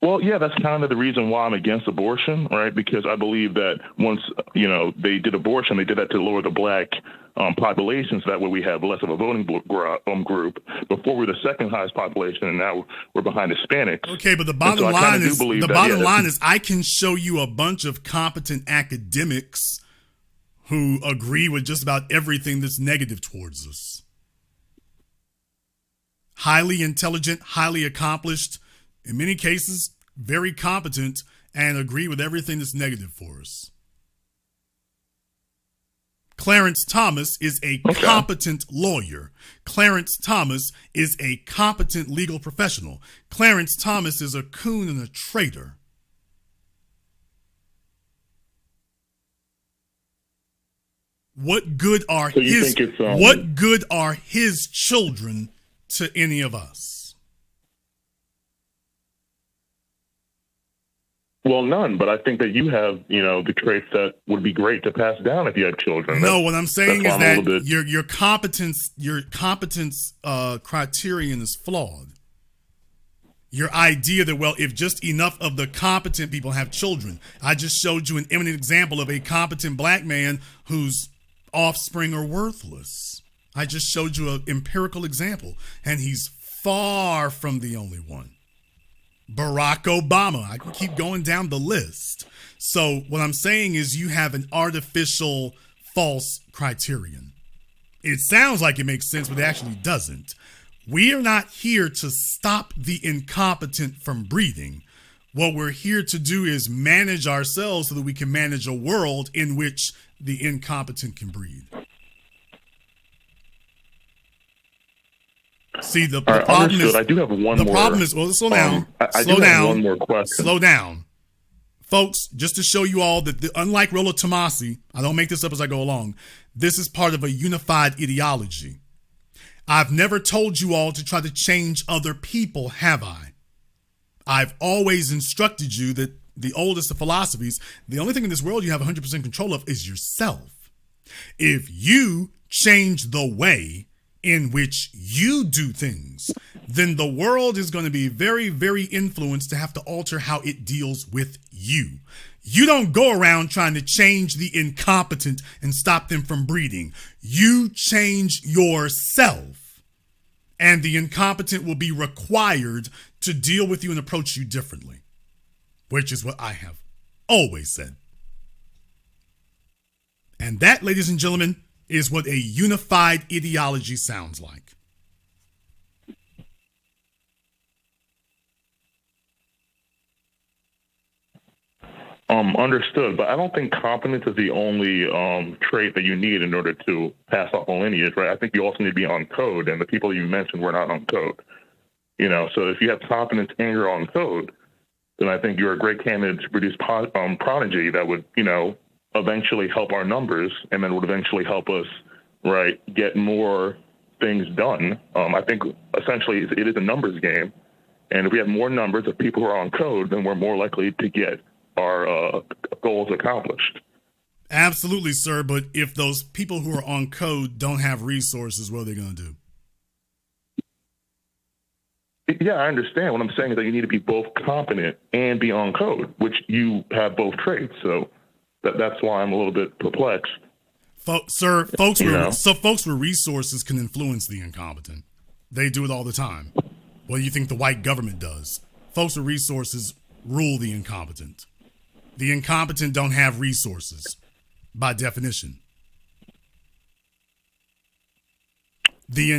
Well, yeah, that's kind of the reason why I'm against abortion, right? Because I believe that once, they did abortion, they did that to lower the black population, so that way we have less of a voting group. Before we were the second highest population, and now we're behind Hispanics. Okay, but the bottom line is I can show you a bunch of competent academics who agree with just about everything that's negative towards us. Highly intelligent, highly accomplished, in many cases, very competent, and agree with everything that's negative for us. Clarence Thomas is a competent lawyer. Clarence Thomas is a competent legal professional. Clarence Thomas is a coon and a traitor. What good are his children to any of us? Well, none, but I think that you have, the traits that would be great to pass down if you had children. No, what I'm saying is that your competence criterion is flawed. Your idea that, well, if just enough of the competent people have children. I just showed you an eminent example of a competent black man whose offspring are worthless. I just showed you an empirical example, and he's far from the only one. Barack Obama. I can keep going down the list. So what I'm saying is you have an artificial false criterion. It sounds like it makes sense, but it actually doesn't. We are not here to stop the incompetent from breeding. What we're here to do is manage ourselves so that we can manage a world in which the incompetent can breed. See, the problem is, I do have one more. The problem is, well, slow down. One more question. Slow down. Folks, just to show you all that unlike Rollo Tomasi, I don't make this up as I go along, this is part of a unified ideology. I've never told you all to try to change other people, have I? I've always instructed you that the oldest of philosophies, the only thing in this world you have 100% control of is yourself. If you change the way in which you do things, then the world is going to be very, very influenced to have to alter how it deals with you. You don't go around trying to change the incompetent and stop them from breeding. You change yourself, and the incompetent will be required to deal with you and approach you differently, which is what I have always said. And that, ladies and gentlemen, is what a unified ideology sounds like. Understood, but I don't think competence is the only trait that you need in order to pass off a lineage, right? I think you also need to be on code, and the people you mentioned were not on code. So if you have competence and you're on code, then I think you're a great candidate to produce prodigy that would, eventually help our numbers, and then would eventually help us, right, get more things done. I think essentially it is a numbers game, and if we have more numbers of people who are on code, then we're more likely to get our goals accomplished. Absolutely, sir. But if those people who are on code don't have resources, what are they going to do? Yeah, I understand. What I'm saying is that you need to be both competent and be on code, which you have both traits. So that's why I'm a little bit perplexed. Folks with resources can influence the incompetent. They do it all the time. What do you think the white government does? Folks with resources rule the incompetent. The incompetent don't have resources, by definition. The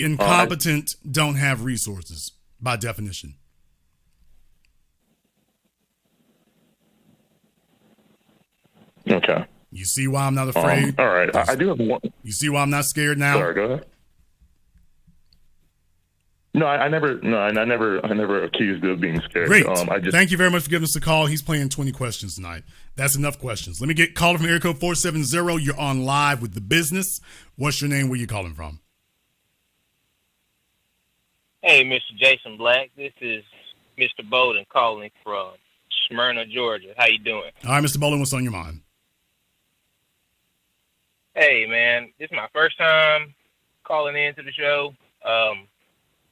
incompetent don't have resources, by definition. Okay. You see why I'm not afraid? All right. I do have one. You see why I'm not scared now? Sorry, go ahead. No, I never accused of being scared. Great. Thank you very much for giving us a call. He's playing 20 questions tonight. That's enough questions. Let me get caller from area code 470. You're on live with The Business. What's your name? Where you calling from? Hey, Mr. Jason Black. This is Mr. Bolden calling from Smyrna, Georgia. How you doing? All right, Mr. Bolden, what's on your mind? Hey, man. This is my first time calling in to the show.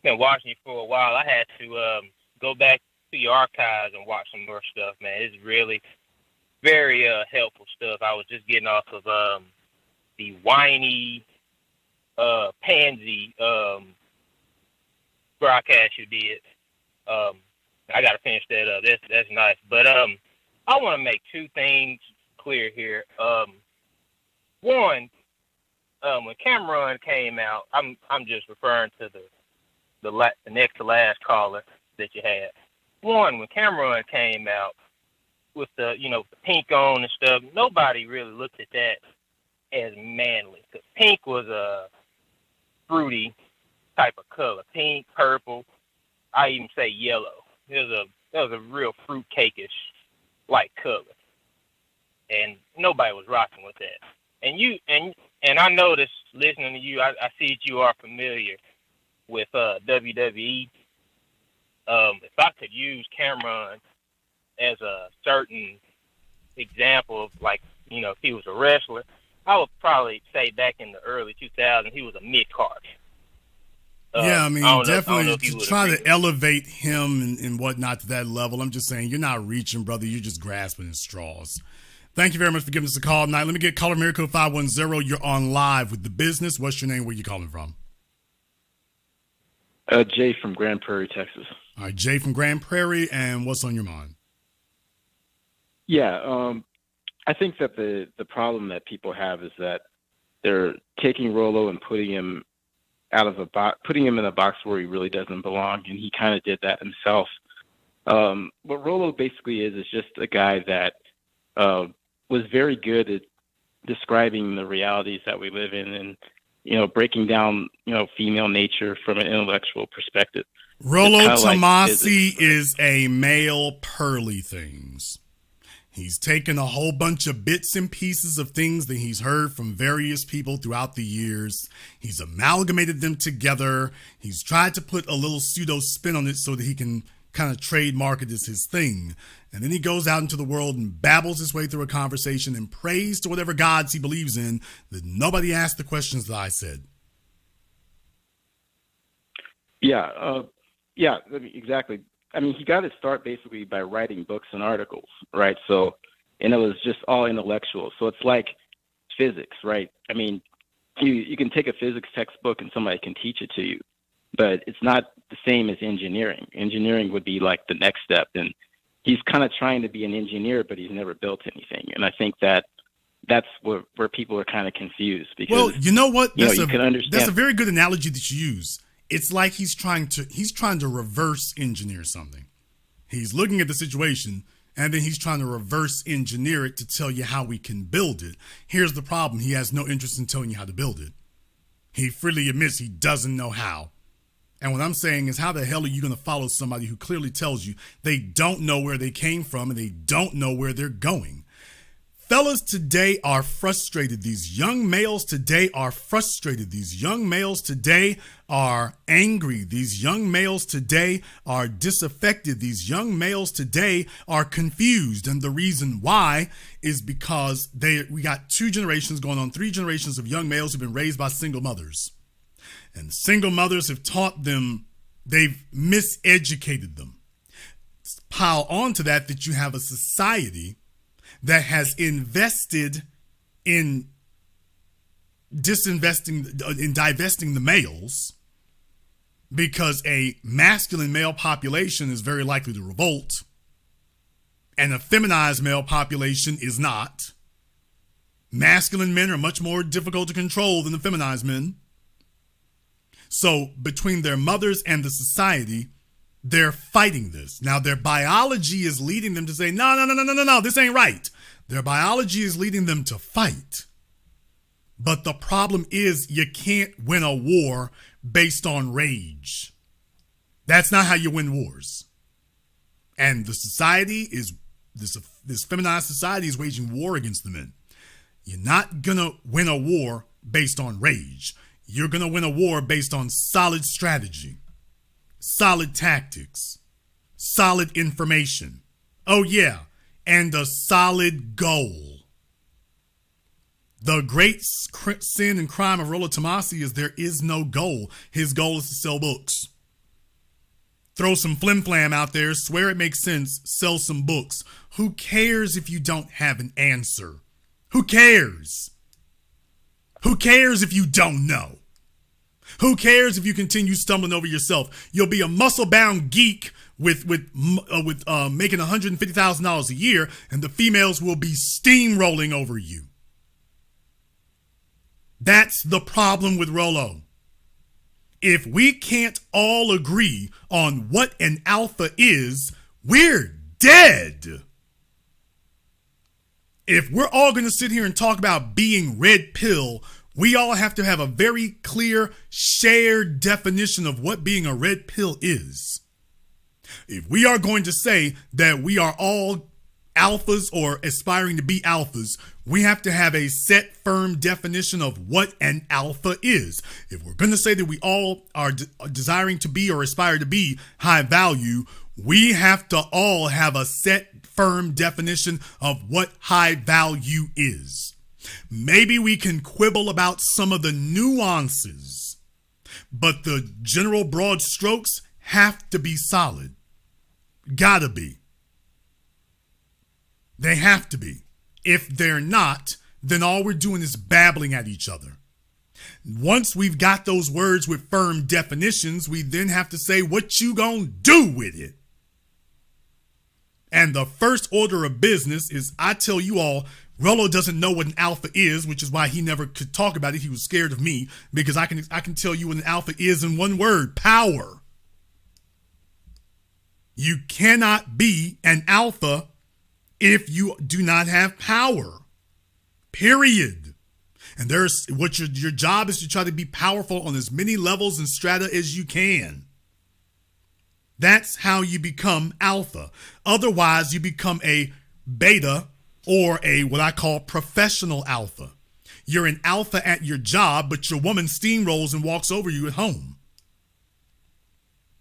Been watching you for a while. I had to go back to your archives and watch some more stuff, man. It's really very helpful stuff. I was just getting off of the whiny pansy broadcast you did. I got to finish that up. That's nice. But I want to make two things clear here. One, when Cameron came out, I'm just referring to the next to last caller that you had. One, when Cameron came out with the pink on and stuff, nobody really looked at that as manly. Because pink was a fruity type of color. Pink, purple, I even say yellow. That was a real fruit cake-ish like color. And nobody was rocking with that. And I noticed listening to you, I see that you are familiar with WWE. If I could use Cameron as a certain example of, like, if he was a wrestler, I would probably say back in the early 2000s he was a mid-card. Yeah, I mean, definitely try to agree. elevate him and whatnot to that level. I'm just saying, you're not reaching, brother. You're just grasping at straws. Thank you very much for giving us a call tonight. Let me get caller Miracle 510. You're on live with The Business. What's your name? Where you calling from? Jay from Grand Prairie, Texas. All right, Jay from Grand Prairie, and what's on your mind? Yeah, I think that the problem that people have is that they're taking Rolo and putting him out of a box, putting him in a box where he really doesn't belong, and he kind of did that himself. What Rolo basically is just a guy that was very good at describing the realities that we live in, and breaking down female nature from an intellectual perspective. Rolo Tomasi is a male pearly things. He's taken a whole bunch of bits and pieces of things that he's heard from various people throughout the years. He's amalgamated them together. He's tried to put a little pseudo spin on it so that he can kind of trademark it as his thing. And then he goes out into the world and babbles his way through a conversation and prays to whatever gods he believes in that nobody asked the questions that I said. Yeah, exactly. I mean, he got his start basically by writing books and articles, right? So, and it was just all intellectual. So it's like physics, right? I mean, you can take a physics textbook and somebody can teach it to you, but it's not the same as engineering. Engineering would be like the next step. And he's kind of trying to be an engineer, but he's never built anything. And I think that that's where people are kind of confused. Because, well, you know what? You can understand. That's a very good analogy that you use. It's like he's trying to reverse engineer something. He's looking at the situation and then he's trying to reverse engineer it to tell you how we can build it. Here's the problem. He has no interest in telling you how to build it. He freely admits he doesn't know how. And what I'm saying is, how the hell are you going to follow somebody who clearly tells you they don't know where they came from and they don't know where they're going? Fellas today are frustrated. These young males today are frustrated. These young males today are angry. These young males today are disaffected. These young males today are confused. And the reason why is because we got 2 generations going on, 3 generations of young males who've been raised by single mothers. And single mothers have taught them, they've miseducated them. Pile onto that you have a society that has invested in divesting the males, because a masculine male population is very likely to revolt and a feminized male population is not. Masculine men are much more difficult to control than the feminized men. So between their mothers and the society, they're fighting this. Now, their biology is leading them to say, no, this ain't right. Their biology is leading them to fight. But the problem is, you can't win a war based on rage. That's not how you win wars. And the society is, this feminized society is waging war against the men. You're not going to win a war based on rage. You're going to win a war based on solid strategy, solid tactics, solid information. Oh, yeah. And a solid goal. The great sin and crime of Rollo Tomasi is there is no goal. His goal is to sell books. throw some flim flam out there, swear it makes sense, sell some books. Who cares if you don't have an answer? Who cares? Who cares if you don't know? Who cares if you continue stumbling over yourself? You'll be a muscle-bound geek with making $150,000 a year, and the females will be steamrolling over you. That's the problem with Rollo. If we can't all agree on what an alpha is, we're dead. If we're all going to sit here and talk about being red pill, we all have to have a very clear, shared definition of what being a red pill is. If we are going to say that we are all alphas or aspiring to be alphas, we have to have a set, firm definition of what an alpha is. If we're going to say that we all are desiring to be or aspire to be high value, we have to all have a set, firm definition of what high value is. Maybe we can quibble about some of the nuances, but the general broad strokes have to be solid. Gotta be. They have to be. If they're not, then all we're doing is babbling at each other. Once we've got those words with firm definitions, we then have to say what you gonna do with it. And the first order of business is, I tell you all, Rollo doesn't know what an alpha is, which is why he never could talk about it. He was scared of me, because I can tell you what an alpha is in one word: power. You cannot be an alpha if you do not have power. Period. And there's what your job is to try to be powerful on as many levels and strata as you can. That's how you become alpha. Otherwise, you become a beta or a what I call professional alpha. You're an alpha at your job, but your woman steamrolls and walks over you at home.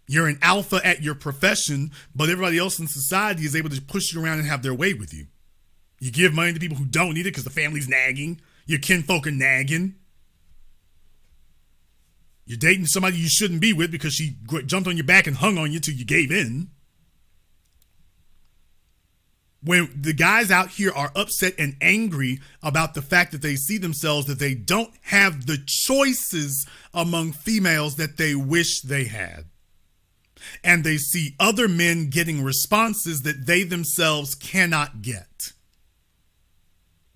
You're an alpha at your profession, but everybody else in society is able to push you around and have their way with you. You give money to people who don't need it because the family's nagging. Your kinfolk are nagging. You're dating somebody you shouldn't be with because she jumped on your back and hung on you till you gave in. When the guys out here are upset and angry about the fact that they see themselves that they don't have the choices among females that they wish they had. And they see other men getting responses that they themselves cannot get.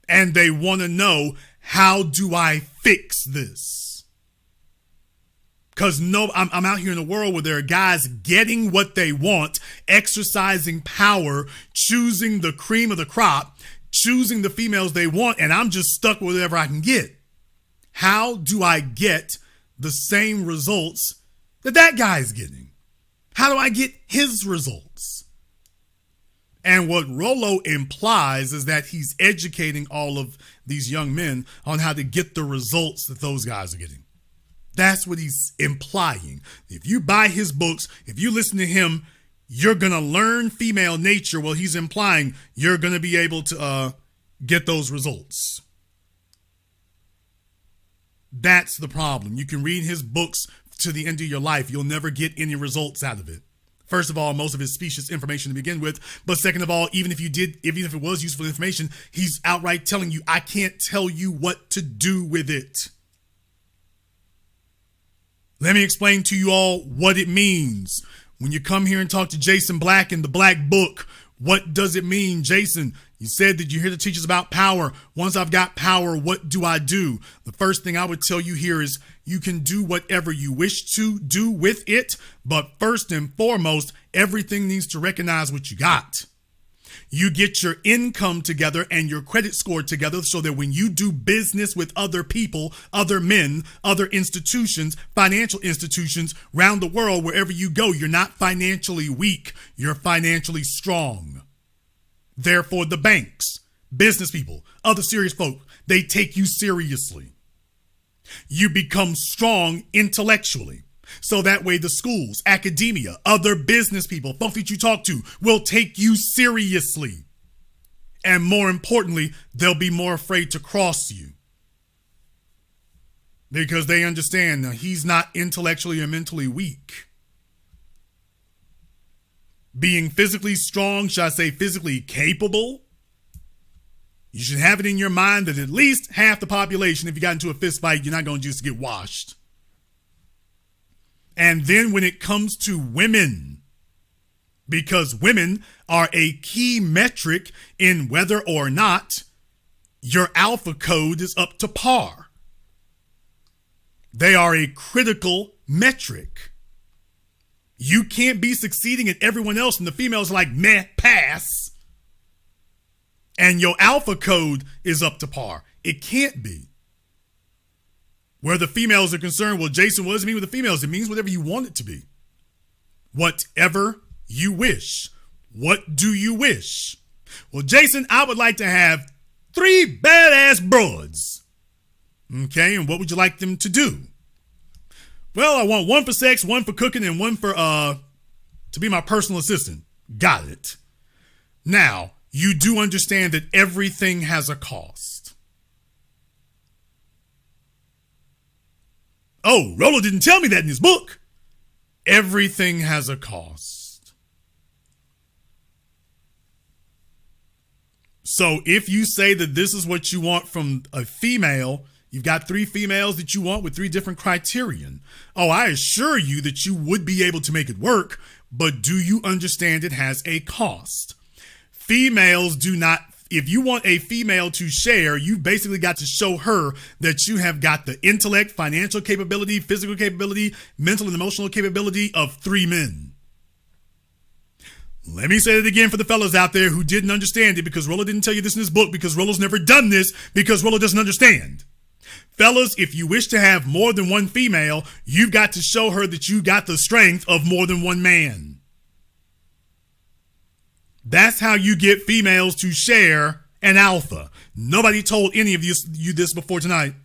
And they want to know, how do I fix this? Because I'm out here in the world where there are guys getting what they want, exercising power, choosing the cream of the crop, choosing the females they want, and I'm just stuck with whatever I can get. How do I get the same results that guy's getting? How do I get his results? And what Rollo implies is that he's educating all of these young men on how to get the results that those guys are getting. That's what he's implying. If you buy his books, if you listen to him, you're going to learn female nature. Well, he's implying you're going to be able to get those results. That's the problem. You can read his books to the end of your life. You'll never get any results out of it. First of all, most of his specious information to begin with. But second of all, even if it was useful information, he's outright telling you, I can't tell you what to do with it. Let me explain to you all what it means. When you come here and talk to Jason Black in the Black Book, what does it mean, Jason? You said that you're here to teach us about power. Once I've got power, what do I do? The first thing I would tell you here is you can do whatever you wish to do with it. But first and foremost, everything needs to recognize what you got. You get your income together and your credit score together so that when you do business with other people, other men, other institutions, financial institutions around the world, wherever you go, you're not financially weak. You're financially strong. Therefore, the banks, business people, other serious folk, they take you seriously. You become strong intellectually. So that way the schools, academia, other business people, folks that you talk to will take you seriously. And more importantly, they'll be more afraid to cross you. Because they understand now he's not intellectually or mentally weak. being physically strong, should I say physically capable, you should have it in your mind that at least half the population, if you got into a fist fight, you're not going to just get washed. And then when it comes to women, because women are a key metric in whether or not your alpha code is up to par. They are a critical metric. You can't be succeeding at everyone else and the females are like, meh, pass. And your alpha code is up to par. It can't be. Where the females are concerned, well, Jason, what does it mean with the females? It means whatever you want it to be. Whatever you wish. What do you wish? Well, Jason, I would like to have 3 badass broads. Okay, and what would you like them to do? Well, I want 1 for sex, 1 for cooking, and 1 for to be my personal assistant. Got it. Now, you do understand that everything has a cost. Oh, Rollo didn't tell me that in his book. Everything has a cost. So if you say that this is what you want from a female, you've got 3 females that you want with 3 different criterion. Oh, I assure you that you would be able to make it work, but do you understand it has a cost? Females do not. If you want a female to share, you basically got to show her that you have got the intellect, financial capability, physical capability, mental and emotional capability of 3 men. Let me say it again for the fellas out there who didn't understand it, because Rollo didn't tell you this in his book, because Rollo's never done this, because Rollo doesn't understand. Fellas, if you wish to have more than 1 female, you've got to show her that you got the strength of more than 1 man. That's how you get females to share an alpha. Nobody told any of you this before tonight.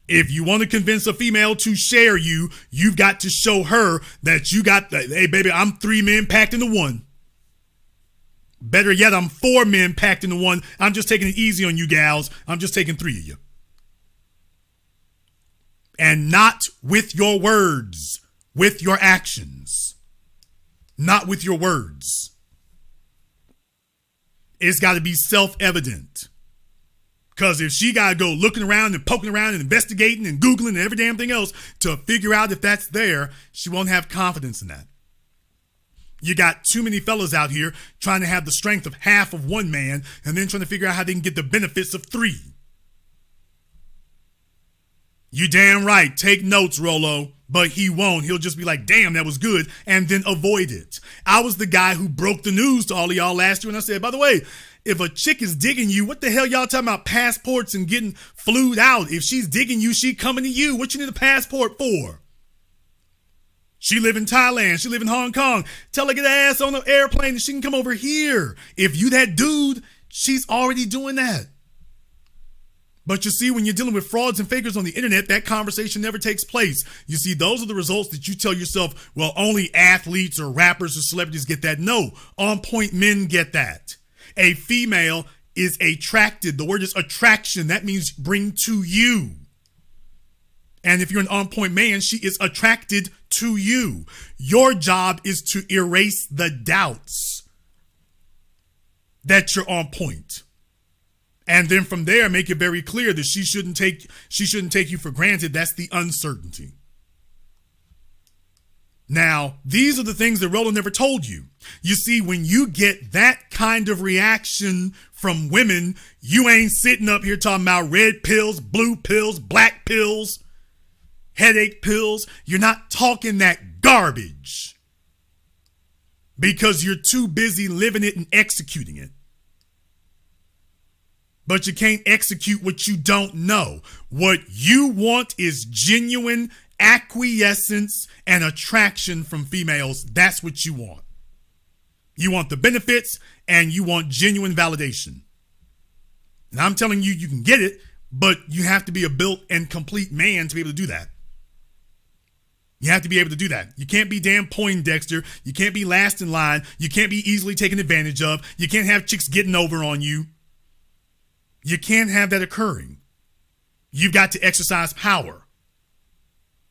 If you want to convince a female to share you, you've got to show her that you got, hey, baby, I'm 3 men packed into 1. Better yet, I'm 4 men packed into 1. I'm just taking it easy on you gals. I'm just taking 3 of you. And not with your words, with your actions. Not with your words. It's got to be self-evident. Because if she got to go looking around and poking around and investigating and Googling and every damn thing else to figure out if that's there, she won't have confidence in that. You got too many fellas out here trying to have the strength of half of 1 man and then trying to figure out how they can get the benefits of 3. You damn right. Take notes, Rollo. But he won't. He'll just be like, damn, that was good, and then avoid it. I was the guy who broke the news to all of y'all last year, and I said, by the way, if a chick is digging you, what the hell y'all talking about passports and getting flued out? If she's digging you, she coming to you. What you need a passport for? She live in Thailand. She live in Hong Kong. Tell her get her ass on the airplane and she can come over here. If you that dude, she's already doing that. But you see, when you're dealing with frauds and fakers on the internet, that conversation never takes place. You see, those are the results that you tell yourself, well, only athletes or rappers or celebrities get that. No, on-point men get that. A female is attracted. The word is attraction. That means bring to you. And if you're an on-point man, she is attracted to you. Your job is to erase the doubts that you're on point. And then from there, make it very clear that she shouldn't take you for granted. That's the uncertainty. Now, these are the things that Rollo never told you. You see, when you get that kind of reaction from women, you ain't sitting up here talking about red pills, blue pills, black pills, headache pills. You're not talking that garbage because you're too busy living it and executing it. But you can't execute what you don't know. What you want is genuine acquiescence and attraction from females. That's what you want. You want the benefits and you want genuine validation. And I'm telling you, you can get it, but you have to be a built and complete man to be able to do that. You have to be able to do that. You can't be damn Poindexter. You can't be last in line. You can't be easily taken advantage of. You can't have chicks getting over on you. You can't have that occurring. You've got to exercise power.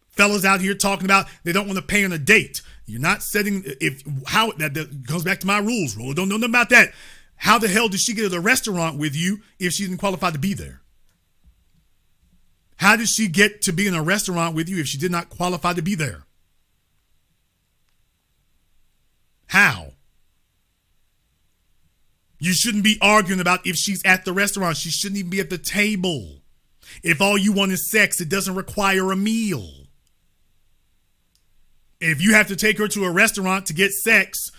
Fellas out here talking about they don't want to pay on a date. You're not setting that goes back to my rules. Roller don't know nothing about that. How the hell did she get to the restaurant with you if she didn't qualify to be there? How did she get to be in a restaurant with you if she did not qualify to be there? How? You shouldn't be arguing about if she's at the restaurant. She shouldn't even be at the table. If all you want is sex, it doesn't require a meal. If you have to take her to a restaurant to get sex,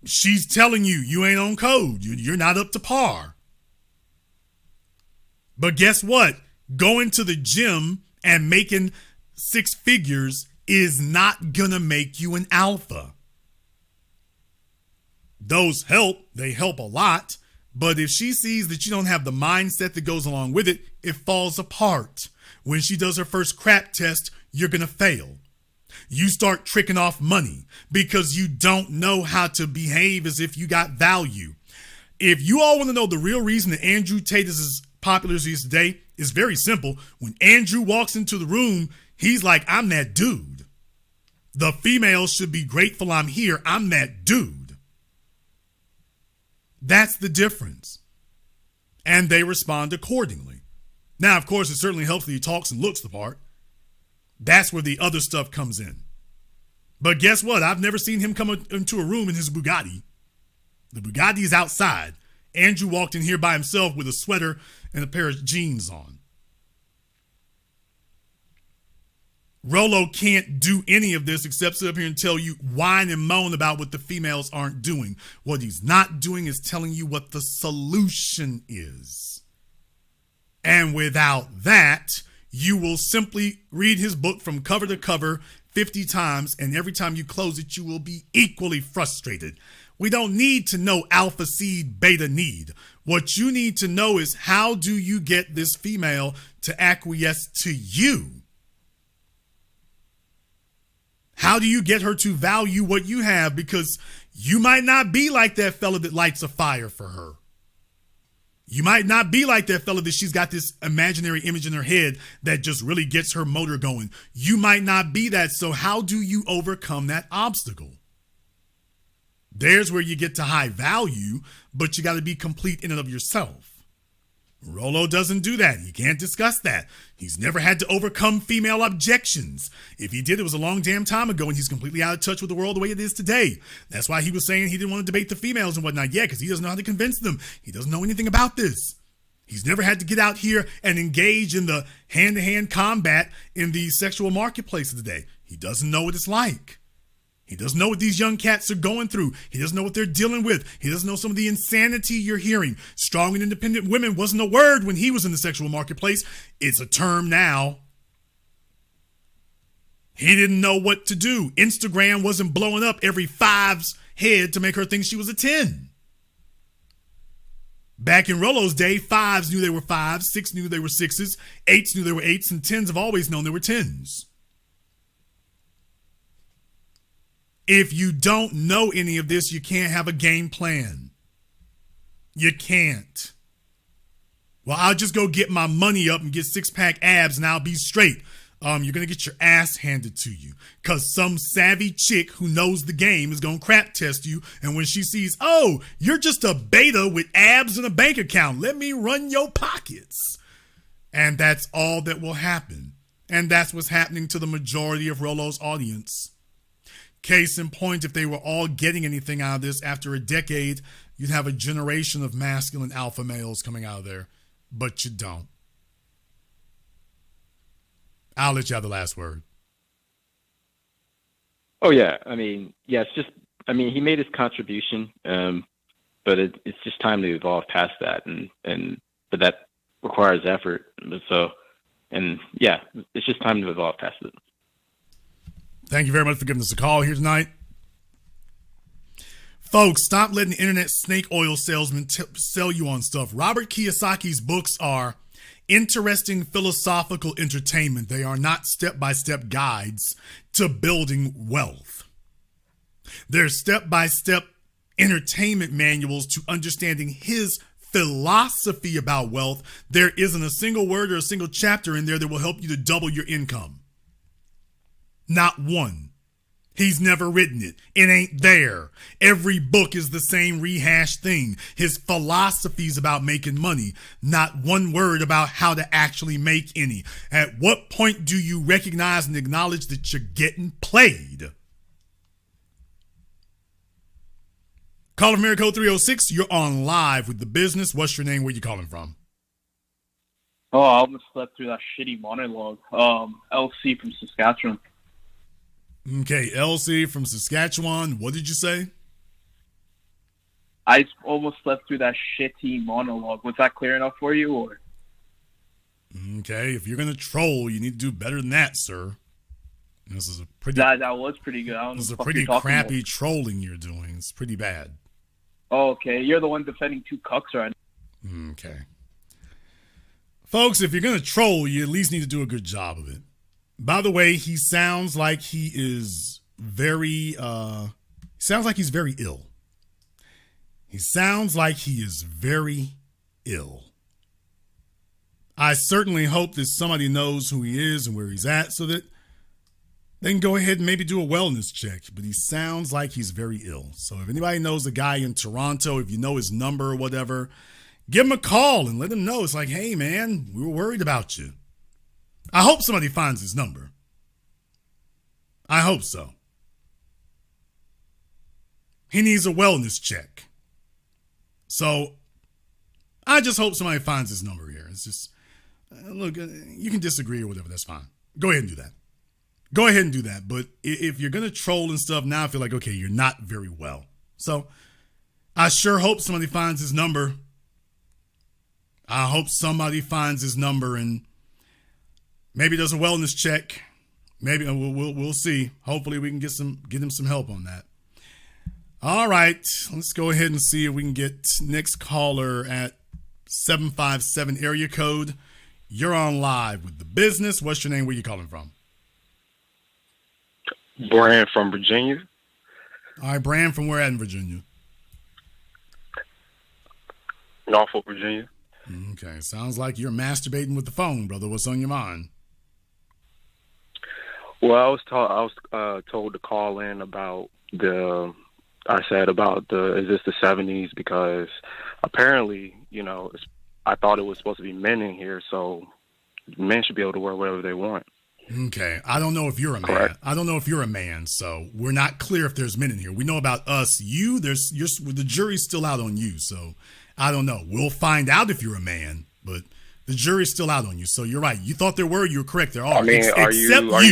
she's telling you you ain't on code. You're not up to par. But guess what? Going to the gym and making six figures is not going to make you an alpha. Those help. They help a lot. But if she sees that you don't have the mindset that goes along with it, it falls apart. When she does her first crap test, you're going to fail. You start tricking off money because you don't know how to behave as if you got value. If you all want to know the real reason that Andrew Tate is as popular as he is today, it's very simple. When Andrew walks into the room, he's like, I'm that dude. The females should be grateful I'm here. I'm that dude. That's the difference. And they respond accordingly. Now, of course, it certainly helps that he talks and looks the part. That's where the other stuff comes in. But guess what? I've never seen him come into a room in his Bugatti. The Bugatti is outside. Andrew walked in here by himself with a sweater and a pair of jeans on. Rolo can't do any of this except sit up here and tell you, whine and moan about what the females aren't doing. What he's not doing is telling you what the solution is. And without that, you will simply read his book from cover to cover 50 times, and every time you close it, you will be equally frustrated. We don't need to know alpha seed beta need. What you need to know is, how do you get this female to acquiesce to you? How do you get her to value what you have? Because you might not be like that fella that lights a fire for her. You might not be like that fella that she's got this imaginary image in her head that just really gets her motor going. You might not be that. So how do you overcome that obstacle? There's where you get to high value, but you got to be complete in and of yourself. Rolo doesn't do that. He can't discuss that. He's never had to overcome female objections. If he did, it was a long damn time ago, and he's completely out of touch with the world the way it is today. That's why he was saying he didn't want to debate the females and whatnot. Yeah, because he doesn't know how to convince them. He doesn't know anything about this. He's never had to get out here and engage in the hand-to-hand combat in the sexual marketplace of the day. He doesn't know what it's like. He doesn't know what these young cats are going through. He doesn't know what they're dealing with. He doesn't know some of the insanity you're hearing. Strong and independent women wasn't a word when he was in the sexual marketplace. It's a term now. He didn't know what to do. Instagram wasn't blowing up every five's head to make her think she was a 10. Back in Rolo's day, fives knew they were fives, six knew they were sixes, eights knew they were eights, and tens have always known they were tens. If you don't know any of this, you can't have a game plan. You can't. Well, I'll just go get my money up and get six-pack abs and I'll be straight. You're going to get your ass handed to you because some savvy chick who knows the game is going to crap test you. And when she sees, oh, you're just a beta with abs and a bank account, let me run your pockets. And that's all that will happen. And that's what's happening to the majority of Rolo's audience. Case in point, if they were all getting anything out of this after a decade, you'd have a generation of masculine alpha males coming out of there, but you don't. I'll let you have the last word. Oh, yeah. I mean, yeah, he made his contribution, but it's just time to evolve past that. But that requires effort. So, and yeah, it's just time to evolve past it. Thank you very much for giving us a call here tonight. Folks, stop letting the internet snake oil salesmen sell you on stuff. Robert Kiyosaki's books are interesting philosophical entertainment. They are not step-by-step guides to building wealth. They're step-by-step entertainment manuals to understanding his philosophy about wealth. There isn't a single word or a single chapter in there that will help you to double your income. Not one. He's never written it. It ain't there. Every book is the same rehashed thing. His philosophy's about making money, not one word about how to actually make any. At what point do you recognize and acknowledge that you're getting played? Call of America 306, you're on live with The Business. What's your name? Where you calling from? Oh, I almost slept through that shitty monologue. LC from Saskatchewan. Okay, LC from Saskatchewan. What did you say? I almost slept through that shitty monologue. Was that clear enough for you, or? Okay, if you're gonna troll, you need to do better than that, sir. This is a pretty. That was pretty good. This is a pretty crappy trolling you're doing. It's pretty bad. Oh, okay. You're the one defending two cucks right now. Okay. Folks, if you're gonna troll, you at least need to do a good job of it. By the way, he sounds like he is very ill. He sounds like he is very ill. I certainly hope that somebody knows who he is and where he's at so that they can go ahead and maybe do a wellness check. But he sounds like he's very ill. So if anybody knows a guy in Toronto, if you know his number or whatever, give him a call and let him know. It's like, hey, man, we were worried about you. I hope somebody finds his number. I hope so. He needs a wellness check. So I just hope somebody finds his number here. It's just, look, you can disagree or whatever. That's fine. Go ahead and do that. Go ahead and do that. But if you're going to troll and stuff, now I feel like, okay, you're not very well. So I sure hope somebody finds his number. I hope somebody finds his number and maybe does a wellness check. Maybe we'll see. Hopefully we can get him some help on that. All right, let's go ahead and see if we can get next caller at 757 area code. You're on live with The Business. What's your name? Where you calling from? Brian from Virginia. All right, Brian, from where at in Virginia? Norfolk, Virginia. Okay, sounds like you're masturbating with the phone, brother. What's on your mind? Well, I was told to call in about is this the 70s, because apparently, I thought it was supposed to be men in here, so men should be able to wear whatever they want. Okay, I don't know if you're a man. Correct. I don't know if you're a man, so we're not clear if there's men in here. We know about us. The jury's still out on you, so I don't know. We'll find out if you're a man, but the jury's still out on you. So you're right. You thought there were. You're correct. There are. I mean,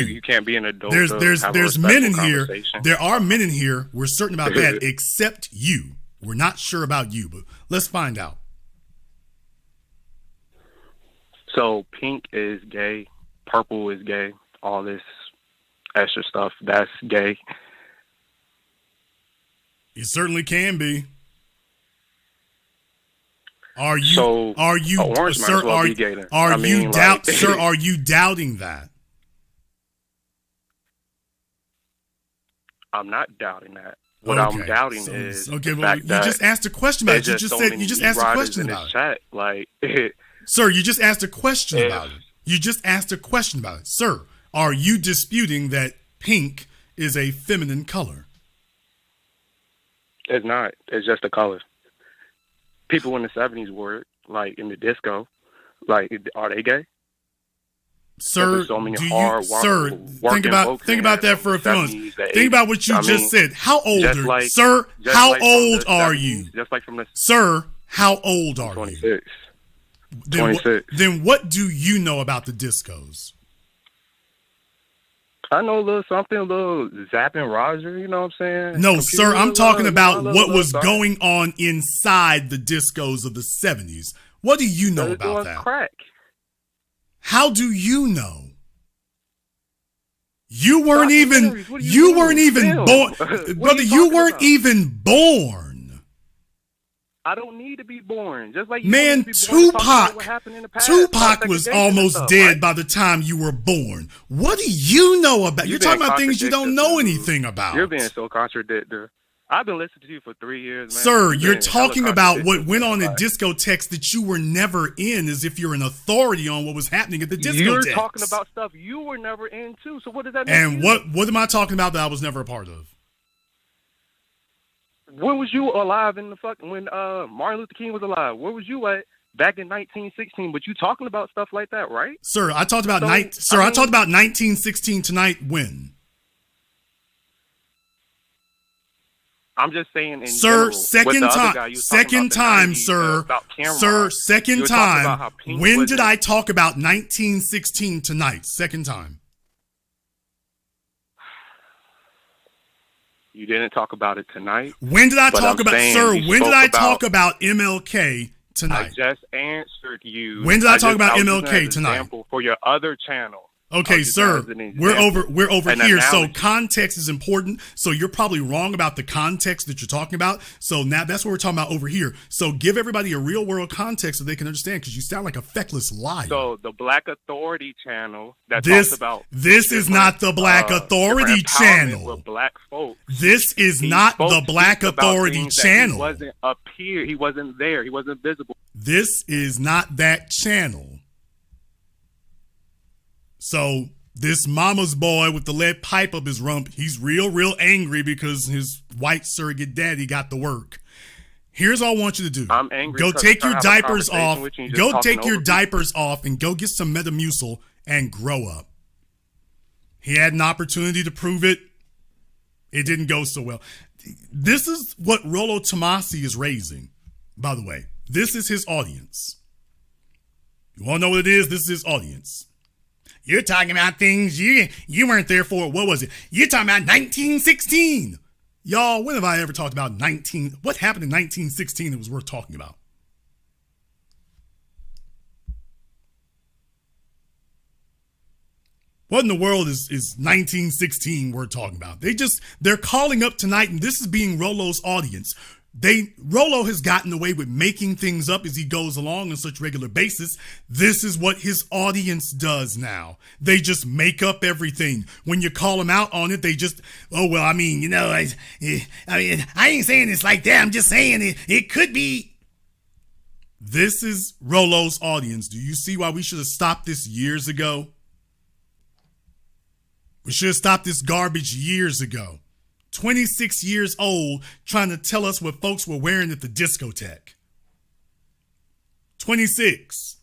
you can't be an adult. There's men in here. There are men in here. We're certain about that, except you. We're not sure about you, but let's find out. So pink is gay, purple is gay, all this extra stuff, that's gay. It certainly can be. Are you so are you orange sir, might as well are, be gay then. are I you mean, doubt like, sir, are you doubting that? I'm not doubting that. What I'm doubting is okay. the Well, fact you that just asked a question about it. You just said you just asked a question in about his it. chat, like, sir, you just asked a question about it. You just asked a question about it, sir. Are you disputing that pink is a feminine color? It's not. It's just a color. People in the 70s wore it, like in the disco. Like, are they gay? Sir, so many think about that for a few moments. Think about what you just said. How old are you? Sir, how old are you? Just like from the Sir, how old are 26. you? 26. Then what do you know about the discos? I know a little something, a little zapping Roger, you know what I'm saying? No, sir, I'm talking about what was going on inside the discos of the 70s. What do you know about that? Crack. How do you know? You weren't even born. Brother, you weren't even born. I don't need to be born. Just like man, Tupac was almost dead by the time you were born. What do you know about? You're talking about things you don't know anything about. You're being so contradictory. I've been listening to you for 3 years, man. Sir, You've you're been talking hella about what consistent, went on man. at discotheques that you were never in, as if you're an authority on what was happening at the discotheques. You're talking about stuff you were never into. So what does that mean? And what am I talking about that I was never a part of? Where was you alive in the fucking when Martin Luther King was alive? Where was you at back in 1916? But you talking about stuff like that, right? Sir, I talked about I talked about 1916 tonight when? I'm just saying, sir, second time, sir. Sir, second time. When did I talk about 1916 tonight? Second time. You didn't talk about it tonight. When did I talk about, sir? When did I talk about MLK tonight? I just answered you. When did I talk about MLK tonight? For your other channel. Okay, sir, we're over here. So context is important. So you're probably wrong about the context that you're talking about. So now that's what we're talking about over here. So give everybody a real world context so they can understand, because you sound like a feckless liar. So the Black Authority channel that talks about this is not the Black Authority channel. With black folk. This is not the Black Authority channel. He wasn't up here. He wasn't there. He wasn't visible. This is not that channel. So this mama's boy with the lead pipe up his rump, he's real angry because his white surrogate daddy got to work. Here's all I want you to do. I'm angry. Go take your diapers off. Go take your diapers off and go get some Metamucil and grow up. He had an opportunity to prove it. It didn't go so well. This is what Rollo Tomasi is raising, by the way. This is his audience. You want to know what it is? This is his audience. You're talking about things you weren't there for. What was it? You're talking about 1916. Y'all, when have I ever talked about what happened in 1916 that was worth talking about? What in the world is 1916 worth talking about? They're calling up tonight, and this is being Rollo's audience. Rollo has gotten away with making things up as he goes along on such regular basis. This is what his audience does now. They just make up everything. When you call them out on it, they just, I ain't saying it's like that. I'm just saying it could be. This is Rollo's audience. Do you see why we should have stopped this years ago? We should have stopped this garbage years ago. 26 years old, trying to tell us what folks were wearing at the discotheque. 26.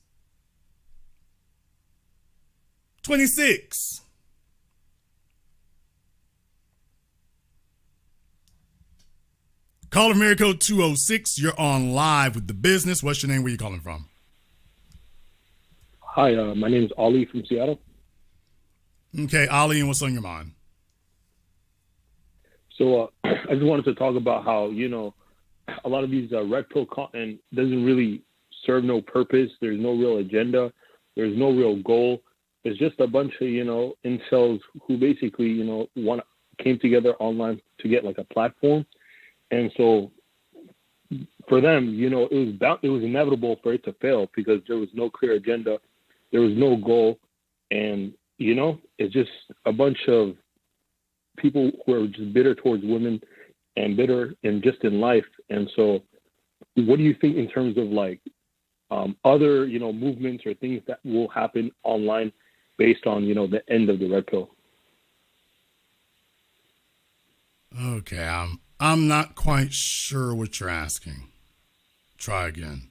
Call of America 206. You're on live with The Business. What's your name? Where you calling from? Hi, my name is Ali from Seattle. Okay, Ali, and what's on your mind? So I just wanted to talk about how, a lot of these red pill content doesn't really serve no purpose. There's no real agenda. There's no real goal. It's just a bunch of, incels who basically, came together online to get like a platform. And so for them, it was inevitable for it to fail because there was no clear agenda. There was no goal. And, it's just a bunch of people who are just bitter towards women and bitter and just in life. And so what do you think in terms of like other, movements or things that will happen online based on, the end of the red pill? Okay. I'm not quite sure what you're asking. Try again.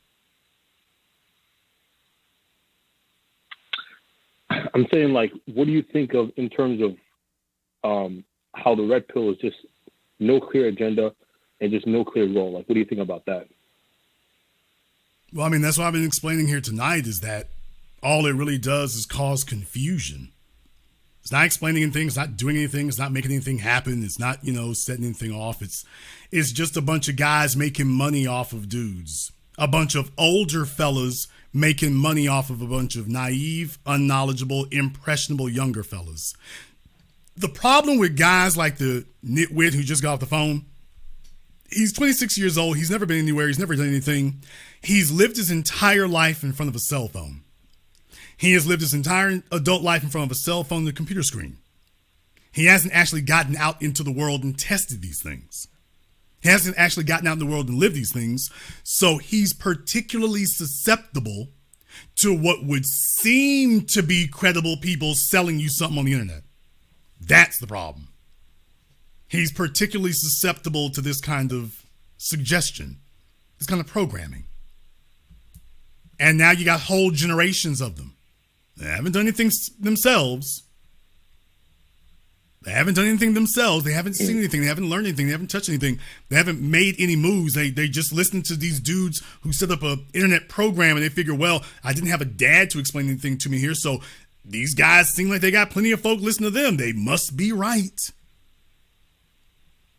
I'm saying, like, what do you think of in terms of how the red pill is just no clear agenda and just no clear goal? Like, what do you think about that? Well, that's what I've been explaining here tonight, is that all it really does is cause confusion. It's not explaining anything. It's not doing anything. It's not making anything happen. It's not, setting anything off. It's just a bunch of guys making money off of dudes. A bunch of older fellas making money off of a bunch of naive, unknowledgeable, impressionable younger fellas. The problem with guys like the nitwit who just got off the phone, he's 26 years old. He's never been anywhere. He's never done anything. He's lived his entire life in front of a cell phone. He has lived his entire adult life in front of a cell phone and a computer screen. He hasn't actually gotten out into the world and tested these things. He hasn't actually gotten out in the world and lived these things. So he's particularly susceptible to what would seem to be credible people selling you something on the internet. That's the problem. He's particularly susceptible to this kind of suggestion, this kind of programming. And now you got whole generations of them. They haven't done anything themselves. They haven't done anything themselves. They haven't seen anything. They haven't learned anything. They haven't touched anything. They haven't made any moves. They just listen to these dudes who set up an internet program, and they figure, well, I didn't have a dad to explain anything to me here, so these guys seem like they got plenty of folk listening to them. They must be right.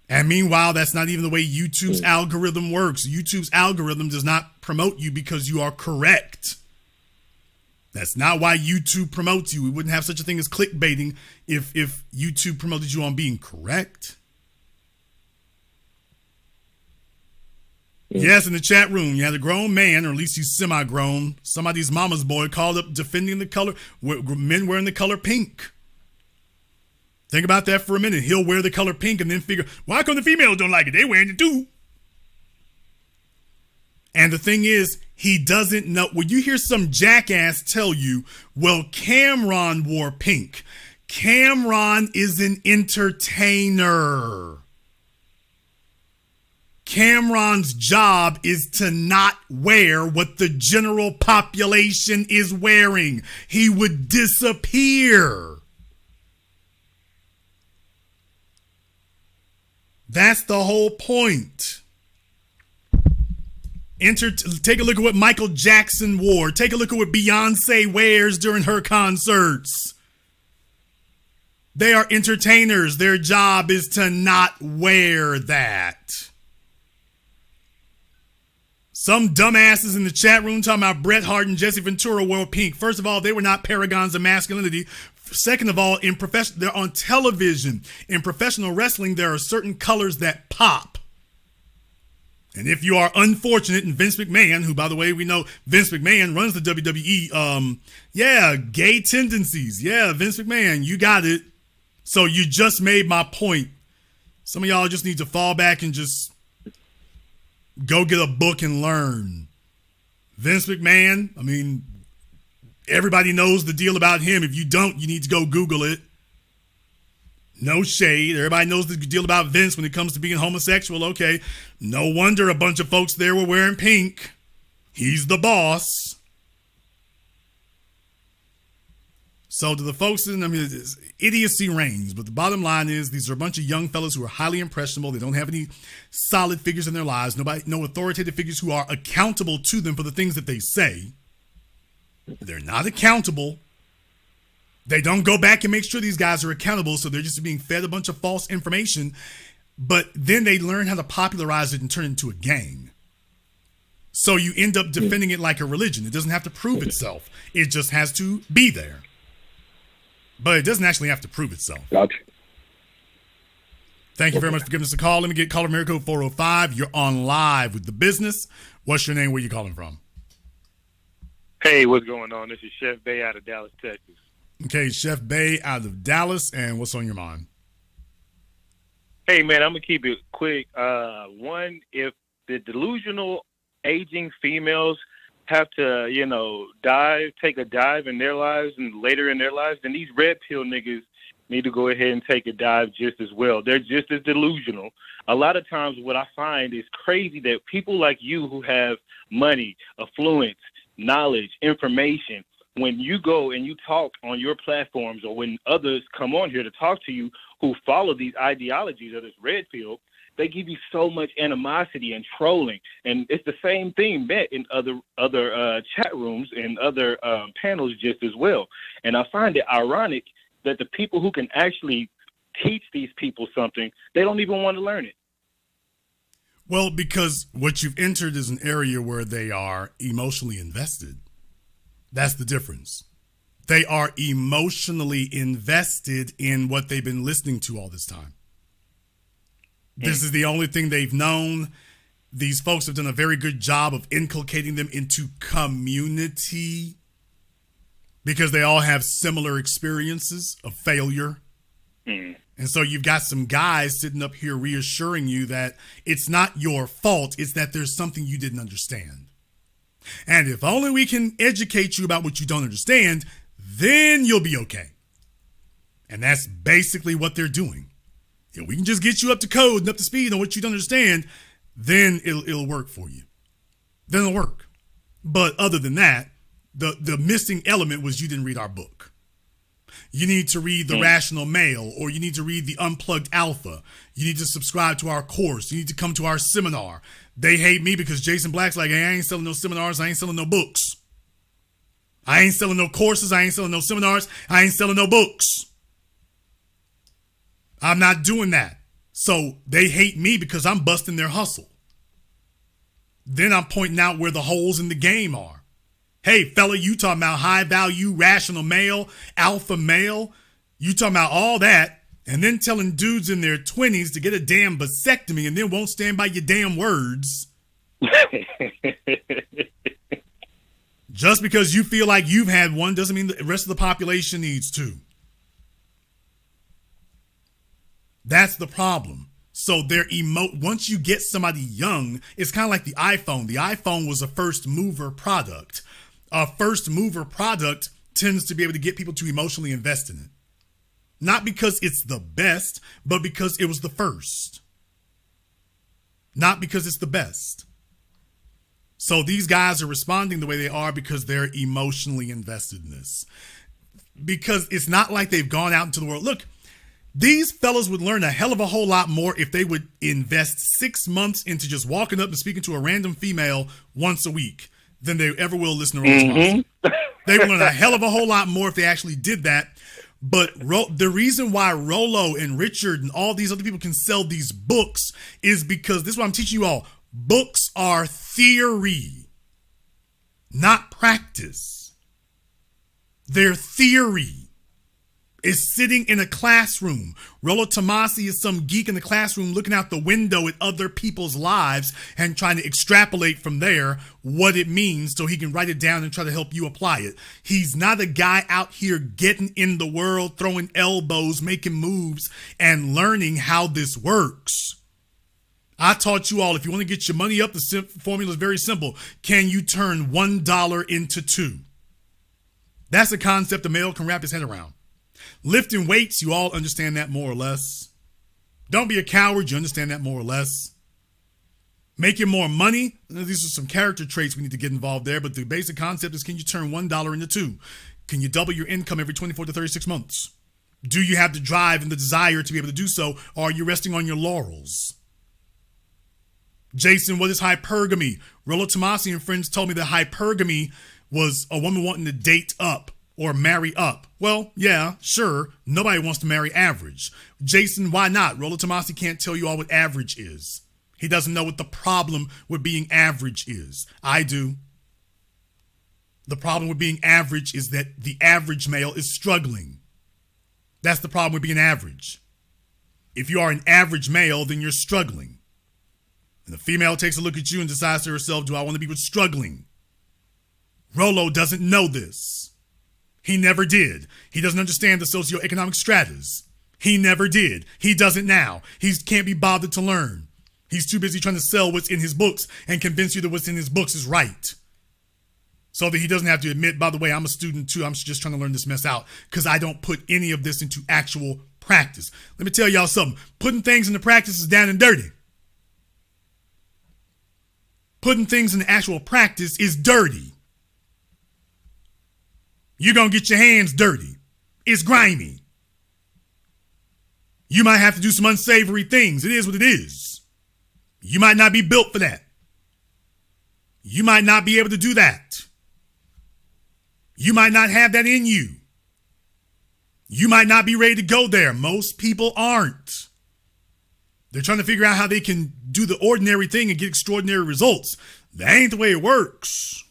And meanwhile, that's not even the way YouTube's algorithm works. YouTube's algorithm does not promote you because you are correct. That's not why YouTube promotes you. We wouldn't have such a thing as clickbaiting if YouTube promoted you on being correct. Yes, in the chat room, you had a grown man, or at least he's semi-grown, somebody's mama's boy, called up defending the color, men wearing the color pink. Think about that for a minute. He'll wear the color pink and then figure, why come the females don't like it? They wearing it too. And the thing is, he doesn't know. When you hear some jackass tell you, well, Cameron wore pink. Cameron is an entertainer. Cameron's job is to not wear what the general population is wearing. He would disappear. That's the whole point. Take a look at what Michael Jackson wore. Take a look at what Beyonce wears during her concerts. They are entertainers. Their job is to not wear that. Some dumbasses in the chat room talking about Bret Hart and Jesse Ventura wore pink. First of all, they were not paragons of masculinity. Second of all, they're on television. In professional wrestling, there are certain colors that pop. And if you are unfortunate, and Vince McMahon, who, by the way, we know Vince McMahon runs the WWE, gay tendencies. Yeah, Vince McMahon, you got it. So you just made my point. Some of y'all just need to fall back and just go get a book and learn. Vince McMahon, I mean, everybody knows the deal about him. If you don't, you need to go Google it. No shade. Everybody knows the deal about Vince when it comes to being homosexual. Okay. No wonder a bunch of folks there were wearing pink. He's the boss. So to the folks, idiocy reigns. But the bottom line is these are a bunch of young fellas who are highly impressionable. They don't have any solid figures in their lives. No authoritative figures who are accountable to them for the things that they say. They're not accountable. They don't go back and make sure these guys are accountable, so they're just being fed a bunch of false information. But then they learn how to popularize it and turn it into a gang. So you end up defending it like a religion. It doesn't have to prove itself. It just has to be there. But it doesn't actually have to prove itself. Gotcha. Thank you very much for giving us a call. Let me get caller Miracle 405. You're on live with The Business. What's your name? Where you calling from? Hey, what's going on? This is Chef Bay out of Dallas, Texas. Okay, Chef Bay out of Dallas, and what's on your mind? Hey, man, I'm going to keep it quick. One, if the delusional aging females have to, take a dive in their lives and later in their lives, then these red pill niggas need to go ahead and take a dive just as well. They're just as delusional. A lot of times what I find is crazy that people like you who have money, affluence, knowledge, information, when you go and you talk on your platforms or when others come on here to talk to you who follow these ideologies of this red pill, they give you so much animosity and trolling. And it's the same thing met in other chat rooms and other panels just as well. And I find it ironic that the people who can actually teach these people something, they don't even want to learn it. Well, because what you've entered is an area where they are emotionally invested. That's the difference. They are emotionally invested in what they've been listening to all this time. This is the only thing they've known. These folks have done a very good job of inculcating them into community because they all have similar experiences of failure. And so you've got some guys sitting up here reassuring you that it's not your fault. It's that there's something you didn't understand. And if only we can educate you about what you don't understand, then you'll be okay. And that's basically what they're doing. If we can just get you up to code and up to speed on what you don't understand, then it'll work for you. Then it'll work. But other than that, the missing element was you didn't read our book. You need to read The Rational Male, or you need to read the Unplugged Alpha. You need to subscribe to our course. You need to come to our seminar. They hate me because Jason Black's like, hey, I ain't selling no seminars. I ain't selling no books. I ain't selling no courses. I ain't selling no seminars. I ain't selling no books. I'm not doing that. So they hate me because I'm busting their hustle. Then I'm pointing out where the holes in the game are. Hey, fella, you talking about high value, rational male, alpha male. You talking about all that, and then telling dudes in their 20s to get a damn vasectomy and then won't stand by your damn words. Just because you feel like you've had one doesn't mean the rest of the population needs to. That's the problem. So once you get somebody young, it's kind of like the iPhone. The iPhone was a first mover product. A first mover product tends to be able to get people to emotionally invest in it. Not because it's the best, but because it was the first. Not because it's the best. So these guys are responding the way they are because they're emotionally invested in this. Because it's not like they've gone out into the world. Look, these fellas would learn a hell of a whole lot more if they would invest 6 months into just walking up and speaking to a random female once a week than they ever will listen to Rollo. They would learn a hell of a whole lot more if they actually did that. But the reason why Rollo and Richard and all these other people can sell these books is because this is what I'm teaching you all. Books are theory, not practice. They're theory. Is sitting in a classroom. Rollo Tomasi is some geek in the classroom looking out the window at other people's lives and trying to extrapolate from there what it means so he can write it down and try to help you apply it. He's not a guy out here getting in the world, throwing elbows, making moves, and learning how this works. I taught you all, if you want to get your money up, the formula is very simple. Can you turn $1 into $2? That's a concept a male can wrap his head around. Lifting weights, you all understand that more or less. Don't be a coward, you understand that more or less. Making more money, these are some character traits we need to get involved there, but the basic concept is, can you turn $1 into $2? Can you double your income every 24 to 36 months? Do you have the drive and the desire to be able to do so, or are you resting on your laurels? Jason, what is hypergamy? Rollo Tomasi and friends told me that hypergamy was a woman wanting to date up or marry up. Well, yeah, sure. Nobody wants to marry average. Jason, why not? Rollo Tomasi can't tell you all what average is. He doesn't know what the problem with being average is. I do. The problem with being average is that the average male is struggling. That's the problem with being average. If you are an average male, then you're struggling. And the female takes a look at you and decides to herself, do I want to be with struggling? Rollo doesn't know this. He never did. He doesn't understand the socioeconomic stratas. He never did. He doesn't now. He can't be bothered to learn. He's too busy trying to sell what's in his books and convince you that what's in his books is right. So that he doesn't have to admit, by the way, I'm a student too. I'm just trying to learn this mess out because I don't put any of this into actual practice. Let me tell y'all something. Putting things into practice is down and dirty. Putting things into actual practice is dirty. You're going to get your hands dirty. It's grimy. You might have to do some unsavory things. It is what it is. You might not be built for that. You might not be able to do that. You might not have that in you. You might not be ready to go there. Most people aren't. They're trying to figure out how they can do the ordinary thing and get extraordinary results. That ain't the way it works.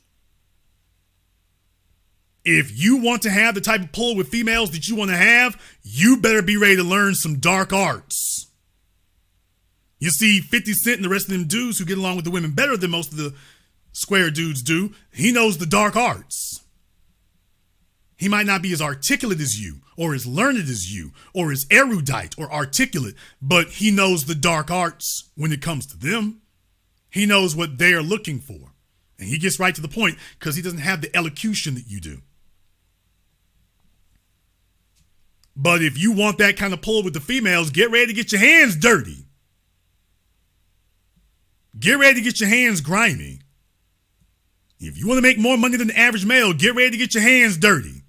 If you want to have the type of pull with females that you want to have, you better be ready to learn some dark arts. You see, 50 Cent and the rest of them dudes who get along with the women better than most of the square dudes do, he knows the dark arts. He might not be as articulate as you, or as learned as you, or as erudite or articulate, but he knows the dark arts when it comes to them. He knows what they are looking for. And he gets right to the point because he doesn't have the elocution that you do. But if you want that kind of pull with the females, get ready to get your hands dirty. Get ready to get your hands grimy. If you want to make more money than the average male, get ready to get your hands dirty.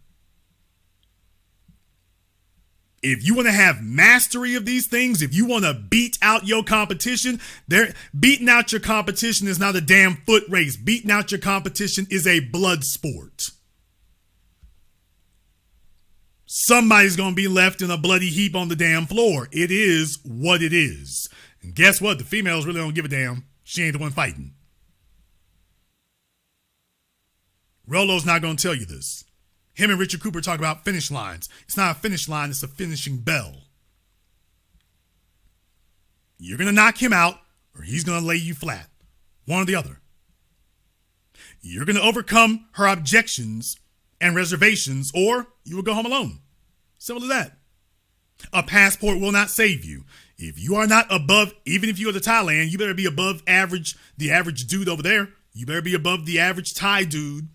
If you want to have mastery of these things, if you want to beat out your competition, beating out your competition is not a damn foot race. Beating out your competition is a blood sport. Somebody's going to be left in a bloody heap on the damn floor. It is what it is. And guess what? The females really don't give a damn. She ain't the one fighting. Rolo's not going to tell you this. Him and Richard Cooper talk about finish lines. It's not a finish line, it's a finishing bell. You're going to knock him out or he's going to lay you flat. One or the other. You're going to overcome her objections and reservations, or you will go home alone. Simple as that. A passport will not save you. If you are not above, even if you go to Thailand, you better be above average, the average dude over there. You better be above the average Thai dude.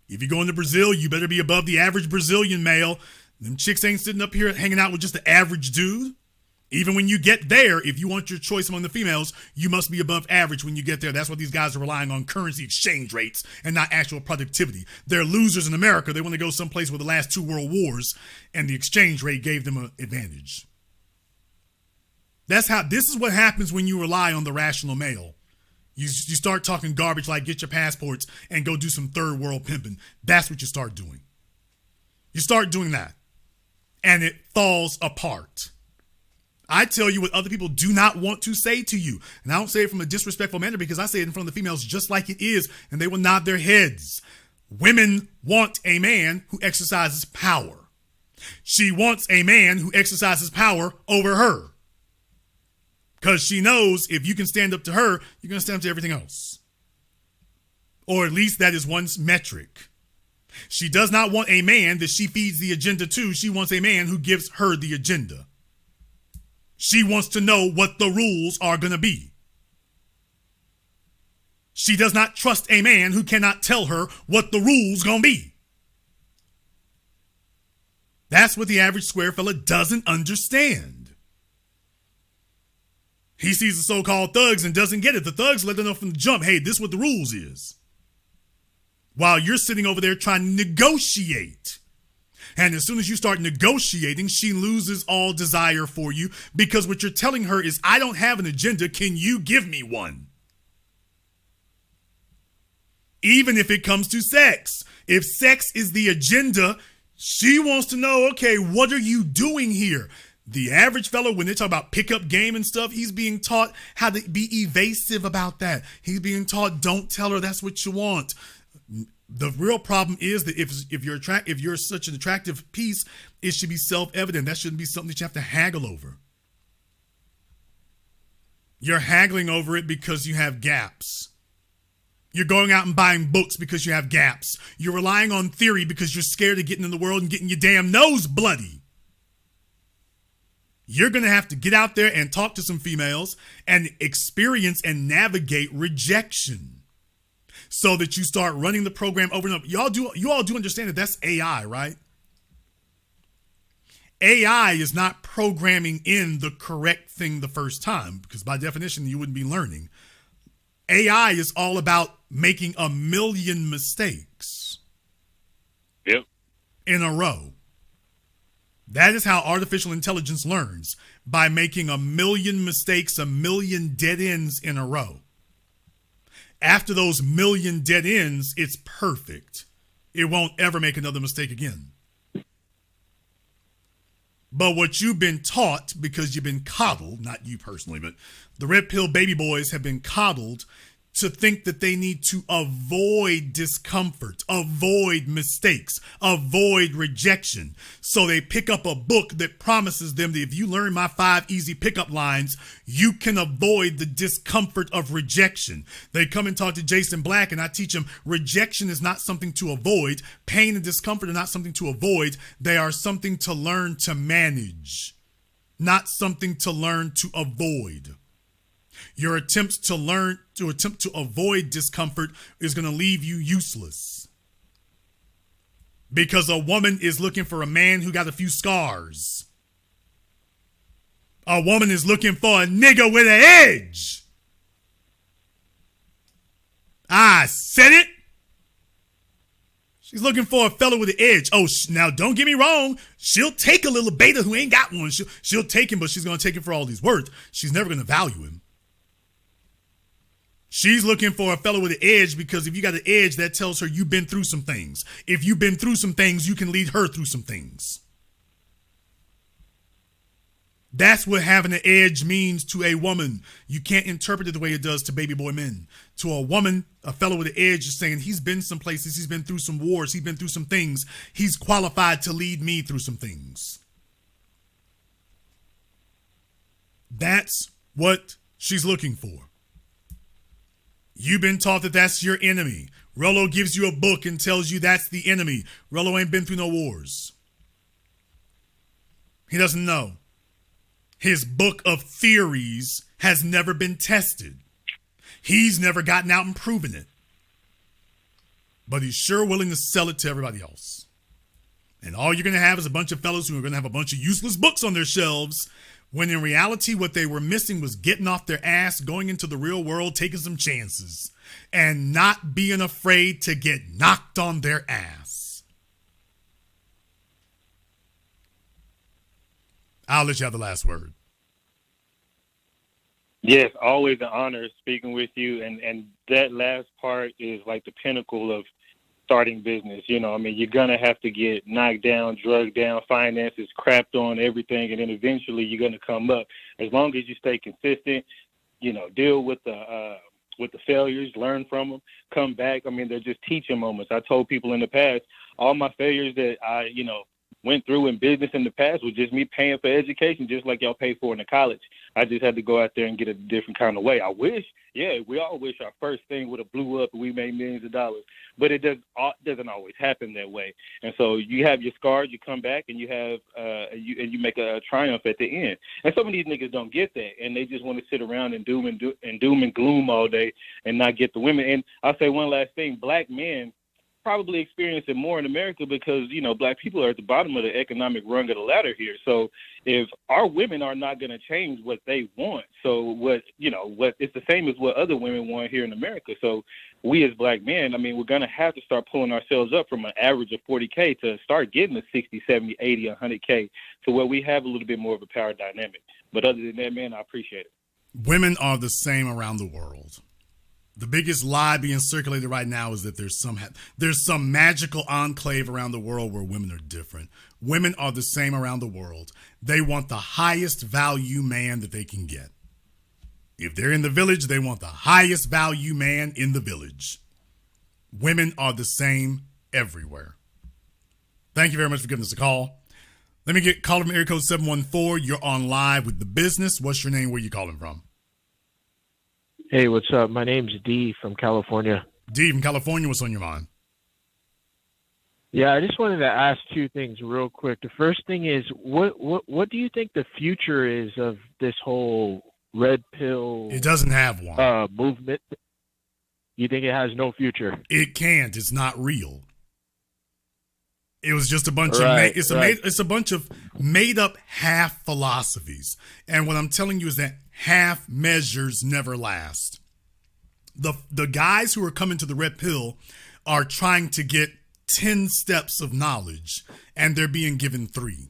If you're going to Brazil, you better be above the average Brazilian male. Them chicks ain't sitting up here hanging out with just the average dude. Even when you get there, if you want your choice among the females, you must be above average when you get there. That's what these guys are relying on, currency exchange rates and not actual productivity. They're losers in America. They want to go someplace where the last 2 world wars and the exchange rate gave them an advantage. This is what happens when you rely on the rational male. You start talking garbage like get your passports and go do some third world pimping. That's what you start doing. You start doing that and it falls apart. I tell you what other people do not want to say to you. And I don't say it from a disrespectful manner because I say it in front of the females just like it is, and they will nod their heads. Women want a man who exercises power. She wants a man who exercises power over her. Because she knows if you can stand up to her, you're going to stand up to everything else. Or at least that is one's metric. She does not want a man that she feeds the agenda to. She wants a man who gives her the agenda. She wants to know what the rules are going to be. She does not trust a man who cannot tell her what the rules going to be. That's what the average square fella doesn't understand. He sees the so-called thugs and doesn't get it. The thugs let them know from the jump, hey, this is what the rules is. While you're sitting over there trying to negotiate. And as soon as you start negotiating, she loses all desire for you because what you're telling her is, I don't have an agenda. Can you give me one? Even if it comes to sex. If sex is the agenda, she wants to know, okay, what are you doing here? The average fellow, when they talk about pickup game and stuff, he's being taught how to be evasive about that. He's being taught, don't tell her that's what you want. The real problem is that if you're such an attractive piece, it should be self-evident. That shouldn't be something that you have to haggle over. You're haggling over it because you have gaps. You're going out and buying books because you have gaps. You're relying on theory because you're scared of getting in the world and getting your damn nose bloody. You're going to have to get out there and talk to some females and experience and navigate rejection. So that you start running the program over and over. You all do understand that that's AI, right? AI is not programming in the correct thing the first time, because by definition, you wouldn't be learning. AI is all about making 1 million mistakes. Yep. In a row. That is how artificial intelligence learns, by making 1 million mistakes, 1 million dead ends in a row. After those 1 million dead ends, it's perfect. It won't ever make another mistake again. But what you've been taught, because you've been coddled, not you personally, but the red pill baby boys have been coddled to think that they need to avoid discomfort, avoid mistakes, avoid rejection. So they pick up a book that promises them that if you learn my 5 easy pickup lines, you can avoid the discomfort of rejection. They come and talk to Jason Black, and I teach them rejection is not something to avoid. Pain and discomfort are not something to avoid. They are something to learn to manage, not something to learn to avoid. Your attempts to avoid discomfort is going to leave you useless. Because a woman is looking for a man who got a few scars. A woman is looking for a nigga with an edge. I said it. She's looking for a fella with an edge. Oh, now don't get me wrong. She'll take a little beta who ain't got one. She'll take him, but she's going to take him for all he's worth. She's never going to value him. She's looking for a fellow with an edge because if you got an edge, that tells her you've been through some things. If you've been through some things, you can lead her through some things. That's what having an edge means to a woman. You can't interpret it the way it does to baby boy men. To a woman, a fellow with an edge is saying he's been some places, he's been through some wars, he's been through some things. He's qualified to lead me through some things. That's what she's looking for. You've been taught that that's your enemy. Rollo gives you a book and tells you that's the enemy. Rollo ain't been through no wars. He doesn't know. His book of theories has never been tested. He's never gotten out and proven it. But he's sure willing to sell it to everybody else. And all you're going to have is a bunch of fellows who are going to have a bunch of useless books on their shelves, when in reality, what they were missing was getting off their ass, going into the real world, taking some chances, and not being afraid to get knocked on their ass. I'll let you have the last word. Yes, always an honor speaking with you. And that last part is like the pinnacle of starting business. You know, I mean, you're going to have to get knocked down, drugged down, finances, crapped on, everything. And then eventually you're going to come up. As long as you stay consistent, you know, deal with the failures, learn from them, come back. I mean, they're just teaching moments. I told people in the past, all my failures that I, you know, went through in business in the past was just me paying for education, just like y'all pay for in the college. I just had to go out there and get it a different kind of way. I wish, we all wish our first thing would have blew up and we made millions of dollars, but it doesn't always happen that way. And so you have your scars, you come back and you have you make a triumph at the end. And some of these niggas don't get that, and they just want to sit around and doom and gloom all day and not get the women. And I'll say one last thing: black men probably experience it more in America because, you know, black people are at the bottom of the economic rung of the ladder here. So if our women are not going to change what they want, so what it's the same as what other women want here in America. So we as black men, I mean, we're going to have to start pulling ourselves up from an average of 40K to start getting to 60, 70, 80, 100K to where we have a little bit more of a power dynamic. But other than that, man, I appreciate it. Women are the same around the world. The biggest lie being circulated right now is that there's some magical enclave around the world where women are different. Women are the same around the world. They want the highest value man that they can get. If they're in the village, they want the highest value man in the village. Women are the same everywhere. Thank you very much for giving us a call. Let me get caller from area code 714. You're on live with The Business. What's your name? Where you calling from? Hey, what's up? My name's D from California. D from California, what's on your mind? Yeah, I just wanted to ask two things real quick. The first thing is, what do you think the future is of this whole red pill? It doesn't have one. Movement. You think it has no future? It can't. It's not real. It was just a bunch it's a bunch of made up half philosophies. And what I'm telling you is that half measures never last. The guys who are coming to the red pill are trying to get 10 steps of knowledge, and they're being given 3.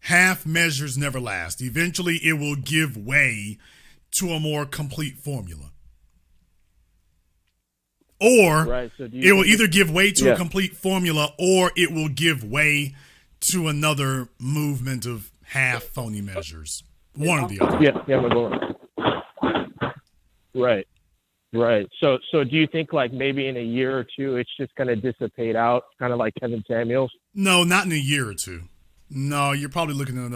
Half measures never last. Eventually, it will give way to a more complete formula. Or it will either give way to a complete formula, or it will give way to another movement of half phony measures. One or the other. Yeah, my boy. Right. Right. So do you think like maybe in a year or two it's just going to dissipate out, kind of like Kevin Samuels? No, not in a year or two. No, you're probably looking at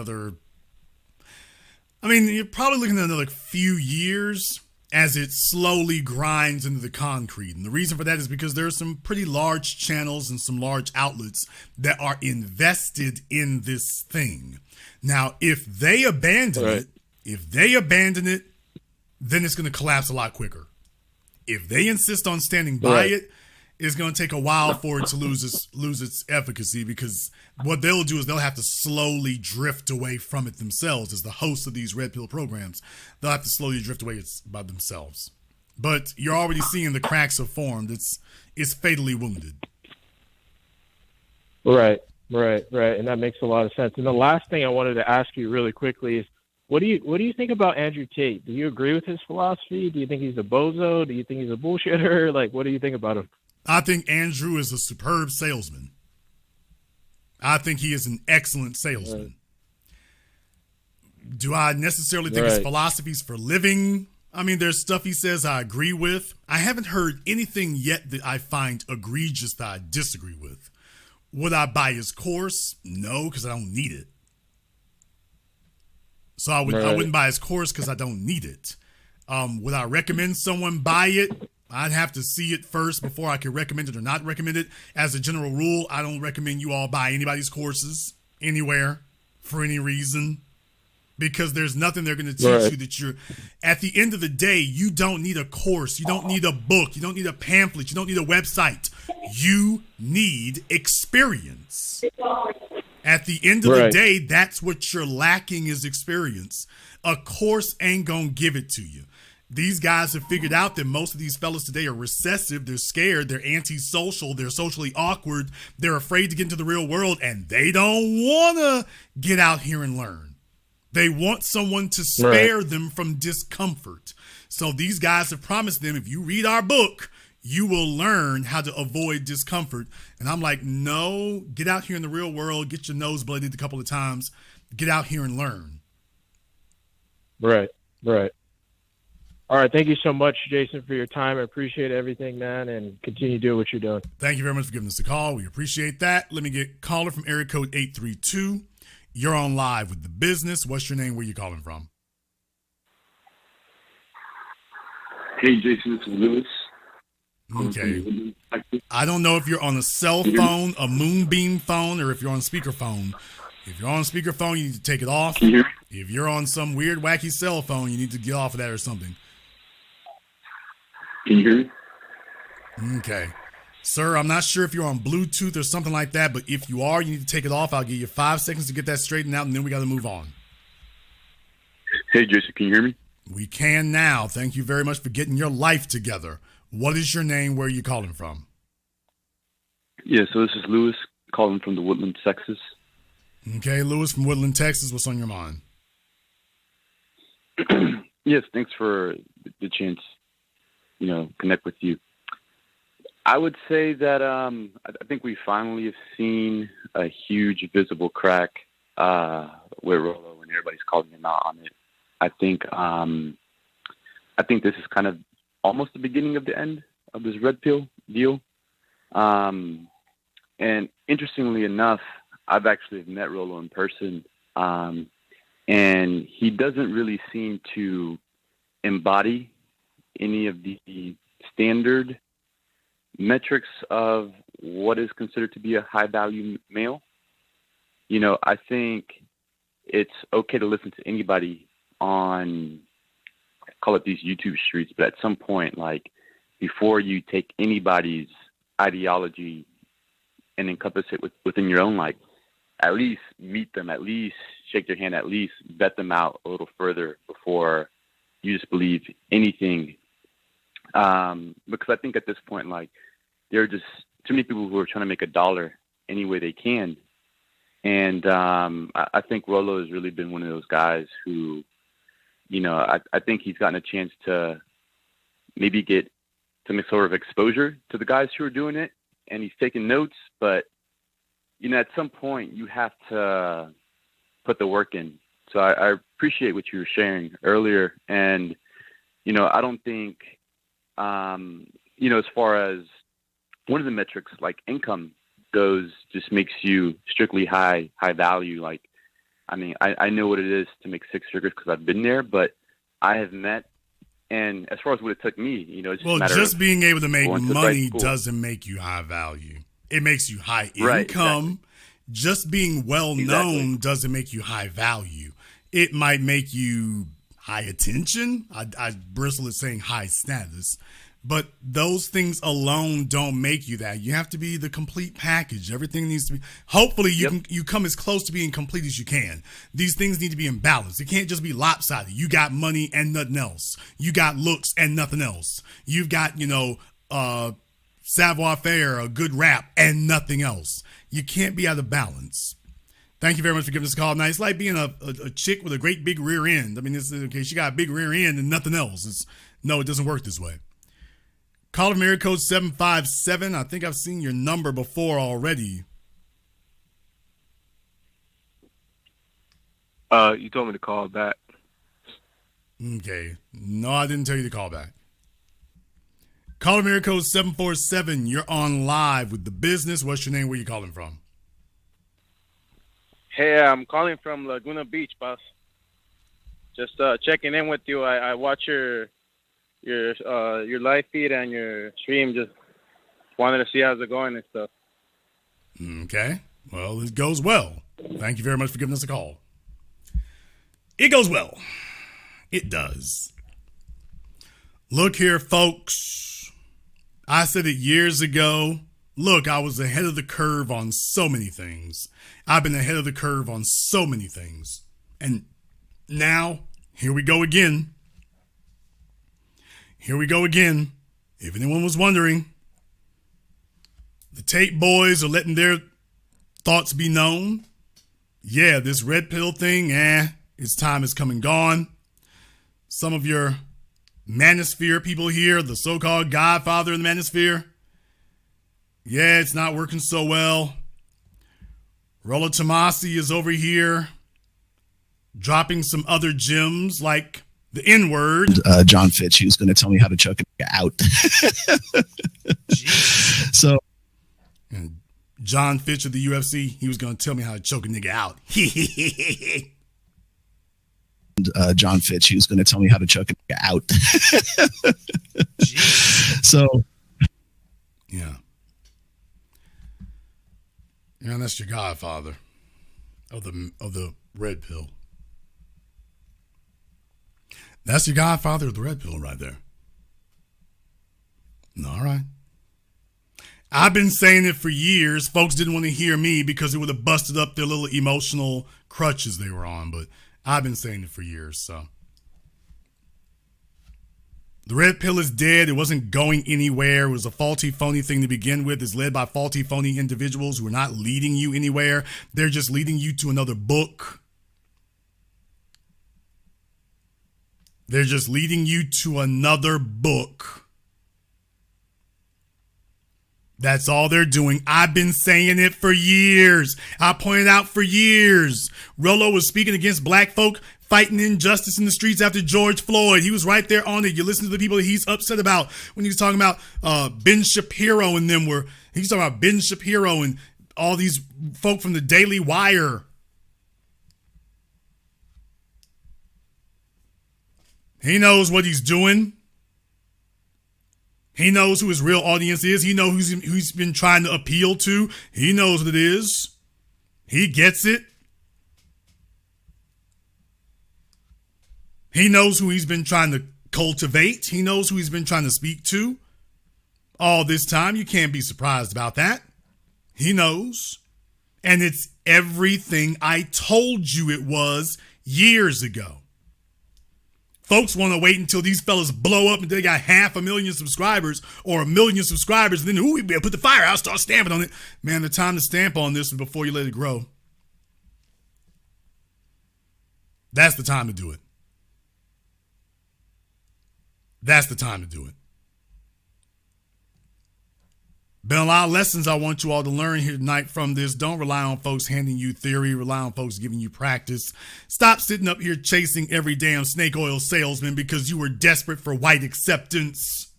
you're probably looking at another few years as it slowly grinds into the concrete. And the reason for that is because there are some pretty large channels and some large outlets that are invested in this thing. Now, if they abandon it, then it's going to collapse a lot quicker. If they insist on standing by it, it's going to take a while for it to lose its efficacy, because what they'll do is they'll have to slowly drift away from it themselves. As the hosts of these red pill programs, they'll have to slowly drift away by themselves. But you're already seeing the cracks have formed. It's fatally wounded. Right. And that makes a lot of sense. And the last thing I wanted to ask you really quickly is, what do you think about Andrew Tate? Do you agree with his philosophy? Do you think he's a bozo? Do you think he's a bullshitter? Like, what do you think about him? I think Andrew is a superb salesman. I think he is an excellent salesman. Do I necessarily think his philosophies for living? I mean, there's stuff he says I agree with. I haven't heard anything yet that I find egregious that I disagree with. Would I buy his course? No, because I don't need it. So I wouldn't buy his course because I don't need it. Would I recommend someone buy it? I'd have to see it first before I could recommend it or not recommend it. As a general rule, I don't recommend you all buy anybody's courses anywhere for any reason, because there's nothing they're going to teach you that you're, at the end of the day, you don't need a course. You don't need a book. You don't need a pamphlet. You don't need a website. You need experience. At the end of the day, that's what you're lacking, is experience. A course ain't going to give it to you. These guys have figured out that most of these fellas today are recessive. They're scared. They're antisocial. They're socially awkward. They're afraid to get into the real world, and they don't want to get out here and learn. They want someone to spare them from discomfort. So these guys have promised them, if you read our book, you will learn how to avoid discomfort. And I'm like, no, get out here in the real world, get your nose blooded a couple of times, get out here and learn. Right. All right. Thank you so much, Jason, for your time. I appreciate everything, man, and continue doing what you're doing. Thank you very much for giving us a call. We appreciate that. Let me get caller from area code 832. You're on live with The Business. What's your name? Where you calling from? Hey, Jason, this is Lewis. Okay. I don't know if you're on a cell phone, a Moonbeam phone, or if you're on speakerphone. If you're on speakerphone, you need to take it off. Can you hear me? If you're on some weird, wacky cell phone, you need to get off of that or something. Can you hear me? Okay. Sir, I'm not sure if you're on Bluetooth or something like that, but if you are, you need to take it off. I'll give you 5 seconds to get that straightened out, and then we got to move on. Hey, Jason, can you hear me? We can now. Thank you very much for getting your life together. What is your name? Where are you calling from? Yeah, so this is Lewis calling from the Woodland, Texas. Okay, Lewis from Woodland, Texas. What's on your mind? Yes, thanks for the chance, connect with you. I would say that I think we finally have seen a huge visible crack with Rolo, and everybody's calling him out on it. I think this is kind of almost the beginning of the end of this red pill deal. And interestingly enough, I've actually met Rolo in person, and he doesn't really seem to embody any of the standard metrics of what is considered to be a high value male. I think it's okay to listen to anybody on, call it these YouTube streets, but at some point, like, before you take anybody's ideology and encompass it within your own, like, at least meet them, at least shake their hand, at least vet them out a little further before you just believe anything. Because I think at this point, like, there are just too many people who are trying to make a dollar any way they can. And I think Rolo has really been one of those guys who, I think he's gotten a chance to maybe get some sort of exposure to the guys who are doing it, and he's taking notes. But, at some point you have to put the work in. So I appreciate what you were sharing earlier. And, I don't think As far as one of the metrics, like income goes, just makes you strictly high value. Like, I know what it is to make six figures because I've been there, but I have met, and as far as what it took me, it's just being able to make money doesn't make you high value. It makes you high income. Right, exactly. Just being well known doesn't make you high value. It might make you high attention. I bristle at saying high status. But those things alone don't make you that. You have to be the complete package. Everything needs to be. Hopefully, you come as close to being complete as you can. These things need to be in balance. It can't just be lopsided. You got money and nothing else. You got looks and nothing else. You've got savoir faire, a good rap, and nothing else. You can't be out of balance. Thank you very much for giving us a call. Now, it's like being a chick with a great big rear end. I mean, she got a big rear end and nothing else. No, it doesn't work this way. Call of area code 757. I think I've seen your number before already. You told me to call back. Okay. No, I didn't tell you to call back. Call of area code 747. You're on live with The Business. What's your name? Where you calling from? Hey, I'm calling from Laguna Beach, boss. Just checking in with you. I watch your live feed and your stream. Just wanted to see how's it going and stuff. Okay. Well, it goes well. Thank you very much for giving us a call. It goes well. It does. Look here, folks. I said it years ago. Look, I was ahead of the curve on so many things. I've been ahead of the curve on so many things. And now, here we go again. Here we go again. If anyone was wondering, the Tate boys are letting their thoughts be known. Yeah, this red pill thing, its time is come and gone. Some of your manosphere people here, the so-called godfather of the manosphere, yeah, it's not working so well. Rollo Tomasi is over here dropping some other gems like the N-word. John Fitch, who's going to tell me how to choke it out. So, and John Fitch of the UFC, he was going to tell me how to choke a nigga out. John Fitch, who's going to tell me how to choke it out. So, yeah. Yeah, that's your godfather of the red pill. That's your godfather of the red pill right there. All right. I've been saying it for years. Folks didn't want to hear me because it would have busted up their little emotional crutches they were on, but I've been saying it for years, so. The red pill is dead. It wasn't going anywhere. It was a faulty, phony thing to begin with. It's led by faulty, phony individuals who are not leading you anywhere. They're just leading you to another book. They're just leading you to another book. That's all they're doing. I've been saying it for years. I pointed out for years. Rollo was speaking against black folk fighting injustice in the streets after George Floyd. He was right there on it. You listen to the people that he's upset about when he was talking about Ben Shapiro and them he's talking about Ben Shapiro and all these folk from the Daily Wire. He knows what he's doing. He knows who his real audience is. He knows who he's been trying to appeal to. He knows what it is. He gets it. He knows who he's been trying to cultivate. He knows who he's been trying to speak to. All this time, you can't be surprised about that. He knows. And it's everything I told you it was years ago. Folks want to wait until these fellas blow up and they got 500,000 subscribers or 1 million subscribers. And then, we better put the fire out, start stamping on it. Man, the time to stamp on this is before you let it grow. That's the time to do it. That's the time to do it. Been a lot of lessons I want you all to learn here tonight from this. Don't rely on folks handing you theory. Rely on folks giving you practice. Stop sitting up here chasing every damn snake oil salesman because you were desperate for white acceptance.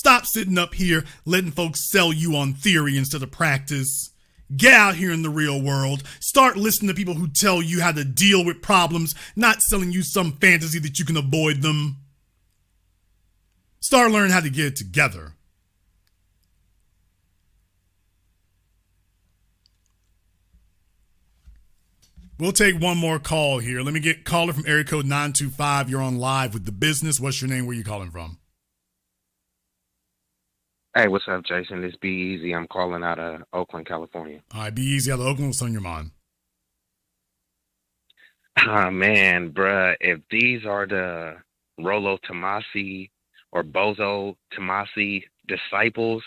Stop sitting up here letting folks sell you on theory instead of practice. Get out here in the real world. Start listening to people who tell you how to deal with problems, not selling you some fantasy that you can avoid them. Start learning how to get it together. We'll take one more call here. Let me get caller from area code 925. You're on live with The Business. What's your name? Where are you calling from? Hey, what's up, Jason? It's Be Easy. I'm calling out of Oakland, California. All right, Be Easy out of Oakland. What's on your mind? Oh, man, bruh. If these are the Rollo Tomasi or Bozo Tomasi disciples,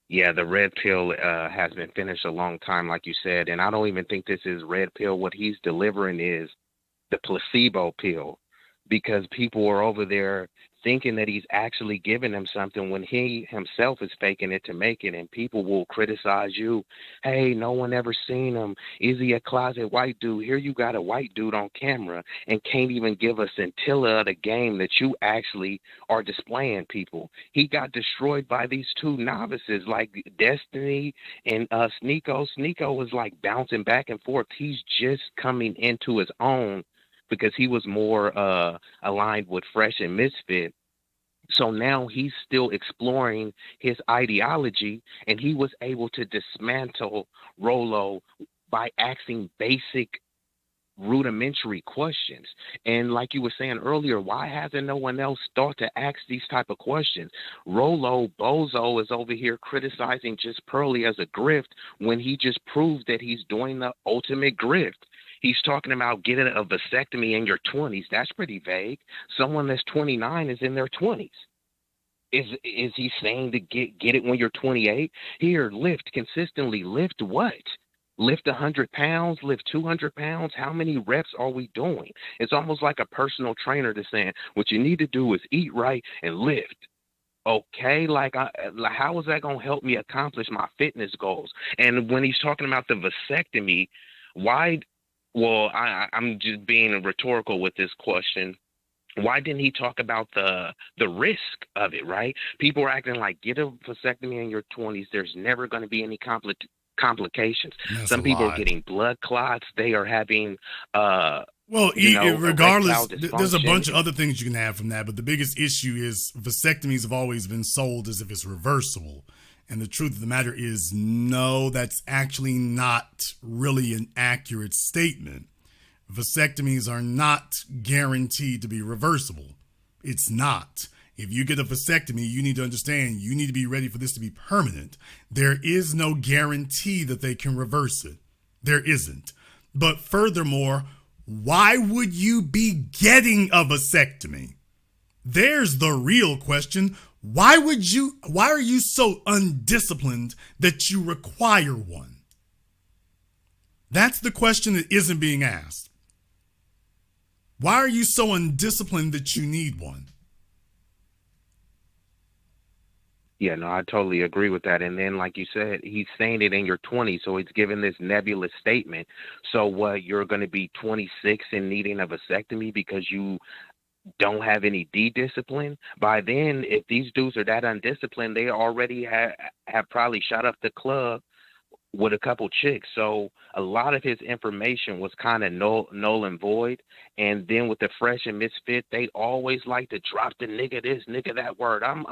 yeah, the red pill has been finished a long time, like you said. And I don't even think this is red pill. What he's delivering is the placebo pill, because people are over there thinking that he's actually giving them something when he himself is faking it to make it. And people will criticize you. Hey, no one ever seen him. Is he a closet white dude? Here you got a white dude on camera and can't even give a scintilla of the game that you actually are displaying, people. He got destroyed by these two novices like Destiny and Sneeko. Sneeko was like bouncing back and forth. He's just coming into his own because he was more aligned with Fresh and Misfit. So now he's still exploring his ideology, and he was able to dismantle Rollo by asking basic, rudimentary questions. And like you were saying earlier, why hasn't no one else thought to ask these type of questions? Rollo Bozo is over here criticizing just Pearly as a grift when he just proved that he's doing the ultimate grift. He's talking about getting a vasectomy in your 20s. That's pretty vague. Someone that's 29 is in their 20s. Is he saying to get it when you're 28? Here, lift consistently. Lift what? Lift 100 pounds, lift 200 pounds. How many reps are we doing? It's almost like a personal trainer that's saying, what you need to do is eat right and lift. Okay, how is that going to help me accomplish my fitness goals? And when he's talking about the vasectomy, why? Well, I'm just being rhetorical with this question. Why didn't he talk about the risk of it, right? People are acting like, get a vasectomy in your 20s. There's never going to be any complications. Some people are getting blood clots. They are having regardless, there's a bunch of other things you can have from that, but the biggest issue is vasectomies have always been sold as if it's reversible. And the truth of the matter is, no, that's actually not really an accurate statement. Vasectomies are not guaranteed to be reversible. It's not. If you get a vasectomy, you need to understand you need to be ready for this to be permanent. There is no guarantee that they can reverse it. There isn't. But furthermore, why would you be getting a vasectomy? There's the real question. Why are you so undisciplined that you require one? That's the question that isn't being asked. Why are you so undisciplined that you need one? Yeah, no, I totally agree with that. And then, like you said, he's saying it in your 20s, so he's giving this nebulous statement. So what, you're going to be 26 and needing a vasectomy because you don't have any D-discipline? By then, if these dudes are that undisciplined, they already have probably shot up the club with a couple chicks. So a lot of his information was kind of null and void. And then with the Fresh and Misfit, they always like to drop the nigga this, nigga that word. I'm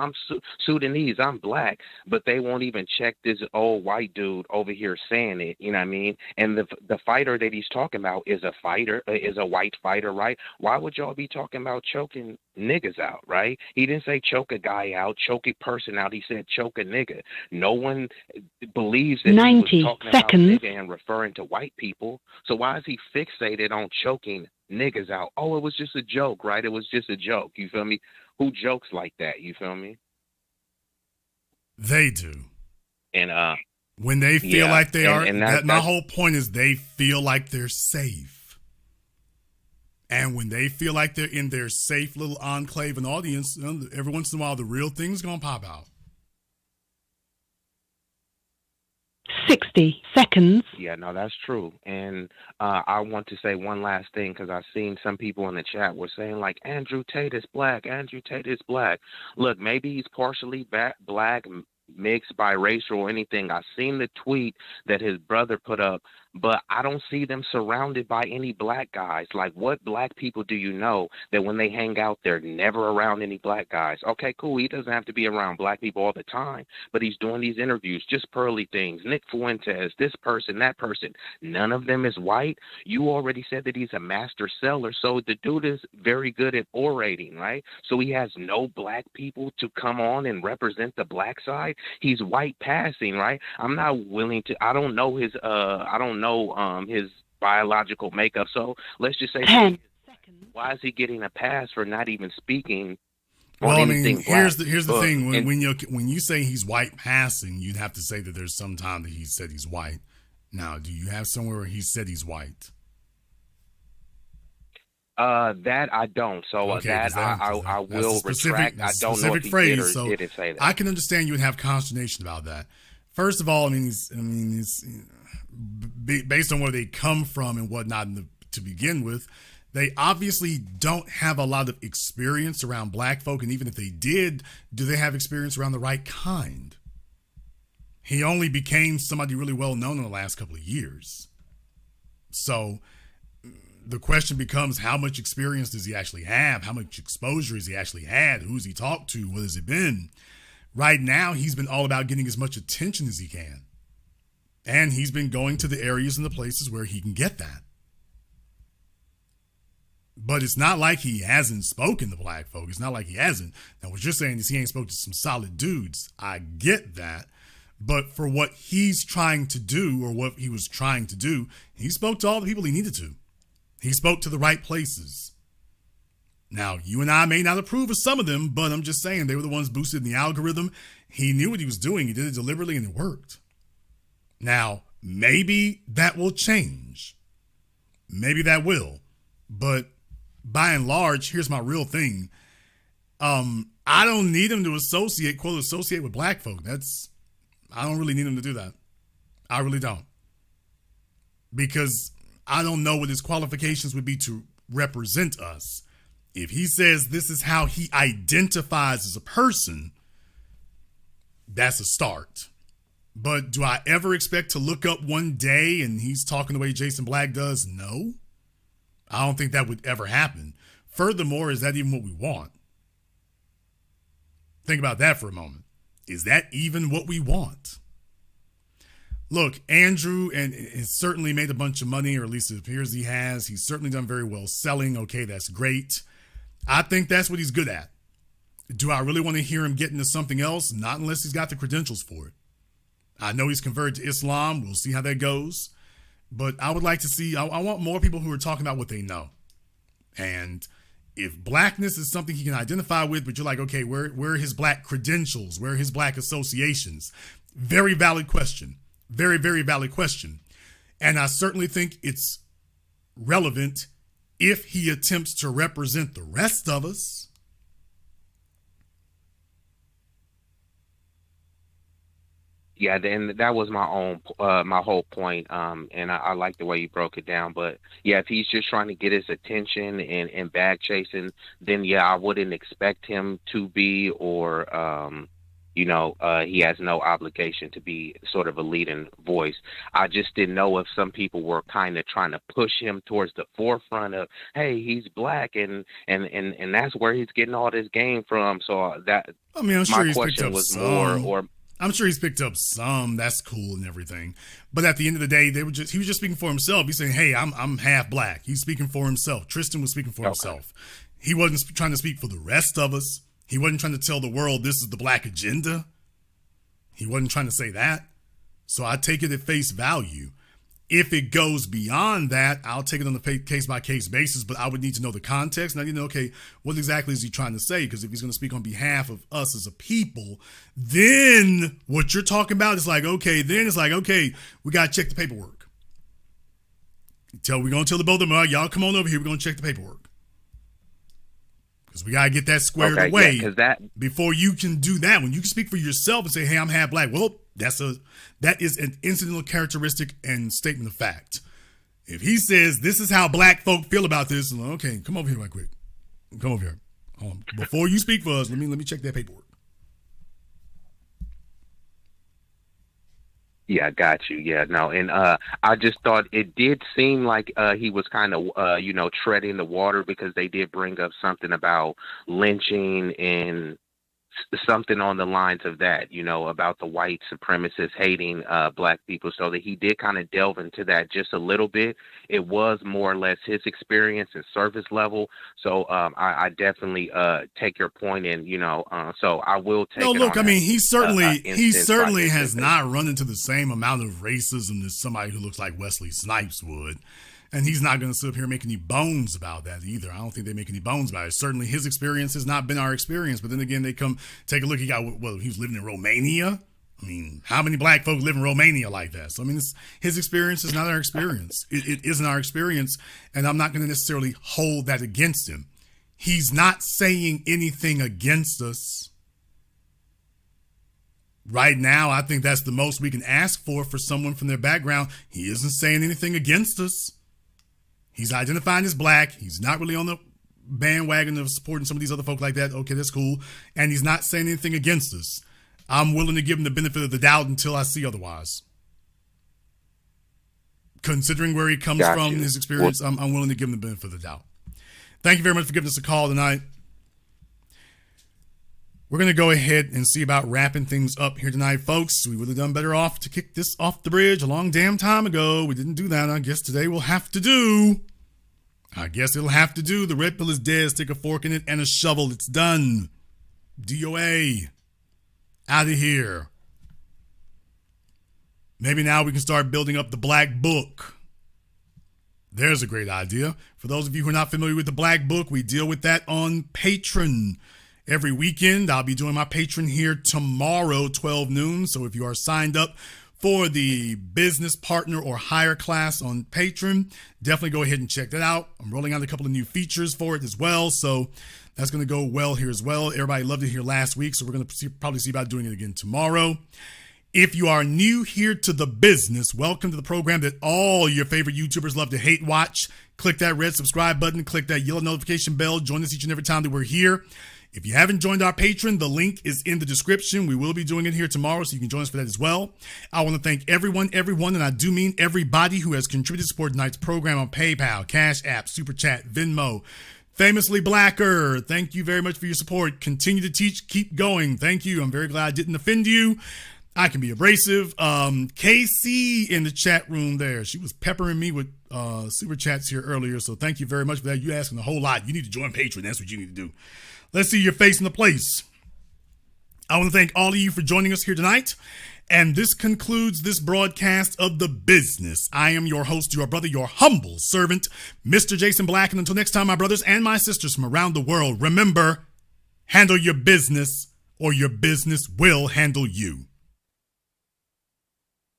Sudanese, I'm black, but they won't even check this old white dude over here saying it. You know what I mean? And the fighter that he's talking about is a fighter, is a white fighter, right? Why would y'all be talking about choking niggas out, right? He didn't say choke a guy out, choke a person out. He said choke a nigga. No one believes that he was talking about nigga and referring to white people. So why is he fixated on choking niggas out? Oh, it was just a joke, right? It was just a joke. You feel me? Who jokes like that? You feel me? They do. And when they feel like they are, my whole point is they feel like they're safe. And when they feel like they're in their safe little enclave and audience, every once in a while, the real thing's going to pop out. 60 seconds. Yeah, no, that's true. And I want to say one last thing because I've seen some people in the chat were saying like Andrew Tate is black. Andrew Tate is black. Look, maybe he's partially black, mixed, biracial, or anything. I've seen the tweet that his brother put up, but I don't see them surrounded by any black guys. Like, what black people do you know that when they hang out, they're never around any black guys? Okay, cool. He doesn't have to be around black people all the time, but he's doing these interviews, just pearly things. Nick Fuentes, this person, that person. None of them is white. You already said that he's a master seller, so the dude is very good at orating, right? So he has no black people to come on and represent the black side. He's white passing, right? I'm not willing to. I don't know his. His biological makeup. So let's just say, why is he getting a pass for not even speaking? Well, I mean, here's the thing. When you say he's white passing, you'd have to say that there's some time that he said he's white. Now, do you have somewhere where he said he's white? That I don't. So Okay, I will retract. I don't know if he did or didn't say that. I can understand you would have consternation about that. First of all, I mean, it's based on where they come from and whatnot to begin with. They obviously don't have a lot of experience around black folk, and even if they did, do they have experience around the right kind? He only became somebody really well known in the last couple of years. So the question becomes, how much experience does he actually have? How much exposure has he actually had? Who's he talked to? What has it been? Right now, he's been all about getting as much attention as he can. And he's been going to the areas and the places where he can get that. But it's not like he hasn't spoken to black folk. It's not like he hasn't. Now, what you're saying is he ain't spoke to some solid dudes. I get that. But for what he's trying to do, or what he was trying to do, he spoke to all the people he needed to. He spoke to the right places. Now, you and I may not approve of some of them, but I'm just saying they were the ones boosted in the algorithm. He knew what he was doing. He did it deliberately, and it worked. Now, maybe that will change. Maybe that will. But by and large, here's my real thing. I don't need him to associate with black folk. I don't really need him to do that. I really don't. Because I don't know what his qualifications would be to represent us. If he says this is how he identifies as a person, that's a start. But do I ever expect to look up one day and he's talking the way Jason Black does? No. I don't think that would ever happen. Furthermore, is that even what we want? Think about that for a moment. Is that even what we want? Look, Andrew has certainly made a bunch of money, or at least it appears he has. He's certainly done very well selling. Okay, that's great. I think that's what he's good at. Do I really want to hear him get into something else? Not unless he's got the credentials for it. I know he's converted to Islam. We'll see how that goes. But I would like to see, I want more people who are talking about what they know. And if blackness is something he can identify with, but you're like, okay, where are his black credentials? Where are his black associations? Very valid question. Very, very valid question. And I certainly think it's relevant if he attempts to represent the rest of us. Yeah, and that was my whole point. And I like the way you broke it down. But yeah, if he's just trying to get his attention and bag chasing, then yeah, I wouldn't expect him to be, or he has no obligation to be sort of a leading voice. I just didn't know if some people were kind of trying to push him towards the forefront of, hey, he's black, and that's where he's getting all this game from. So that, I mean, I'm sure my question was some. more, or I'm sure he's picked up some. That's cool and everything. But at the end of the day, he was just speaking for himself. He's saying, hey, I'm half black. He's speaking for himself. Tristan was speaking for himself. He wasn't trying to speak for the rest of us. He wasn't trying to tell the world this is the black agenda. He wasn't trying to say that. So I take it at face value. If it goes beyond that, I'll take it on the case-by-case basis, but I would need to know the context. And I need to know, okay, what exactly is he trying to say? Because if he's going to speak on behalf of us as a people, then what you're talking about is like, okay, we got to check the paperwork. We're going to tell the both of them, all right, y'all come on over here, we're going to check the paperwork. Because we got to get that squared Okay, away yeah, 'cause that before you can do that. When you can speak for yourself and say, hey, I'm half black, well, that is an incidental characteristic and statement of fact. If he says this is how black folk feel about this, okay, come over here right quick. Come over here. Before you speak for us, let me check that paperwork. Yeah, got you. Yeah, no, and I just thought it did seem like he was kind of, treading the water, because they did bring up something about lynching and something on the lines of that, about the white supremacists hating black people. So that he did kind of delve into that just a little bit. It was more or less his experience and service level. So I definitely take your point, and so I will take. No, it look, on I mean, that, he certainly instance has not run into the same amount of racism as somebody who looks like Wesley Snipes would. And he's not going to sit up here and make any bones about that either. I don't think they make any bones about it. Certainly his experience has not been our experience. But then again, they come take a look. He was living in Romania. I mean, how many black folks live in Romania like that? So, I mean, his experience is not our experience. It isn't our experience. And I'm not going to necessarily hold that against him. He's not saying anything against us. Right now, I think that's the most we can ask for someone from their background. He isn't saying anything against us. He's identifying as black. He's not really on the bandwagon of supporting some of these other folk like that. Okay, that's cool. And he's not saying anything against us. I'm willing to give him the benefit of the doubt until I see otherwise. Considering where he comes from, his experience, I'm willing to give him the benefit of the doubt. Thank you very much for giving us a call tonight. We're going to go ahead and see about wrapping things up here tonight, folks. We would have done better off to kick this off the bridge a long damn time ago. We didn't do that. I guess today we'll have to do. The red pill is dead. Stick a fork in it and a shovel. It's done. DOA. Out of here. Maybe now we can start building up the Black Book. There's a great idea. For those of you who are not familiar with the Black Book, we deal with that on Patreon. Every weekend, I'll be doing my Patreon here tomorrow, 12 noon. So if you are signed up for the business partner or higher class on Patreon, definitely go ahead and check that out. I'm rolling out a couple of new features for it as well. So that's going to go well here as well. Everybody loved it here last week. So we're going to probably see about doing it again tomorrow. If you are new here to the business, welcome to the program that all your favorite YouTubers love to hate watch. Click that red subscribe button. Click that yellow notification bell. Join us each and every time that we're here. If you haven't joined our Patreon, the link is in the description. We will be doing it here tomorrow, so you can join us for that as well. I want to thank everyone, and I do mean everybody who has contributed to support tonight's program on PayPal, CashApp, Super Chat, Venmo, Famously Blacker. Thank you very much for your support. Continue to teach. Keep going. Thank you. I'm very glad I didn't offend you. I can be abrasive. KC in the chat room there. She was peppering me with super chats here earlier, so thank you very much for that. You asking a whole lot. You need to join Patreon. That's what you need to do. Let's see your face in the place. I want to thank all of you for joining us here tonight. And this concludes this broadcast of The Business. I am your host, your brother, your humble servant, Mr. Jason Black. And until next time, my brothers and my sisters from around the world, remember, handle your business or your business will handle you.